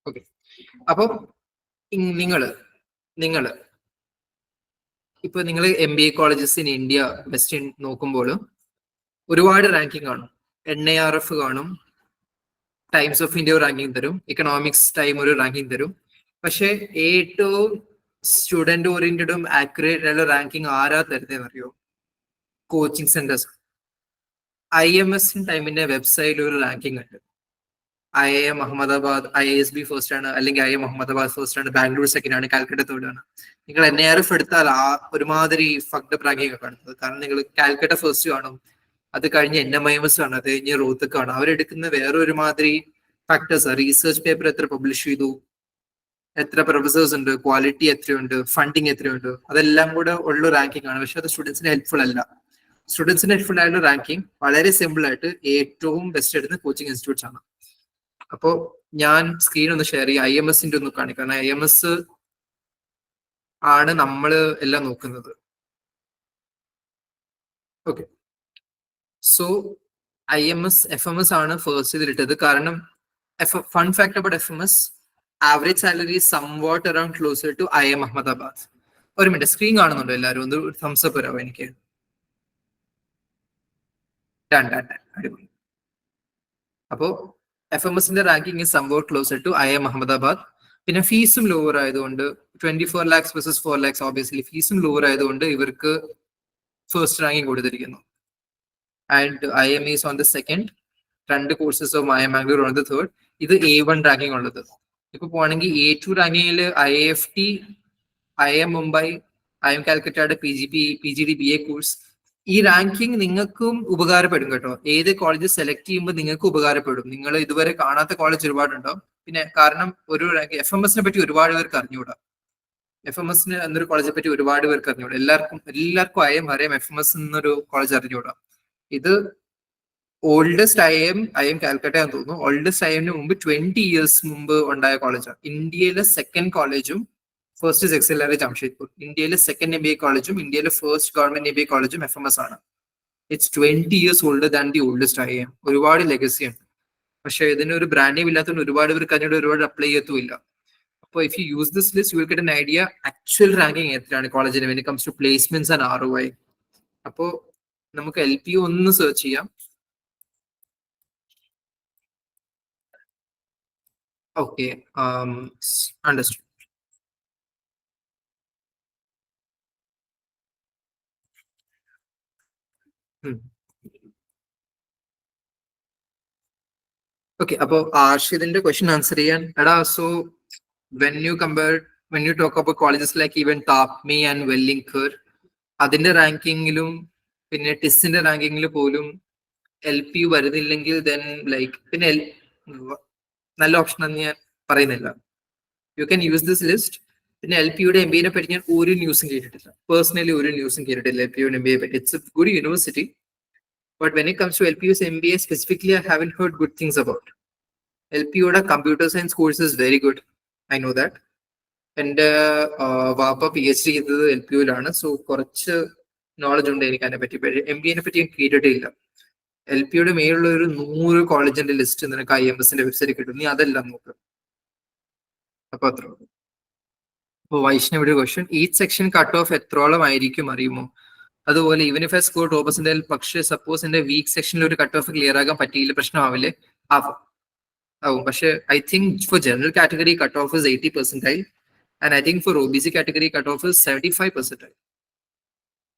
A: ഓക്കെ, അപ്പൊ നിങ്ങള് ഇപ്പൊ നിങ്ങൾ MBA colleges in India best നോക്കുമ്പോൾ ഒരുപാട് റാങ്കിങ് കാണും. NIRF കാണും, ടൈംസ് ഓഫ് ഇന്ത്യ റാങ്കിങ് തരും, ഇക്കണോമിക്സ് ടൈം ഒരു റാങ്കിങ് തരും. പക്ഷെ ഏറ്റവും സ്റ്റുഡന്റ് ഓറിയന്റഡും ആക്യുറേറ്റ് ആയിട്ടുള്ള റാങ്കിങ് ആരാ തരുന്നതെന്ന് അറിയോ? Coaching centres. IMS ടൈമിന്റെ വെബ്സൈറ്റിൽ ഒരു റാങ്കിങ് ഉണ്ട്. IIM അഹമ്മദാബാദ് IISB ഫസ്റ്റ് ആണ്, അല്ലെങ്കിൽ IIM അഹമ്മദാബാദ് ഫസ്റ്റ് ആണ്, ബാംഗ്ലൂർ സെക്കൻഡ് ആണ്, കാലിക്കറ്റ് തേർഡ് ആണ്. നിങ്ങൾ NIRF എടുത്താൽ ആ ഒരുമാതിരി ഫക്ഡ് റാങ്കിങ് ഒക്കെ കാണുന്നത്. കാരണം നിങ്ങൾ കാലിക്കറ്റ ഫസ്റ്റ് കാണും, അത് കഴിഞ്ഞ് NMIMS ആണ്, അത് കഴിഞ്ഞ് റോത്തക്ക് ആണ്. അവരെടുക്കുന്ന വേറെ ഒരുമാതിരി ഫാക്ടേഴ്സ്, റീസെർച്ച് പേപ്പർ എത്ര പബ്ലിഷ് ചെയ്തു, എത്ര പ്രൊഫസേഴ്സ് ഉണ്ട്, ക്വാളിറ്റി എത്രയുണ്ട്, ഫണ്ടിങ് എത്രയുണ്ട്, അതെല്ലാം കൂടെ ഉള്ള റാങ്കിങ് ആണ്. പക്ഷെ അത് സ്റ്റുഡൻസിന് ഹെൽപ്ഫുൾ അല്ല. സ്റ്റുഡൻസിന് ഹെൽപ്ഫുൾ ആയിട്ടുള്ള റാങ്കിങ് വളരെ സിമ്പിൾ ആയിട്ട് ഏറ്റവും ബെസ്റ്റ് എടുക്കുന്ന കോച്ചിങ് ഇൻസ്റ്റിറ്റ്യൂട്ട്സ് ആണ്. അപ്പോ ഞാൻ സ്ക്രീൻ ഒന്ന് ഷെയർ ചെയ്യാം, IMS ഒന്ന് കാണിക്കാം. കാരണം IMS ആണ് നമ്മള് എല്ലാം നോക്കുന്നത്. ഓക്കെ, സോ IMS FMS ആണ് ഫസ്റ്റ് ഇതിലിട്ടത്. കാരണം fun fact about FMS, average salary somewhat around closer to IIM Ahmedabad. ഒരു മിനിറ്റ്, സ്ക്രീൻ കാണുന്നുണ്ടോ എല്ലാവരും? ഒന്ന് തംസ് അപ്പ് വരാമോ എനിക്ക്? അടിപൊളി. അപ്പോ FMSന്റെ ranking somewhat closer to IIM Ahmedabad. പിന്നെ ഫീസും ലോവർ ആയതുകൊണ്ട് 24 lakhs versus 4 lakhs, ഓബിയസ്ലി ഫീസും ലോവർ ആയതുകൊണ്ട് ഇവർക്ക് ഫസ്റ്റ് റാങ്കിങ് കൊടുത്തിരിക്കുന്നു. And IIM is on the second, 2 courses of IIM Bangalore on the third. ഇത് A1 റാങ്കിങ് ഉള്ളത്. ഇപ്പൊ പോവാണെങ്കിൽ A2 റാങ്കിങ്ങിൽ IIFT, IIM Mumbai, IIM കാലിക്കറ്റയുടെ PGD BA course. ഈ റാങ്കിങ് നിങ്ങൾക്കും ഉപകാരപ്പെടും കേട്ടോ. ഏത് കോളേജ് സെലക്ട് ചെയ്യുമ്പോൾ നിങ്ങൾക്ക് ഉപകാരപ്പെടും. നിങ്ങൾ ഇതുവരെ കാണാത്ത കോളേജ് ഒരുപാടുണ്ടാവും. പിന്നെ കാരണം ഒരു FMSനെ പറ്റി ഒരുപാട് പേർക്ക് അറിഞ്ഞുകൂടാ. FMSന് എന്നൊരു കോളേജെ പറ്റി ഒരുപാട് പേർക്ക് അറിഞ്ഞുകൂടാ. എല്ലാവർക്കും IIM അറിയാം, FMS എന്നൊരു കോളേജ് അറിഞ്ഞുകൂടാ. ഇത് ഓൾഡസ്റ്റ് IIM കാലിക്കട്ട എന്ന് തോന്നുന്നു. ഓൾഡസ്റ്റ് IIMന് മുമ്പ് 20 years മുമ്പ് ഉണ്ടായ കോളേജാണ്. ഇന്ത്യയിലെ സെക്കൻഡ് കോളേജും ഫസ്റ്റ് ഇസ് XLRA ജംഷഡ്പൂർ. ഇന്ത്യയിലെ സെക്കൻഡ് MBA കോളേജും ഇന്ത്യയിലെ ഫസ്റ്റ് ഗവൺമെന്റ് MBA കോളേജും FMS ആണ്. It's 20 years older than the oldest IIM. ഒരുപാട് ലെഗസി ഉണ്ട്. പക്ഷെ ഇതിന് ഒരു ബ്രാൻഡ് നെയിം ഇല്ലാത്തതുകൊണ്ട് ഒരുപാട് പേർക്ക് അതിനോട് ഒരുപാട് അപ്ലൈ ചെയ്യത്തുമില്ല. അപ്പോൾ if you use this list you will get an idea actual ranking എത്രയാണ് കോളേജിന് when it comes to placements and ROI. അപ്പോൾ നമുക്ക് LPU ഒന്ന് സെർച്ച് ചെയ്യാം. Okay, understood. ഓക്കെ, അപ്പോ ആർഷിദിന്റെ ക്വസ്റ്റ്യൻ ആൻസർ ചെയ്യാൻ. എടാ, so when you talk about colleges like even TAPMI and Welingkar, അതിന്റെ റാങ്കിങ്ങിലും പിന്നെ ടിസിന്റെ റാങ്കിങ്ങിൽ പോലും LPU വരുന്നില്ലെങ്കിൽ ദെൻ ലൈക്ക് പിന്നെ നല്ല ഓപ്ഷൻ എന്ന് ഞാൻ പറയുന്നില്ല. You can use this list. പിന്നെ LPUയുടെ MBAനെ പറ്റി ഞാൻ ഒരു ന്യൂസും കേട്ടിട്ടില്ല. പേഴ്സണലി ഒരു ന്യൂസും കേട്ടിട്ടില്ല LPUയുടെ MBA പറ്റി. It's A good university. But when it comes to LPU's MBA specifically, I haven't heard good things about. LPUയുടെ computer science course is very good. I know that. എൻ്റെ വാപ്പ PhD ചെയ്തത് LPUലാണ്. സോ കുറച്ച് നോളജ് ഉണ്ട് എനിക്ക് അതിനെ പറ്റി. MBA പറ്റി ഞാൻ കേട്ടിട്ടില്ല. LPയുടെ മേലുള്ള ഒരു 100 കോളേജിന്റെ ലിസ്റ്റ് നിനക്ക് IMSന്റെ വെബ്സൈറ്റ് കിട്ടും, നീ അതെല്ലാം നോക്ക്. അപ്പൊ അത്ര. അപ്പോൾ വൈഷ്ണവിടെ question, each section cut off എത്രോളം ആയിരിക്കും അറിയുമോ? അതുപോലെ ഈവൻ ഇഫ് ഐ സ്കോർ 2%, പക്ഷേ സപ്പോസ് എന്റെ വീക്ക് സെക്ഷനിൽ ഒരു കട്ട് ഓഫ് ക്ലിയർ ആകാൻ പറ്റിയില്ല, പ്രശ്നമാവില്ലേ? ആവും. പക്ഷെ I think for general category cut off is 80%, and I think for OBC category cut off is 75%.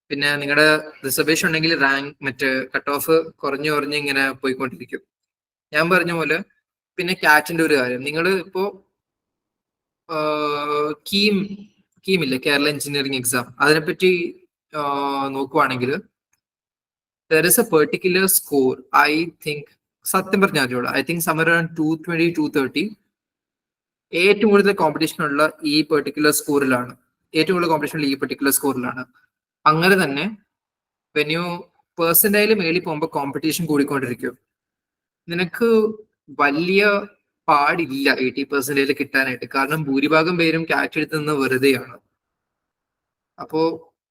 A: പിന്നെ നിങ്ങളുടെ റിസർവേഷൻ ഉണ്ടെങ്കിൽ റാങ്ക് മറ്റേ കട്ട് ഓഫ് കുറഞ്ഞു ഇങ്ങനെ പോയിക്കൊണ്ടിരിക്കും. ഞാൻ പറഞ്ഞ പോലെ പിന്നെ കാറ്റിന്റെ ഒരു കാര്യം, നിങ്ങൾ ഇപ്പോ കീമില്ലേ, കേരള എഞ്ചിനീയറിംഗ് എക്സാം, അതിനെപ്പറ്റി നോക്കുവാണെങ്കിൽ there is a particular score, I think, സത്യം പറഞ്ഞാൽ ഐ തിങ്ക് സമർ അറൗണ്ട് 220, 230 ഏറ്റവും കൂടുതൽ കോമ്പറ്റീഷൻ ഉള്ള ഈ പെർട്ടിക്കുലർ സ്കോറിലാണ്. അങ്ങനെ തന്നെ വെന്യൂ പേഴ്സൻ്റൈൽ മേളിൽ പോകുമ്പോൾ കോമ്പറ്റീഷൻ കൂടിക്കൊണ്ടിരിക്കും. നിനക്ക് വലിയ പാടില്ല 80% കിട്ടാനായിട്ട്, കാരണം ഭൂരിഭാഗം പേരും കാറ്റ് എടുത്തുനിന്ന് വെറുതെയാണ്. അപ്പോ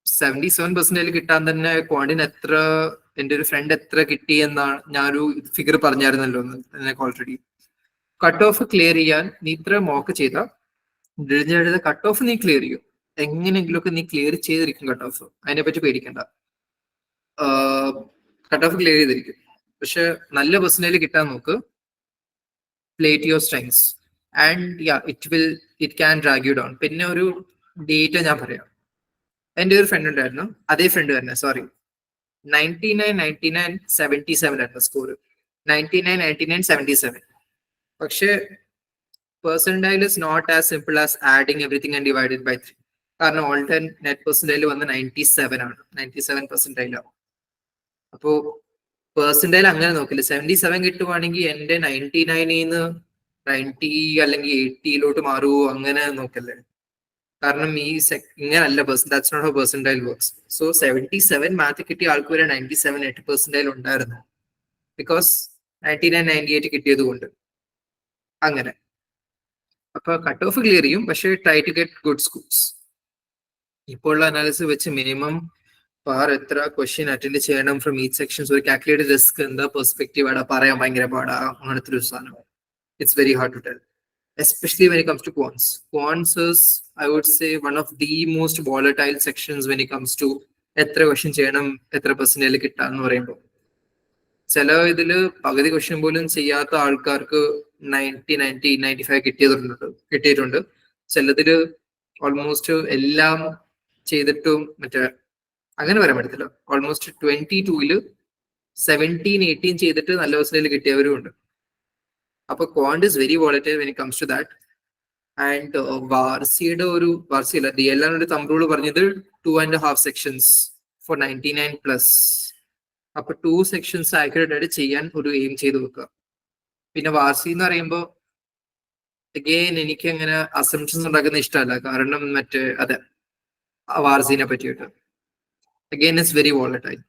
A: 77% കിട്ടാൻ തന്നെ ക്വാണ്ടിന് എത്ര, എൻ്റെ ഒരു ഫ്രണ്ട് എത്ര കിട്ടി എന്നാണ് ഞാനൊരു ഫിഗർ പറഞ്ഞായിരുന്നല്ലോ നിനക്ക് ഓൾറെഡി. കട്ട് ഓഫ് ക്ലിയർ ചെയ്യാൻ നീ ഇത്ര മോക്ക് ചെയ്താൽ കട്ട് ഓഫ് നീ ക്ലിയർ ചെയ്യും, എങ്ങനെയെങ്കിലുമൊക്കെ നീ ക്ലിയർ ചെയ്തിരിക്കും കട്ട് ഓഫ്, അതിനെപ്പറ്റി പേടിക്കണ്ട. കട്ട് ഓഫ് ക്ലിയർ ചെയ്തിരിക്കും. പക്ഷെ നല്ല പെർസെന്റേജ് കിട്ടാൻ നോക്ക്, play to your strengths, and yeah, it can drag you down. പിന്നെ ഒരു ഡേറ്റ ഞാൻ പറയാം. എൻ്റെ ഒരു ഫ്രണ്ട് ഉണ്ടായിരുന്നു, അതേ ഫ്രണ്ട് തന്നെ, സോറി, 99, 99, 77 ആയിരുന്നു സ്കോർ. 99, 99, 77. പക്ഷെ percentile is not as simple as adding everything and divided by 3. കാരണം ഓൾ ടൈം നെറ്റ് പെർസെന്റൈൽ വന്ന് 97 ആണ്, 97%. അപ്പോ പെർസെന്റൈൽ അങ്ങനെ നോക്കില്ല. 77 കിട്ടുവാണെങ്കിൽ എന്റെ 99 90 അല്ലെങ്കിൽ 80 മാറുമോ അങ്ങനെ നോക്കല്ലേ. കാരണം ഈ ഇങ്ങനല്ല that's not how percentile works. So 77 math കിട്ടിയ ആൾക്ക് വരെ 97, 8% ഉണ്ടായിരുന്നു, ബിക്കോസ് 99, 98 കിട്ടിയത് കൊണ്ട്. അങ്ങനെ അപ്പൊ കട്ട് ഓഫ് ക്ലിയർ ചെയ്യും, പക്ഷേ try to get good schools. ഇപ്പോൾ ഉള്ള അനാലിസിസ് വെച്ച് മിനിമം എത്ര ക്വസ്റ്റ്യൻ അറ്റൻഡ് ചെയ്യണം ഫ്രം ഈച്ച് സെക്ഷൻസ്, ഒരു കാൽക്കുലേറ്റഡ് റിസ്ക് എന്താ പെർസ്പെക്റ്റീവ് ആടാ, പറയാൻ ഭയങ്കര പാടാ, അങ്ങനത്തെ ഒരു സാധനം. It's very hard to tell, especially when it comes to quants. Quants is, I would say, one of the most volatile sections when it comes to എത്ര ക്വസ്റ്റ്യൻ ചെയ്യണം, എത്ര പെർസെന്റേജ് കിട്ടാന്ന് പറയുമ്പോൾ. ചില ഇതില് പകുതി ക്വസ്റ്റ്യൻ പോലും ചെയ്യാത്ത ആൾക്കാർക്ക് 90, 90, 95 കിട്ടിയിട്ടുണ്ട്. ചിലതില് ഓൾമോസ്റ്റ് എല്ലാം ചെയ്തിട്ടും മറ്റേ അങ്ങനെ പറയാൻ പറ്റത്തില്ല, ഓൾമോസ്റ്റ് 22 17, 18 ചെയ്തിട്ട് നല്ല പെർസെന്റേജ് കിട്ടിയവരും ഉണ്ട്. അപ്പൊ quant is very volatile when it comes to that. And വാർസിയല്ല DLR ഒരു തമ്പ് റൂൾ പറഞ്ഞത് 2.5 sections ഫോർ 99+. അപ്പൊ 2 sections ആക്യുറേറ്റ് ആയിട്ട് ചെയ്യാൻ ഒരു എയിം ചെയ്ത് വെക്കുക. പിന്നെ വാർസി എന്ന് പറയുമ്പോൾ അഗെയിൻ എനിക്ക് അങ്ങനെ അസംഷൻസ് ഉണ്ടാക്കുന്ന ഇഷ്ടമല്ല, കാരണം മറ്റേ അതെ വാർസിനെ പറ്റിയിട്ട് again it's very volatile.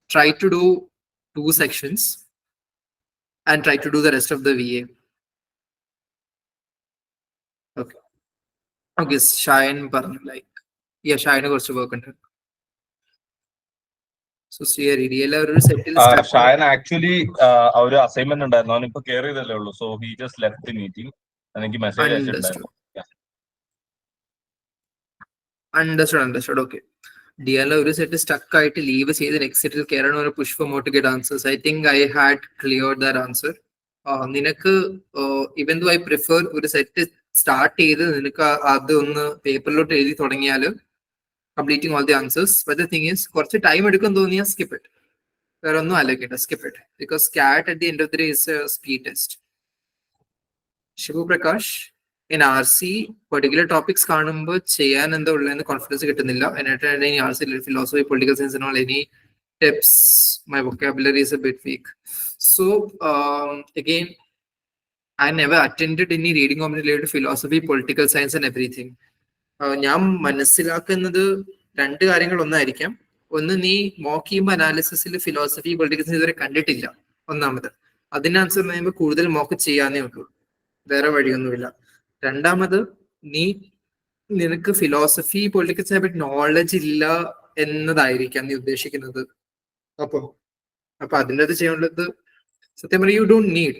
A: Try to do 2 sections and try to do the rest of the VA. Okay, Shayan പറഞ്ഞു, like, yeah, Shayan കുറച്ച് വർക്ക് ഉണ്ട്. So DLR ഒരു സെറ്റിൽ
B: ഷായൻ ആക്ച്വലി ഒരു അസൈൻമെന്റ് ഉണ്ടായിരുന്നു, അവൻ ഇപ്പൊ കെയർ ചെയ്തല്ലേ ഉള്ളൂ. So he just left the meeting, എനിക്ക് മെസ്സേജ് അയച്ചിട്ടുണ്ടായിരുന്നു.
A: അണ്ടർസ്റ്റുഡ്. ഓക്കെ, DLR ഒരു സെറ്റ് സ്റ്റക്ക് ആയിട്ട് ലീവ് ചെയ്ത് നെക്സ്റ്റ് സെറ്റിൽ കയറണം, ഒരു push for more to get answers. I think I had cleared that answer. നിനക്ക് ഇവൻ ദോ ഐ പ്രിഫർ ഒരു സെറ്റ് സ്റ്റാർട്ട് ചെയ്ത് നിനക്ക് അത് ഒന്ന് പേപ്പറിലോട്ട് എഴുതി തുടങ്ങിയാൽ completing all the answers. But the thing is കുറച്ച് ടൈം എടുക്കും തോന്നിയാൽ സ്കിപ്പ് ഇറ്റ്, വേറെ ഒന്നും ആലോചിക്കണ്ട, സ്കിപ്പ് ഇറ്റ്, ബിക്കോസ് കാറ്റ് at the end of the day is A speed test. Shivu Prakash, in RC particular topics കാണുമ്പോൾ ചെയ്യാൻ എന്താ ഉള്ളതെന്ന് കോൺഫിഡൻസ് കിട്ടുന്നില്ല. എന്നിട്ട് RC philosophy, political science and all, any tips? My vocabulary is a bit weak. So again, I never attended any reading committee related to philosophy, political science and everything. ഞാൻ മനസ്സിലാക്കുന്നത് 2 കാര്യങ്ങൾ ഒന്നായിരിക്കാം. ഒന്ന്, നീ മോക്ക് ചെയ്യുമ്പോൾ അനാലിസിസിൽ ഫിലോസഫി, പൊളിറ്റിക്കൽ സയൻസ് ഇതുവരെ കണ്ടിട്ടില്ല, ഒന്നാമത്. അതിന് ആൻസർ പറയുമ്പോൾ കൂടുതൽ മോക്ക് ചെയ്യാനേ ഉള്ളൂ, വേറെ വഴിയൊന്നുമില്ല. രണ്ടാമത്, നീ നിനക്ക് ഫിലോസഫി പൊളിറ്റിക്സിനെ പറ്റി നോളജ് ഇല്ല എന്നതായിരിക്കാം നീ ഉദ്ദേശിക്കുന്നത്. അപ്പൊ അതിൻ്റെ അത് ചെയ്യാനുള്ളത് സത്യം പറഞ്ഞാൽ you don't need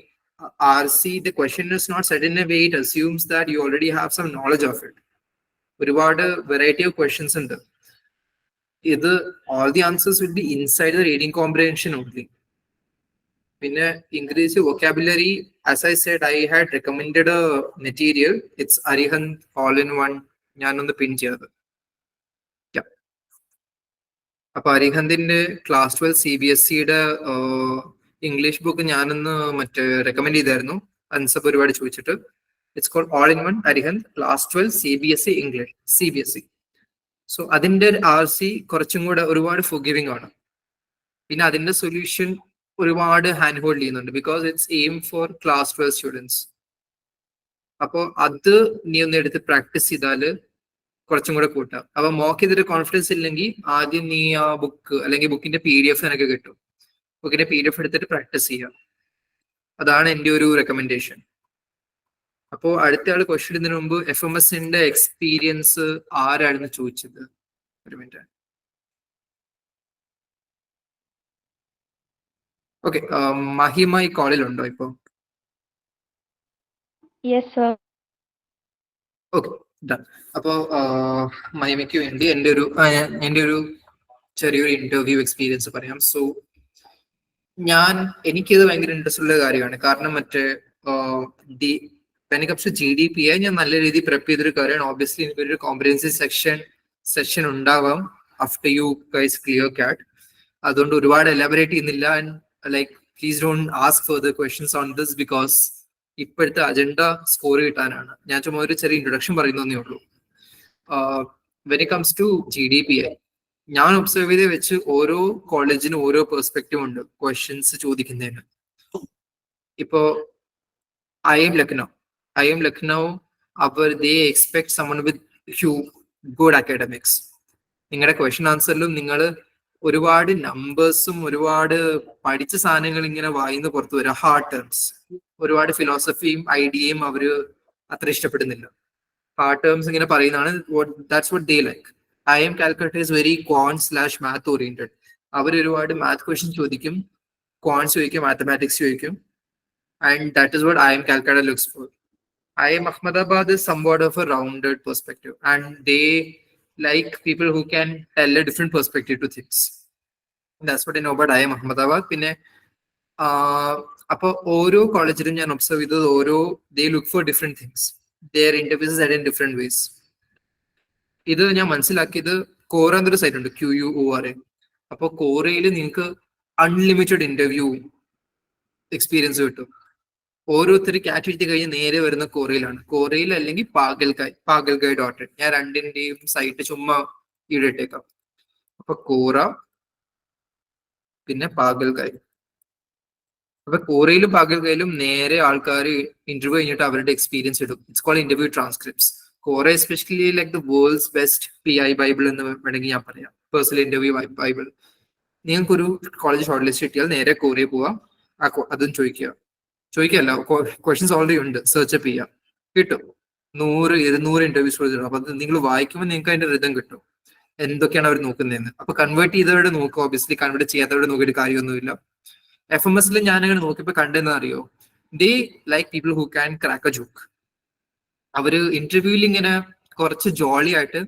A: RC. The question is not set in a way it assumes that you already have some knowledge of it. ഒരുപാട് വെറൈറ്റി ഓഫ് ക്വസ്റ്റ്യൻസ് ഉണ്ട്. ഇത് all the answers will be inside the reading comprehension only. പിന്നെ increase vocabulary, as I said, I had recommended a material. It's Arihant all-in-one. ഞാനൊന്ന് പിൻ ചെയ്തത്. അപ്പൊ അരിഹന്തിന്റെ ക്ലാസ് 12 CBSEയുടെ ഇംഗ്ലീഷ് ബുക്ക് ഞാനൊന്ന് റെക്കമെൻഡ് ചെയ്തായിരുന്നു. അൻസബ് ഒരുപാട് ചോദിച്ചിട്ട്. It's called all in one Arihant class 12 CBSE English CBSE. So അതിന്റെ RC കുറച്ചും കൂടെ ഒരുപാട് ഫൊർഗിവിംഗ് ആണ്. പിന്നെ അതിന്റെ സൊല്യൂഷൻ ഒരുപാട് ഹാൻഡ് ഹോൾഡ് ചെയ്യുന്നുണ്ട് because it's aim four class 12 students. അപ്പോൾ അത് നീ ഒന്ന് എടുത്ത് പ്രാക്ടീസ് ചെയ്താല് കുറച്ചും കൂടെ കൂട്ടാം. അപ്പൊ മോക്ക് ചെയ്തിട്ട് കോൺഫിഡൻസ് ഇല്ലെങ്കിൽ ആദ്യം നീ ആ ബുക്ക് അല്ലെങ്കിൽ ബുക്കിന്റെ PDF നിനക്ക് കിട്ടും. ബുക്കിന്റെ PDF എടുത്തിട്ട് പ്രാക്ടീസ് ചെയ്യാം. അതാണ് എൻ്റെ ഒരു റെക്കമെൻഡേഷൻ. അപ്പോൾ അടുത്ത ആള് ക്വസ്റ്റ്യൻ ഇടുന്നതിന് മുമ്പ് FMSന്റെ എക്സ്പീരിയൻസ് ആരായിരുന്നു ചോദിച്ചത്? ഒരു മിനിറ്റ്. ഓക്കെ, മഹിമ ഈ കോളിലുണ്ടോ ഇപ്പോ? Okay, done. അപ്പോ മഹിമയ്ക്ക് വേണ്ടി എൻ്റെ ഒരു ചെറിയൊരു ഇന്റർവ്യൂ എക്സ്പീരിയൻസ് പറയാം. സോ എനിക്കിത് ഭയങ്കര ഇൻട്രസ്റ്റ് ഉള്ള കാര്യമാണ്. കാരണം GDPI ഞാൻ നല്ല രീതിയിൽ പ്രിപ്പയർ ചെയ്തൊരു കാര്യമാണ്. ഓബ്വിയസ്ലി എനിക്കൊരു കോംപ്രിഹെൻസീവ് സെഷൻ ഉണ്ടാവാം after you guys clear CAT. അതുകൊണ്ട് ഒരുപാട് എലാബറേറ്റ് ചെയ്യുന്നില്ല. And like please don't ask further questions on this because ഇപ്പോഴത്തെ അജണ്ട സ്കോർ കിട്ടാനാണ്. ഞാൻ ചുമ്മാ ഒരു ചെറിയ ഇൻട്രൊഡക്ഷൻ പറയുന്നതേ ഉള്ളൂ. When it comes to GDPI, ഞാൻ ഒബ്സർവ് ചെയ്ത് വെച്ച് ഓരോ കോളേജിനും ഓരോ പെർസ്പെക്റ്റീവ് ഉണ്ട് ക്വസ്റ്റ്യൻസ് ചോദിക്കുന്നതിന്. ഇപ്പോ IIM Lucknow, they expect someone with good academics. നിങ്ങളുടെ ക്വസ്റ്റ്യൻ ആൻസറിലും നിങ്ങൾ ഒരുപാട് നമ്പേഴ്സും ഒരുപാട് പഠിച്ച സാധനങ്ങൾ ഇങ്ങനെ വായിന്ന് പുറത്തു വരിക. ഹാർഡ് ടേംസ്, ഒരുപാട് ഫിലോസഫിയും ഐഡിയയും അവര് അത്ര ഇഷ്ടപ്പെടുന്നില്ല. ഹാർഡ് ടേംസ് ഇങ്ങനെ പറയുന്നതാണ്. That's what they like. IIM Calcutta is very quant/math oriented. അവർ ഒരുപാട് മാത്ത് ക്വസ്റ്റ്യൻ ചോദിക്കും, ക്വാants ചോദിക്കും, മാത്തമാറ്റിക്സ് ചോദിക്കും. And that is what IIM Calcutta looks for. IIM Ahmedabad is somewhat of a rounded perspective, and they like people who can tell a different perspective to things. That's what I know about IIM Ahmedabad. പിന്നെ അപ്പോൾ ഓരോ കോളേജിലും ഞാൻ ഒബ്സർവ് ചെയ്തത് they look for different things. Their interviews are in different ways. ഇത് ഞാൻ മനസ്സിലാക്കിയത് കോറ എന്നൊരു സൈറ്റ് ഉണ്ട്, QUORA. അപ്പോൾ കോറയിൽ നിങ്ങൾക്ക് അൺലിമിറ്റഡ് ഇന്റർവ്യൂ എക്സ്പീരിയൻസ് കിട്ടും. ഓരോരുത്തർ കാറ്റ് എഴുതി കഴിഞ്ഞ് നേരെ വരുന്ന കോറയിലാണ്. കോറയിൽ അല്ലെങ്കിൽ pagalgai.in. ഞാൻ രണ്ടിന്റെയും സൈറ്റ് ചുമ്മാ ഇവിടെ ഇട്ടേക്കാം. അപ്പൊ കോറ പിന്നെ പാഗൽഗായ്. അപ്പൊ കോറയിലും പാഗൽഗായിലും നേരെ ആൾക്കാർ ഇന്റർവ്യൂ കഴിഞ്ഞിട്ട് അവരുടെ എക്സ്പീരിയൻസ് ഇടും. It's called interview transcripts. Quora especially like the world's best PI bible എന്ന് വേണമെങ്കിൽ ഞാൻ പറയാം, പേഴ്സണൽ ഇന്റർവ്യൂ ബൈബിൾ. നിങ്ങൾക്കൊരു കോളേജ് ഷോർട്ട് ലിസ്റ്റ് കിട്ടിയാൽ നേരെ കോറയിൽ പോവാം, അതും ചോദിക്കല്ല, ക്വസ്റ്റ്യൻസ് ഓൾറെഡി ഉണ്ട്, സെർച്ച് അപ്പ് ചെയ്യാം, കിട്ടും. 100-200 ഇന്റർവ്യൂസ് കൊടുത്തിട്ടുണ്ട്. അപ്പൊ അത് നിങ്ങൾ വായിക്കുമ്പോൾ നിങ്ങൾക്ക് അതിന്റെ റിതം കിട്ടും, എന്തൊക്കെയാണ് അവർ നോക്കുന്നതെന്ന്. അപ്പൊ കൺവേർട്ട് ചെയ്തവരുടെ നോക്കുക, ഒബ്വിയസ്ലി കൺവേർട്ട് ചെയ്യാത്തവരുടെ നോക്കിയിട്ട് കാര്യമൊന്നുമില്ല. FMSൽ ഞാനങ്ങനെ നോക്കിയപ്പോ കണ്ടെന്ന് അറിയോ, ദേ like people who can crack A joke. അവര് ഇന്റർവ്യൂവിൽ ഇങ്ങനെ കുറച്ച് ജോളി ആയിട്ട്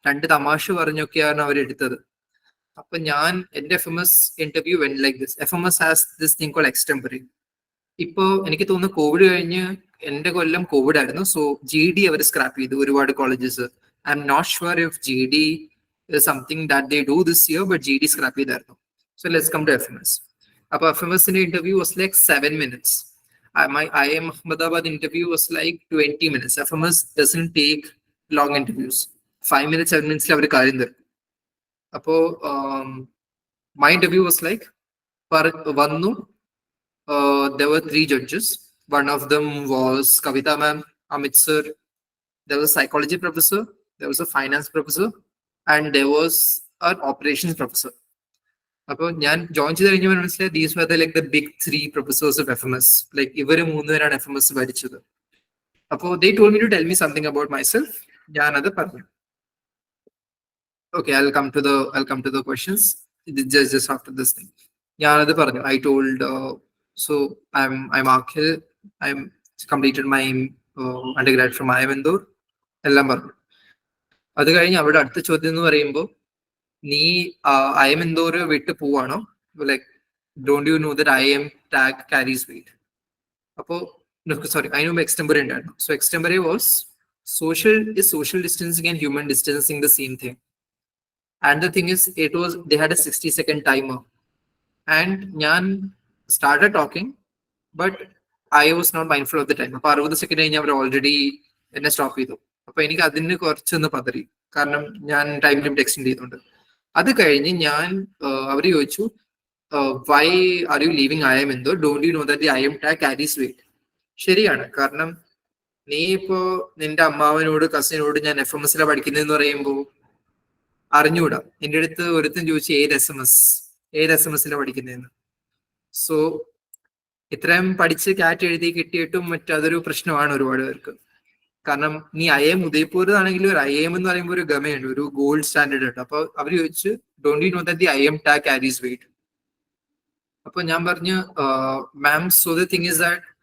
A: 2 തമാശ പറഞ്ഞൊക്കെയാണ് അവരെടുത്തത്. അപ്പൊ എന്റെ FMS interview went like this. FMS has this thing called extempore. ഇപ്പോ എനിക്ക് തോന്നുന്നു കോവിഡ് കഴിഞ്ഞ് എന്റെ കൊല്ലം കോവിഡ് ആയിരുന്നു. സോ GD അവർ സ്ക്രാപ്പ് ചെയ്തു ഒരുപാട് colleges. I am not sure if GD something that they do this year, but GD scrap ചെയ്തായിരുന്നു. So let's come to FMS. അപ്പൊ FMSന്റെ interview was like 7 minutes. My IIM Ahmedabad interview was like 20 minutes. FMS doesn't take long interviews. 5 minutes, 7 minutes അവർ കാര്യം തരും. അപ്പോ my interview was like വന്നു. There were 3 judges. One of them was Kavita ma'am, Amit sir. There was a psychology professor, there was a finance professor, and there was an operations professor. അപ്പോൾ ഞാൻ ജോയിൻ ചെയ്ത് കഴിഞ്ഞപ്പോൾ മനസ്സിലായി these were like the big 3 professors of FMS. Like ഇവര് 3 പേരാണ് FMS ഭരിച്ചത്. അപ്പോൾ they told me to tell me something about myself. ഞാനത് പറഞ്ഞു. Okay, I'll come to the questions just after this thing. ഞാനത് പറഞ്ഞു. I told so I'm Akhil. I'm completed my undergrad from IIM Indore. എല്ലാം പറഞ്ഞു. അത് കഴിഞ്ഞ് അവിടെ അടുത്ത ചോദ്യം എന്ന് പറയുമ്പോൾ, നീ IIM Indore വിട്ട് പോവാണോ? Like don't you know that IIM tag carries weight? അപ്പോ sorry, I know extempore ഉണ്ടായിരുന്നു. So extempore was social distancing and human distancing the same thing. And the thing is, they had a 60-second timer. And Nyan started talking, but I was not mindful of the time. അപ്പോൾ 60 സെക്കൻഡ് കഴിഞ്ഞ് അവർ ഓൾറെഡി എന്നെ സ്റ്റോപ്പ് ചെയ്തു. അപ്പൊ എനിക്ക് അതിന് കുറച്ചൊന്ന് പതറി, കാരണം ഞാൻ ടൈം ലിമിറ്റ് എക്സ്റ്റെൻഡ് ചെയ്തുകൊണ്ട്. അത് കഴിഞ്ഞ് ഞാൻ അവർ ചോദിച്ചു, why are you leaving IIM Indore? Don't you know that the IIM tag carries weight? ശരിയാണ്, കാരണം നീ ഇപ്പോ നിന്റെ അമ്മാവനോട് കസിനോട് ഞാൻ FMS പഠിക്കുന്നതെന്ന് പറയുമ്പോൾ അറിഞ്ഞൂടാ. എൻ്റെ അടുത്ത് ഒരുത്തും ചോദിച്ചു ഏത് SMS പഠിക്കുന്നതെന്ന്. സോ ഇത്രയും പഠിച്ച് കാറ്റ് എഴുതി കിട്ടിയിട്ടും മറ്റതൊരു പ്രശ്നമാണ് ഒരുപാട് പേർക്ക്. കാരണം നീ IIM ഉദയ്പൂർ ആണെങ്കിലും ഒരു IIM എന്ന് പറയുമ്പോൾ ഒരു ഗമയുണ്ട്, ഒരു ഗോൾഡ് സ്റ്റാൻഡേർഡ് ഉണ്ട്. അപ്പൊ അവർ ചോദിച്ചു, don't you know that the IIM tag carries weight? അപ്പൊ ഞാൻ പറഞ്ഞു, ma'am, so the thing is that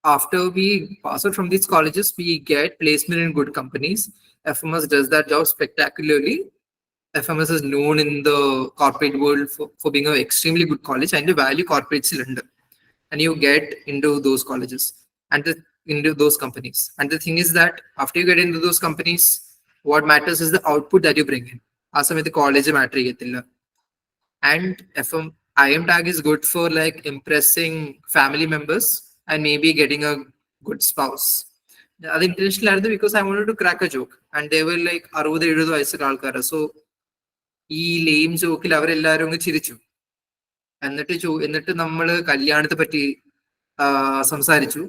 A: after we pass out from these colleges, we get placement in good companies. FMS does that job spectacularly. FMS is known in the corporate world for being an extremely good college, and the value corporates cylinder, and you get into those colleges and into those companies. And the thing is that after you get into those companies, what matters is the output that you bring in. Asam the college matter cheyilla. And IIM tag is good for like impressing family members and maybe getting a good spouse. അത് ഇന്റൻഷണൽ ആയിരുന്നു, because I wanted to crack a joke, and they were like 60-70 വയസ്സുള്ള ആൾക്കാരാണ്. സോ ഈ ലെയിം ജോക്കിൽ അവരെല്ലാരും അങ്ങ് ചിരിച്ചു. എന്നിട്ട് നമ്മള് കല്യാണത്തെ പറ്റി സംസാരിച്ചു.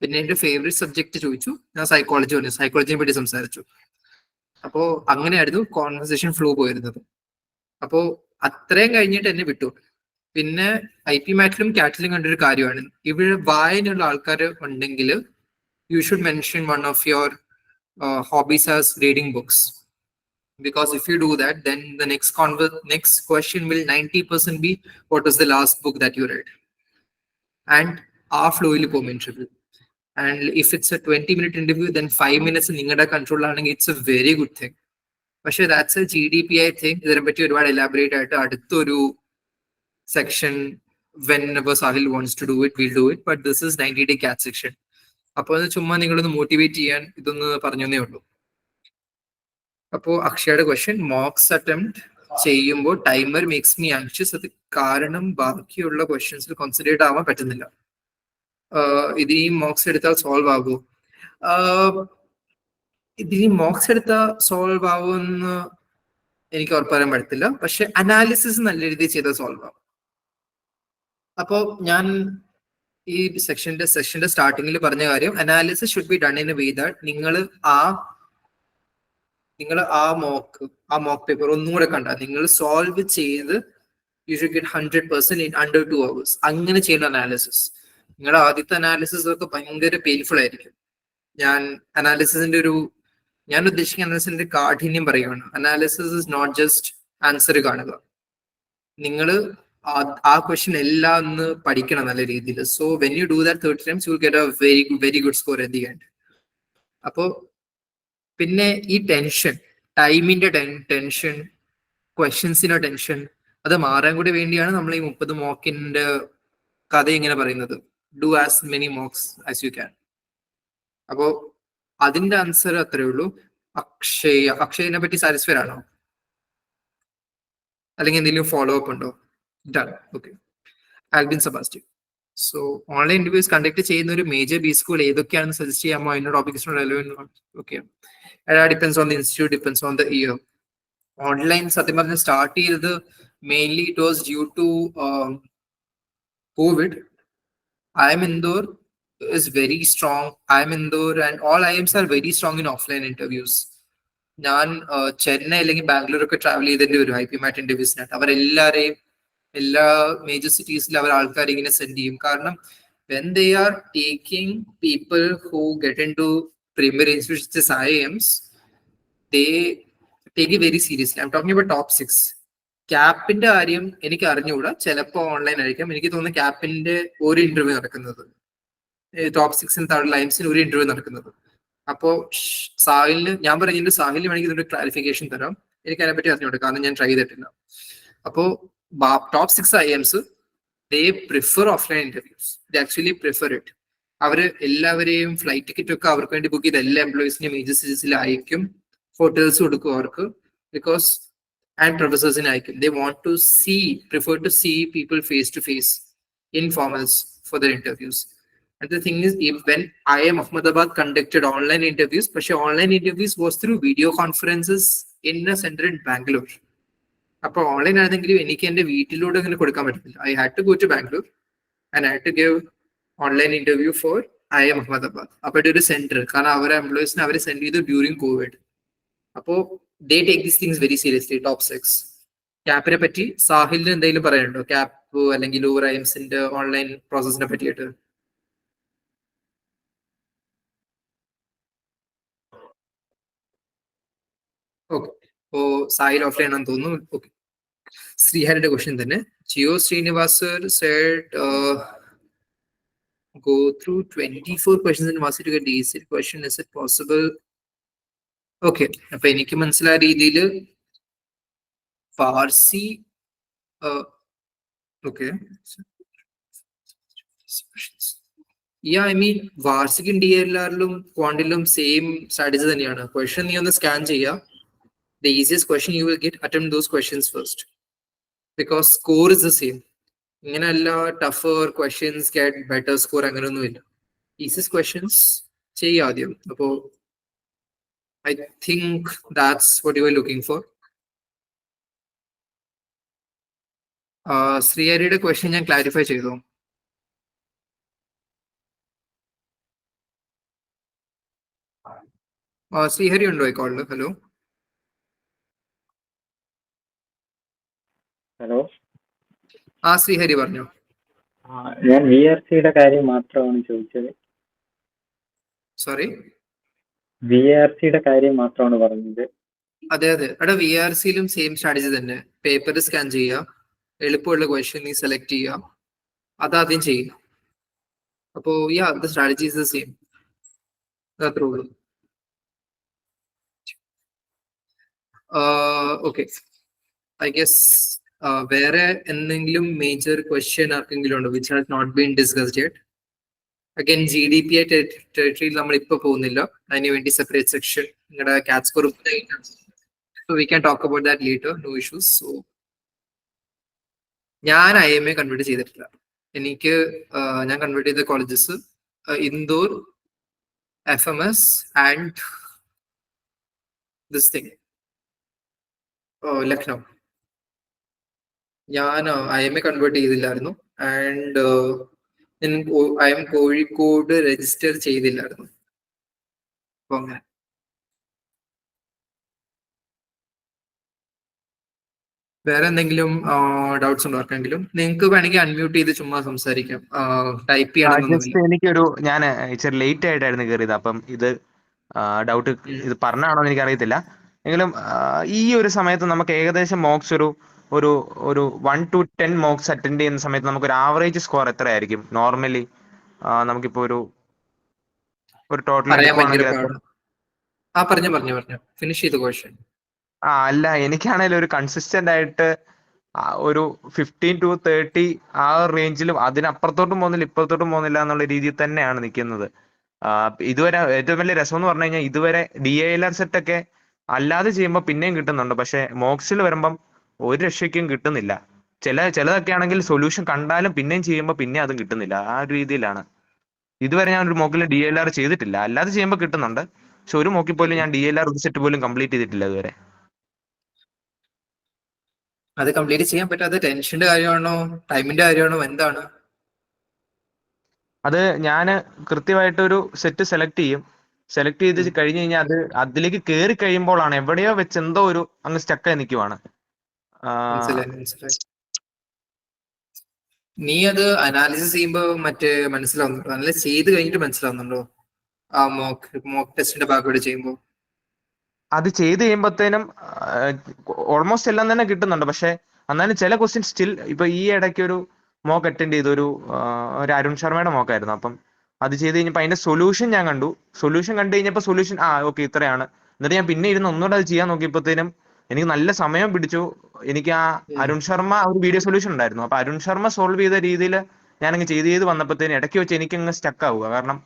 A: പിന്നെ എന്റെ ഫേവറേറ്റ് സബ്ജക്ട് ചോദിച്ചു. ഞാൻ സൈക്കോളജിയെ പറ്റി സംസാരിച്ചു. അപ്പോ അങ്ങനെയായിരുന്നു കോൺവെർസേഷൻ ഫ്ലോ പോയിരുന്നത്. അപ്പോ അത്രയും കഴിഞ്ഞിട്ട് എന്നെ വിട്ടു. പിന്നെ IP മാറ്റിലും കാറ്റിലും കണ്ടൊരു കാര്യമാണ്, ഇവിടെ വായനയുള്ള ആൾക്കാർ ഉണ്ടെങ്കിൽ you should mention one of your hobbies as reading books. Because if you do that, then the next question will 90% be, what was the last book that you read? And our flow will be interview. And if it's a 20-minute interview, then 5 minutes ningada control aanengil it's a very good thing. But that's a GDPI thing. Idare patti oru elaborate aayittu aduthoru section whenever Sahil wants to do it, we'll do it. But this is 90-day cat section. അപ്പോൾ അത് ചുമ്മാ നിങ്ങളൊന്ന് മോട്ടിവേറ്റ് ചെയ്യാൻ ഇതൊന്ന് പറഞ്ഞേ ഉള്ളൂ. അപ്പോ അക്ഷയുടെ ക്വസ്റ്റ്യൻ, മോക്സ് അറ്റംപ്റ്റ് ചെയ്യുമ്പോൾ ടൈമർ മേക്സ് മീ ആങ്ഷ്യസ്. അത് കാരണം ബാക്കിയുള്ള ക്വസ്റ്റ്യൻസിൽ കോൺസെൻട്രേറ്റ് ആവാൻ പറ്റുന്നില്ല. ഇത് ഈ മോക്സ് എടുത്താൽ സോൾവ് ആകുമോ? ഇത് ഈ മോക്സ് എടുത്താൽ സോൾവ് ആവുമെന്ന് എനിക്ക് ഉറപ്പ് പറയാൻ പറ്റത്തില്ല. പക്ഷെ അനാലിസിസ് നല്ല രീതിയിൽ ചെയ്താൽ സോൾവ് ആവും. അപ്പോ ഞാൻ ഈ സെഷന്റെ സ്റ്റാർട്ടിങ്ങിൽ പറഞ്ഞ കാര്യം, analysis should be done in a way that നിങ്ങൾ ആ മോക്ക് പേപ്പർ ഒന്നുകൂടെ കണ്ടാൽ നിങ്ങൾ സോൾവ് ചെയ്ത് you should get 100% in under 2 hours. അങ്ങനെ ചെയ്യുന്ന അനാലിസിസ്. നിങ്ങളുടെ ആദ്യത്തെ അനാലിസിസ് ഒക്കെ ഭയങ്കര പെയിൻഫുൾ ആയിരിക്കും. ഞാൻ ഉദ്ദേശിക്കുന്ന അനാലിസിന്റെ കാഠിന്യം പറയുകയാണ്. Analysis is not just answer കാണുക. നിങ്ങൾ ആ ക്വസ്റ്റ്യൻ എല്ലാം ഒന്ന് പഠിക്കണം നല്ല രീതിയിൽ. So when you do that 30 times, you will get a very good score at the end. അപ്പോ പിന്നെ ഈ ടെൻഷൻ, ടൈമിന്റെ ടെൻഷൻ, ക്വസ്റ്റ്യൻസിന്റെ ടെൻഷൻ, അത് മാറാൻ കൂടി വേണ്ടിയാണ് നമ്മൾ ഈ 30 മോക്കിന്റെ കഥ ഇങ്ങനെ പറയുന്നത്. Do as many MOOCs as you can. അപ്പോ അതിന്റെ ആൻസർ അത്രേ ഉള്ളൂ. അക്ഷയനെ പറ്റി സാറ്റിസ്ഫൈഡ് ആണോ? അല്ലെങ്കിൽ എന്തെങ്കിലും ഫോളോ അപ്പ് ഉണ്ടോ? Done. Okay. Albin Sebastian. So online interviews conduct ചെയ്യുന്ന ഒരു മേജർ ബി സ്കൂൾ ഏതൊക്കെയാണെന്ന് സജസ്റ്റ് ചെയ്യാമോ? അതിന്റെ ടോപ്പിക്സിനോട് relevant. Okay, depends on the institute, depends on the year. Online സത്യം പറഞ്ഞ സ്റ്റാർട്ട് ചെയ്തത് mainly it was due to Covid. IIM Indore is very strong. IIM Indore and all IIMs are very strong in offline interviews. ഞാൻ ചെന്നൈ അല്ലെങ്കിൽ ബാംഗ്ലൂർ ഒക്കെ ട്രാവൽ ചെയ്തതിന്റെ ഒരു IP മാറ്റ് ഇന്റർവ്യൂസിനായിട്ട് അവരെല്ലാരെയും എല്ലാ മേജർ സിറ്റീസിൽ അവർ ആൾക്കാർ ഇങ്ങനെ സെൻഡ് ചെയ്യും. കാരണം when they are taking people who get into primary institutions, IIMs, they take it very seriously. I'm talking about top 6. ക്യാപ്പിന്റെ കാര്യം എനിക്ക് അറിഞ്ഞുകൂടാ, ചിലപ്പോൾ ഓൺലൈൻ ആയിരിക്കാം. എനിക്ക് തോന്നുന്നു ക്യാപ്പിന്റെ ഒരു ഇന്റർവ്യൂ നടക്കുന്നത്, ടോപ്പ് 6 തേർഡ് ലൈൻസിന് ഒരു ഇന്റർവ്യൂ നടക്കുന്നത്. അപ്പോ സാഹിലിന് ഞാൻ പറഞ്ഞിട്ട് സാഹിലിന് വേണമെങ്കിൽ ഇതിന്റെ ക്ലാരിഫിക്കേഷൻ തരാം. എനിക്ക് അതിനെപ്പറ്റി അറിഞ്ഞുകൂടാ, കാരണം ഞാൻ ട്രൈ ചെയ്തിട്ടില്ല. അപ്പോ top 6 IIMs they prefer offline interviews. They actually prefer it. അവര് എല്ലാവരെയും ഫ്ലൈറ്റ് ടിക്കറ്റ് ഒക്കെ അവർക്ക് വേണ്ടി ബുക്ക് ചെയ്ത് എല്ലാ എംപ്ലോയീസിനെയും മേജർ സിറ്റീസിൽ അയക്കും, ഹോട്ടൽസ് കൊടുക്കും അവർക്ക്, ബിക്കോസ് ആൻഡ് പ്രൊഫസേഴ്സിനെ അയക്കും. They want to prefer to see people face to face, informals for their interviews. And the thing is, when IIM Ahmedabad conducted online interviews, പക്ഷേ online interviews was through video conferences in a center in Bangalore. അപ്പോൾ ഓൺലൈൻ ആണെങ്കിലും എനിക്ക് എന്റെ വീട്ടിലൂടെ അങ്ങനെ കൊടുക്കാൻ പറ്റത്തില്ല. I had to go to Bangalore and I had to give online interview for IIM Ahmedabad. അപ്പോൾ ഒരു സെന്റർ, കാരണം അവരെ എംപ്ലോയീസിനെ അവരെ സെൻഡ് ചെയ്തു ഡ്യൂറിങ് കോവിഡ്. അപ്പോൾ they take these things very seriously. Top 6 ക്യാപ്പിനെ പറ്റി സാഹിലിന് എന്തെങ്കിലും പറയാനുണ്ടോ? ക്യാപ്പ് അല്ലെങ്കിൽ ഓവർ IIMസിന്റെ ഓൺലൈൻ പ്രോസസ്സിനെ പറ്റിയിട്ട്? ഓക്കെ, അപ്പോ സാഹിൽ ഓഫ്ലൈൻ ആണെന്ന് തോന്നുന്നു. ഓക്കെ, ശ്രീഹരിയുടെ ക്വസ്റ്റ്യൻ തന്നെ. ജിയോ ശ്രീനിവാസർ said go through 24 questions in Vasi to get the easy question. Is it possible? Okay, അപ്പൊ എനിക്ക് മനസ്സിലായ രീതിയിൽ ഫാർസി ഓക്കെ ഐ മീൻ വാർഷിക്കും DLRലും ക്വാണ്ടിലും സെയിം സ്ട്രാറ്റജി തന്നെയാണ്. ക്വസ്റ്റ്യൻ നീ ഒന്ന് സ്കാൻ ചെയ്യുക. The easiest question you will get, attempt those questions first, because score is the same. ഇങ്ങനെയല്ല tougher questions get better score, അങ്ങനെയൊന്നുമില്ല. Easiest questions ചെയ്യുക ആദ്യം. അപ്പോ I think that's what you were looking for. ശ്രീഹരിയുടെ ക്വസ്റ്റ്യൻ ഞാൻ ക്ലാരിഫൈ ചെയ്തു. ശ്രീഹരി ഉണ്ടോ ഈ കോളില്? ഹലോ
H: ഹലോ,
A: ശ്രീഹരി പറഞ്ഞു.
H: ഞാൻ VRCയുടെ കാര്യം മാത്രമാണ് ചോദിച്ചത്.
A: സോറി,
H: VRCയുടെ കാര്യം മാത്രമാണ് പറഞ്ഞത്.
A: അതെ അവിടെ VRCയിലും സെയിം സ്ട്രാറ്റജി തന്നെ. പേപ്പർ സ്കാൻ ചെയ്യുക, എളുപ്പമുള്ള ക്വസ്റ്റ്യൻ നീ സെലക്ട് ചെയ്യുക, അതാദ്യം ചെയ്യുക. അപ്പോ the strategy is the same. അത്രേ ഉള്ളൂ. ഓക്കെ, ഐ ഗെസ് വേറെ എന്തെങ്കിലും മേജർ ക്വസ്റ്റ്യൻ ആർക്കെങ്കിലും ഉണ്ടോ which has not been discussed yet? Again GDPI ടെറിട്ടറിയിൽ നമ്മൾ ഇപ്പൊ പോകുന്നില്ല, അതിന് വേണ്ടി സെപ്പറേറ്റ് സെക്ഷൻ നിങ്ങളുടെ CAT score so we can talk about that later, no issues. So ഞാൻ IIMA കൺവേർട്ട് ചെയ്തിട്ടില്ല. എനിക്ക് ഞാൻ കൺവേർട്ട് ചെയ്ത colleges Indore, FMS and this thing Lucknow. ഞാൻ IIMA കൺവേർട്ട് ചെയ്തില്ലായിരുന്നു. ആൻഡ് IIM കോഴിക്കോട് രജിസ്റ്റർ ചെയ്തില്ലായിരുന്നു. അപ്പൊ അങ്ങനെ. വേറെ എന്തെങ്കിലും ഡൗട്ട്സ് ഉണ്ടോ ആർക്കെങ്കിലും? നിങ്ങൾക്ക് വേണമെങ്കിൽ അൺമ്യൂട്ട് ചെയ്ത് ചുമ്മാ സംസാരിക്കാം, ടൈപ്പ് ചെയ്യണം.
I: എനിക്കൊരു ഞാൻ ഇച്ചിരി ലേറ്റ് ആയിട്ടായിരുന്നു കയറിയത്, അപ്പം ഇത് ഡൗട്ട് ഇത് പറഞ്ഞാണോ എന്ന് എനിക്കറിയത്തില്ല. എങ്കിലും ഈ ഒരു സമയത്ത് നമുക്ക് ഏകദേശം മോക്സ് ഒരു 1 to 10 മോക്സ് അറ്റൻഡ് ചെയ്യുന്ന സമയത്ത് നമുക്കൊരു ആവറേജ് സ്കോർ എത്രയായിരിക്കും നോർമലി? നമുക്കിപ്പോ ഒരു ടോട്ടൽ
A: പറഞ്ഞു ഫിനിഷ് ചെയ്ത ക്വസ്റ്റ്യൻ.
I: അല്ല, എനിക്കാണെങ്കിൽ ഒരു കൺസിസ്റ്റന്റ് ആയിട്ട് ഒരു 15 to 30 ആ റേഞ്ചിലും അതിനപ്പുറത്തോട്ടും പോകുന്നില്ല ഇപ്പുറത്തോട്ടും പോകുന്നില്ല എന്നുള്ള രീതിയിൽ തന്നെയാണ് നിൽക്കുന്നത്. ഇതുവരെ ഏറ്റവും വലിയ രസം എന്ന് പറഞ്ഞു കഴിഞ്ഞാൽ ഇതുവരെ DILR സെറ്റ് ഒക്കെ അല്ലാതെ ചെയ്യുമ്പോൾ പിന്നെയും കിട്ടുന്നുണ്ട്, പക്ഷെ മോക്സിൽ വരുമ്പം ഒരു രക്ഷയ്ക്കും കിട്ടുന്നില്ല. ചിലതൊക്കെ ആണെങ്കിൽ സൊല്യൂഷൻ കണ്ടാലും പിന്നെയും ചെയ്യുമ്പോൾ പിന്നെ അതും കിട്ടുന്നില്ല. ആ ഒരു രീതിയിലാണ്. ഇതുവരെ ഞാൻ ഒരു മോക്കിൽ DILR ചെയ്തിട്ടില്ല, അല്ലാതെ ചെയ്യുമ്പോൾ കിട്ടുന്നുണ്ട്. പക്ഷെ ഒരു മോക്കിൽ പോലും ഞാൻ DILR ഒരു സെറ്റ് പോലും കംപ്ലീറ്റ് ചെയ്തിട്ടില്ല ഇതുവരെ.
A: അത് കംപ്ലീറ്റ് ചെയ്യാൻ പറ്റാതെ ടെൻഷന്റെ കാര്യമാണോ ടൈമിന്റെ കാര്യമാണോ എന്താണ്?
I: അത് ഞാൻ കൃത്യമായിട്ട് ഒരു സെറ്റ് സെലക്ട് ചെയ്ത് കഴിഞ്ഞ് കഴിഞ്ഞാൽ അത് അതിലേക്ക് കയറി കഴിയുമ്പോഴാണ് എവിടെയോ വെച്ച് എന്തോ ഒരു അങ്ങ് സ്റ്റക്കായി നിൽക്കുവാണ്.
A: മനസ്സിലായി. നീ അത് അനാലിസിസ് ചെയ്യുമ്പോ മനസ്സിലാവുന്നുണ്ടോ? അനാലിസിസ് ചെയ്ത് കഴിഞ്ഞിട്ട് മനസ്സിലാവുന്നുണ്ടോ? ആ മോക്ക് ടെസ്റ്റിന്റെ ഭാഗമായിട്ട് ചെയ്യുമ്പോൾ?
I: അത് ചെയ്ത് കഴിയുമ്പോഴത്തേനും ഓൾമോസ്റ്റ് എല്ലാം തന്നെ കിട്ടുന്നുണ്ട്. പക്ഷെ എന്നാലും ചില ക്വസ്റ്റ്യൻ സ്റ്റിൽ ഇപ്പൊ ഈ ഇടയ്ക്ക് ഒരു മോക്ക് അറ്റൻഡ് ചെയ്ത ഒരു അരുൺ ശർമ്മയുടെ മോക്കായിരുന്നു. അപ്പം അത് ചെയ്ത് കഴിഞ്ഞപ്പോൾ അതിന്റെ സൊല്യൂഷൻ ഞാൻ കണ്ടു. സൊല്യൂഷൻ കണ്ടു കഴിഞ്ഞപ്പോൾ സൊല്യൂഷൻ ഓക്കെ ഇത്രയാണ്. എന്നിട്ട് ഞാൻ പിന്നെ ഇരുന്ന് ഒന്നുകൂടെ അത് ചെയ്യാൻ നോക്കിയപ്പോഴത്തേനും എനിക്ക് നല്ല സമയം പിടിച്ചു. എനിക്ക് ആ അരുൺ ശർമ്മ ഒരു വീഡിയോ സൊല്യൂഷൻ ഉണ്ടായിരുന്നു. അപ്പൊ അരുൺ ശർമ്മ സോൾവ് ചെയ്ത രീതിയിൽ ഞാനങ്ങ് ചെയ്ത് വന്നപ്പോഴത്തേനും ഇടയ്ക്ക് വെച്ച് എനിക്കങ്ങ് സ്റ്റക്ക് ആവുക. കാരണം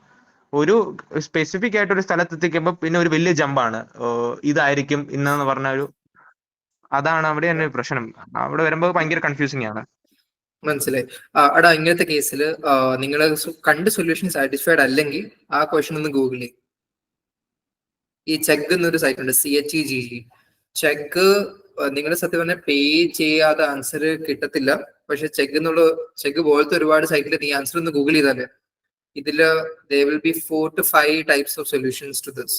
I: ഒരു സ്പെസിഫിക് ആയിട്ട് ഒരു സ്ഥലത്ത് എത്തിക്കുമ്പോൾ പിന്നെ ഒരു വലിയ ജമ്പാണ്. ഇതായിരിക്കും ഇന്നെന്ന് പറഞ്ഞ ഒരു അതാണ് അവിടെ തന്നെ ഒരു പ്രശ്നം. അവിടെ വരുമ്പോൾ ഭയങ്കര കൺഫ്യൂസിങ് ആണ്.
A: മനസ്സിലായി. എടാ, ഇങ്ങനത്തെ കേസിൽ നിങ്ങൾ കണ്ട് സൊല്യൂഷൻ സാറ്റിസ്ഫൈഡ് അല്ലെങ്കിൽ ആ ക്വസ്റ്റൻ ഒന്ന് ഗൂഗിൾ ചെയ്യും. ഈ ചെക്ക് എന്നൊരു സൈറ്റ് ഉണ്ട്, CHEGG. ചെക്ക് നിങ്ങൾ സത്യം പറഞ്ഞാൽ പേ ചെയ്യാതെ ആൻസർ കിട്ടത്തില്ല. പക്ഷെ ചെക്ക് പോലത്തെ ഒരുപാട് സൈറ്റിൽ നീ ആൻസർ ഒന്ന് ഗൂഗിൾ ചെയ്താല് ഇതില് there will be 4 to 5 types of solutions to this.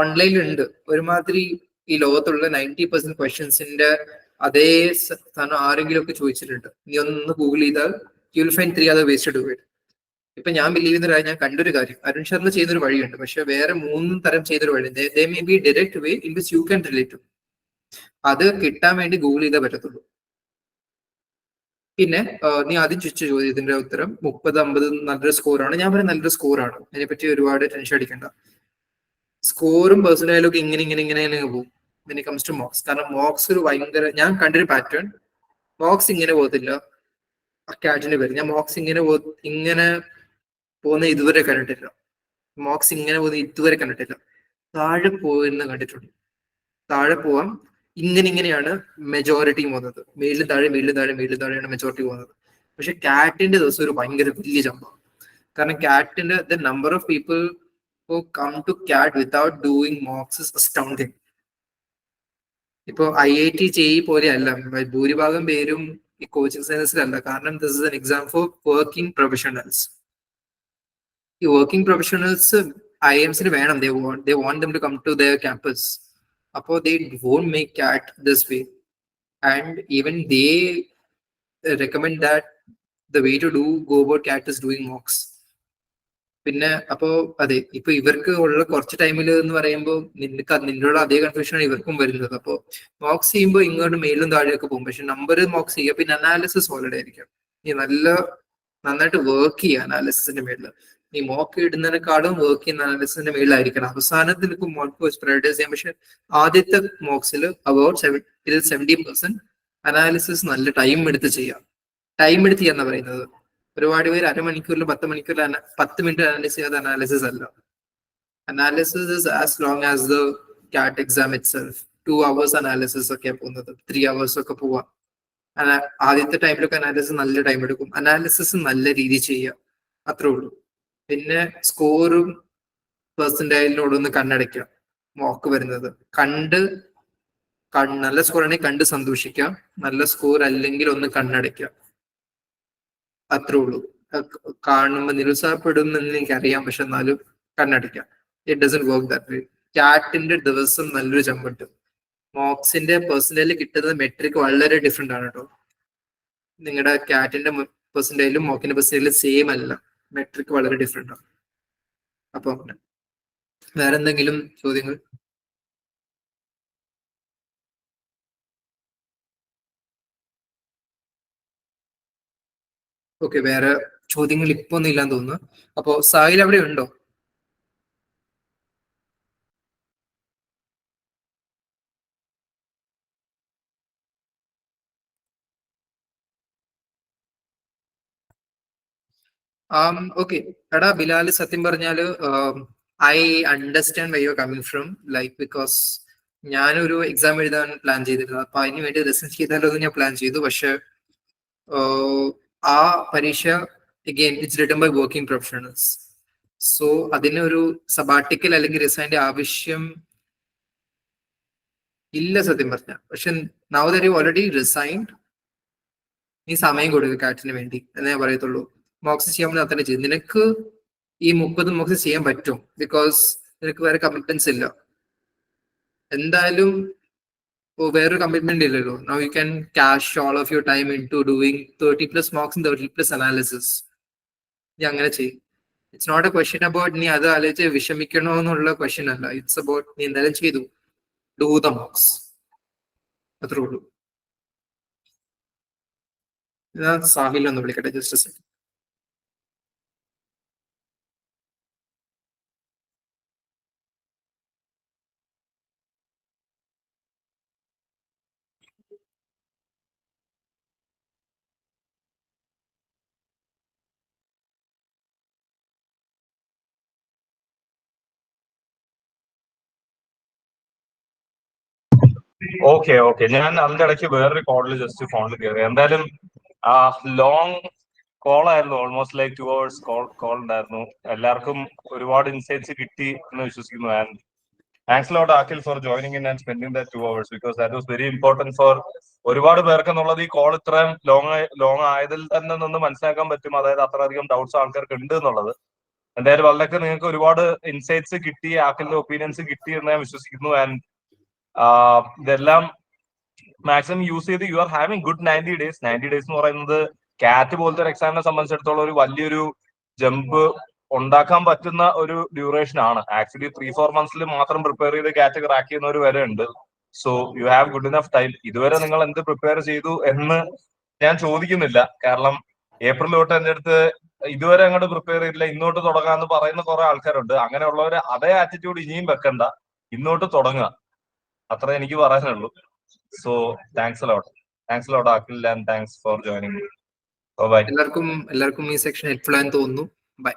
A: ഓൺലൈനിൽ ഉണ്ട്. ഒരുമാതിരി ഈ ലോകത്തുള്ള 90% ക്വസ്റ്റ്യൻസിന്റെ അതേ സ്ഥാനം ആരെങ്കിലും ഒക്കെ ചോദിച്ചിട്ടുണ്ട്. നീ ഒന്ന് ഗൂഗിൾ ചെയ്താൽ U will find 3 other ways to do it. ഇപ്പൊ ഞാൻ ബിലീവ് ചെയ്യുന്ന ഒരു കാര്യം, ഞാൻ കണ്ടൊരു കാര്യം, അരുൺ ശർമ്മ ചെയ്യുന്നൊരു വഴിയുണ്ട്. പക്ഷെ വേറെ 3 തരം ചെയ്തൊരു വഴി, they may be direct way in which you can relate. അത് കിട്ടാൻ വേണ്ടി ഗൂഗിൾ ചെയ്തേ പറ്റത്തുള്ളൂ. പിന്നെ നീ ആദ്യം ചോദിച്ച ചോദ്യത്തിന്റെ ഉത്തരം 30-50 നല്ലൊരു സ്കോറാണ്. ഞാൻ പറയുന്നത് നല്ലൊരു സ്കോറാണ്. അതിനെപ്പറ്റി ഒരുപാട് ടെൻഷൻ അടിക്കണ്ട. സ്കോറും പേഴ്സണലും ഒക്കെ ഇങ്ങനെ പോകും when it comes to MOOCs. കാരണം മോക്സ് ഒരു ഭയങ്കര, ഞാൻ കണ്ടൊരു പാറ്റേൺ, മോക്സ് ഇങ്ങനെ പോകത്തില്ല, കാറ്റിന് പേര്. ഞാൻ മോക്സ് ഇങ്ങനെ പോകുന്ന ഇതുവരെ കണ്ടിട്ടില്ല. മോക്സ് ഇങ്ങനെ പോകുന്ന ഇതുവരെ കണ്ടിട്ടില്ല. താഴെ പോകുന്ന കണ്ടിട്ടുണ്ട്. താഴെ പോവാം ഇങ്ങനെയാണ് മെജോറിറ്റി പോകുന്നത്. മേളിൽ താഴെയാണ് മെജോറിറ്റി പോകുന്നത്. പക്ഷെ കാറ്റിന്റെ ദിവസം ഒരു ഭയങ്കര വലിയ ജമ്പാണ്. കാരണം കാറ്റിന്റെ the number of people who come to CAT without doing mocks is astounding. ഇപ്പോ IIT JEE പോലെ അല്ല, ഭൂരിഭാഗം പേരും ഈ കോച്ചിങ് സെന്റേഴ്സിലല്ല. കാരണം this is an exam for working professionals. ഈ വർക്കിംഗ് പ്രൊഫഷണൽസ് IIMസിന് വേണം. they want them to come to their campus. അപ്പോൾ they won't make CAT this way, and even they recommend that the way to go about CAT is doing mocks. പിന്നെ അപ്പോ അതെ, ഇപ്പൊ ഇവർക്ക് ഉള്ള കുറച്ച് ടൈമിൽ എന്ന് പറയുമ്പോൾ നിന്നുള്ള അതേ കൺഫ്യൂഷനാണ് ഇവർക്കും വരുന്നത്. അപ്പോ മോക്സ് ചെയ്യുമ്പോൾ ഇങ്ങോട്ട് മേലും താഴെയൊക്കെ പോകും. പക്ഷെ നമ്പർ മോക്സ് ചെയ്യുക, പിന്നെ അനാലിസിസ് ഓൾറെഡി ആയിരിക്കും. നീ നന്നായിട്ട് വർക്ക് ചെയ്യുക അനാലിസിസിന്റെ മേളിൽ. നീ മോക്ക് ഇടുന്നതിനെക്കാളും വർക്ക് ചെയ്യുന്ന അനാലിസിസിന്റെ മേളിലായിരിക്കണം. അവസാനത്തിൽ ഇപ്പൊ മോക്ക് പ്രയോറിറ്റൈസ് ചെയ്യാം. പക്ഷെ ആദ്യത്തെ മോക്സിൽ അബൌട്ട് 70% അനാലിസിസ് നല്ല ടൈം എടുത്ത് ചെയ്യാം. ടൈം എടുത്ത് ചെയ്യാന്നാ പറയുന്നത്. ഒരുപാട് പേര് അരമണിക്കൂറിൽ 10 മണിക്കൂറിൽ 10 മിനിറ്റ് അനാലിസ് ചെയ്യാതെ അനാലിസിസ് അല്ല. Analysis is as long as the CAT exam itself. 2 hours analysis ഒക്കെ പോകുന്നത്, 3 hours ഒക്കെ പോവാം. ആദ്യത്തെ ടൈമിലൊക്കെ അനാലിസിസ് നല്ല ടൈം എടുക്കും. അനാലിസിസ് നല്ല രീതിയിൽ ചെയ്യുക, അത്രേ ഉള്ളൂ. പിന്നെ സ്കോറും പെർസെന്റൈലിനോടൊന്ന് കണ്ണടയ്ക്കാം. മോക്ക് വരുന്നത് നല്ല സ്കോർ ആണെങ്കിൽ കണ്ട് സന്തോഷിക്കാം. നല്ല സ്കോർ അല്ലെങ്കിൽ ഒന്ന് കണ്ണടയ്ക്കാം, അത്രേ ഉള്ളൂ. കാണുമ്പോൾ നിരുത്സാഹപ്പെടുമെന്ന് എനിക്കറിയാം, പക്ഷെ എന്നാലും കണ്ണടയ്ക്കാം. It doesn't work that way. CATന്റെ ദിവസം നല്ലൊരു ജമ്പുണ്ട്. മോക്സിന്റെ പെർസെന്റേജിൽ കിട്ടുന്ന മെട്രിക് വളരെ ഡിഫറെന്റ് ആണ് കേട്ടോ. നിങ്ങളുടെ CATന്റെ പെർസെന്റേജിലും മോക്കിന്റെ പെർസെന്റേജിലും സെയിം അല്ല, മെട്രിക് വളരെ ഡിഫറെന്റ് ആണ്. അപ്പൊ വേറെ എന്തെങ്കിലും ചോദ്യങ്ങൾ? ഓക്കെ, വേറെ ചോദ്യങ്ങൾ ഇപ്പൊ ഒന്നും ഇല്ലാന്ന് തോന്നുന്നു. അപ്പോ സാഹിൽ അവിടെ ഉണ്ടോ? ഓക്കെ. എടാ ബിലാൽ, സത്യം പറഞ്ഞാല് I understand why you are coming from. Like because ഞാനൊരു എക്സാം എഴുതാൻ പ്ലാൻ ചെയ്തിരുന്നു. അപ്പൊ അതിന് വേണ്ടി റിസർച്ച് ചെയ്താലോ ഞാൻ പ്ലാൻ ചെയ്തു. പക്ഷെ ആ പരീക്ഷ again it's written by working professionals. So അതിനൊരു സബാട്ടിക്കൽ അല്ലെങ്കിൽ റിസൈൻ്റെ ആവശ്യം ഇല്ല സത്യം പറഞ്ഞ. പക്ഷെ now that you already resigned, നീ സമയം കൊടുക്കുക കാറ്റിന് വേണ്ടി എന്നേ പറയത്തുള്ളൂ. മോക്സ് ചെയ്യാൻ പറ്റുന്ന അത്ര ചെയ്യും. നിനക്ക് ഈ 30 മോക്സ് ചെയ്യാൻ പറ്റും, ബിക്കോസ് നിനക്ക് വേറെ കമ്മിറ്റ്മെന്റ്സ് ഇല്ല. എന്തായാലും വേറൊരു കമ്മിറ്റ്മെന്റ് ഇല്ലല്ലോ. Now you can cash all of your time into doing 30+ mocks 30+ analysis. നീ അങ്ങനെ ചെയ്യും. It's not a question about നീ അത് ആലോചിച്ച് വിഷമിക്കണോ എന്നുള്ള ക്വസ്റ്റ്യൻ അല്ല. ഇറ്റ്സ് അബൌട്ട് നീ എന്തായാലും ചെയ്തു, ഡു ദ മോക്സ്, അത്രേ ഉള്ളൂ. ഞാൻ സാഹിൽ ഒന്ന് വിളിക്കട്ടെ, ജസ്റ്റ് സെക്കൻഡ്.
B: ഓക്കെ ഓക്കെ, ഞാൻ അതിന്റെ ഇടയ്ക്ക് വേറൊരു കോളിൽ ജസ്റ്റ് ഫോണിൽ കയറി. എന്തായാലും ലോങ് കോൾ ആയിരുന്നു, ഓൾമോസ്റ്റ് ലൈക്ക് 2 hours കോൾ ഉണ്ടായിരുന്നു. എല്ലാവർക്കും ഒരുപാട് ഇൻസൈറ്റ്സ് കിട്ടി എന്ന് വിശ്വസിക്കുന്നു. And thanks lot Akhil for joining in and spending that 2 hours because that was very important for ഒരുപാട് പേർക്ക് എന്നുള്ളത് ഈ കോൾ ഇത്രയും ലോങ് ആയതിൽ തന്നെ നിന്ന് മനസ്സിലാക്കാൻ പറ്റും. അതായത് അത്രയധികം ഡൗട്ട്സ് ആൾക്കാർക്ക് ഉണ്ട് എന്നുള്ളത്. എന്തായാലും അതിലൊക്കെ നിങ്ങൾക്ക് ഒരുപാട് ഇൻസൈറ്റ്സ് കിട്ടി, ആക്കിലിന്റെ ഒപ്പീനിയൻസ് കിട്ടി എന്ന് ഞാൻ വിശ്വസിക്കുന്നു. ആൻഡ് ഇതെല്ലാം മാക്സിമം യൂസ് ചെയ്ത് you are having good 90 days. 90 days എന്ന് പറയുന്നത് കാറ്റ് പോലത്തെ ഒരു എക്സാമിനെ സംബന്ധിച്ചിടത്തോളം ഒരു വലിയൊരു ജമ്പ് ഉണ്ടാക്കാൻ പറ്റുന്ന ഒരു ഡ്യൂറേഷൻ ആണ്. ആക്ച്വലി 3-4 months മാത്രം പ്രിപ്പയർ ചെയ്ത് കാറ്റ് ക്രാക്ക് ചെയ്യുന്നവർ വരെ ഉണ്ട്. So you have good enough time. ഇതുവരെ നിങ്ങൾ എന്ത് പ്രിപ്പയർ ചെയ്തു എന്ന് ഞാൻ ചോദിക്കുന്നില്ല, കാരണം ഏപ്രിൽ തൊട്ട് എന്റെ അടുത്ത് ഇതുവരെ അങ്ങോട്ട് പ്രിപ്പയർ ചെയ്തില്ല, ഇന്നോട്ട് തുടങ്ങാന്ന് പറയുന്ന കുറെ ആൾക്കാരുണ്ട്. അങ്ങനെയുള്ളവര് അതേ ആറ്റിറ്റ്യൂഡ് ഇനിയും വെക്കണ്ട, ഇന്നോട്ട് തുടങ്ങുക, അത്ര എനിക്ക് പറയാനുള്ളൂ. So thanks lot Akhil, and thanks for joining. Bye.
A: എല്ലാവർക്കും ഈ സെക്ഷൻ ഹെൽപ്ഫുൾ ആയെന്ന് തോന്നുന്നു. ബൈ.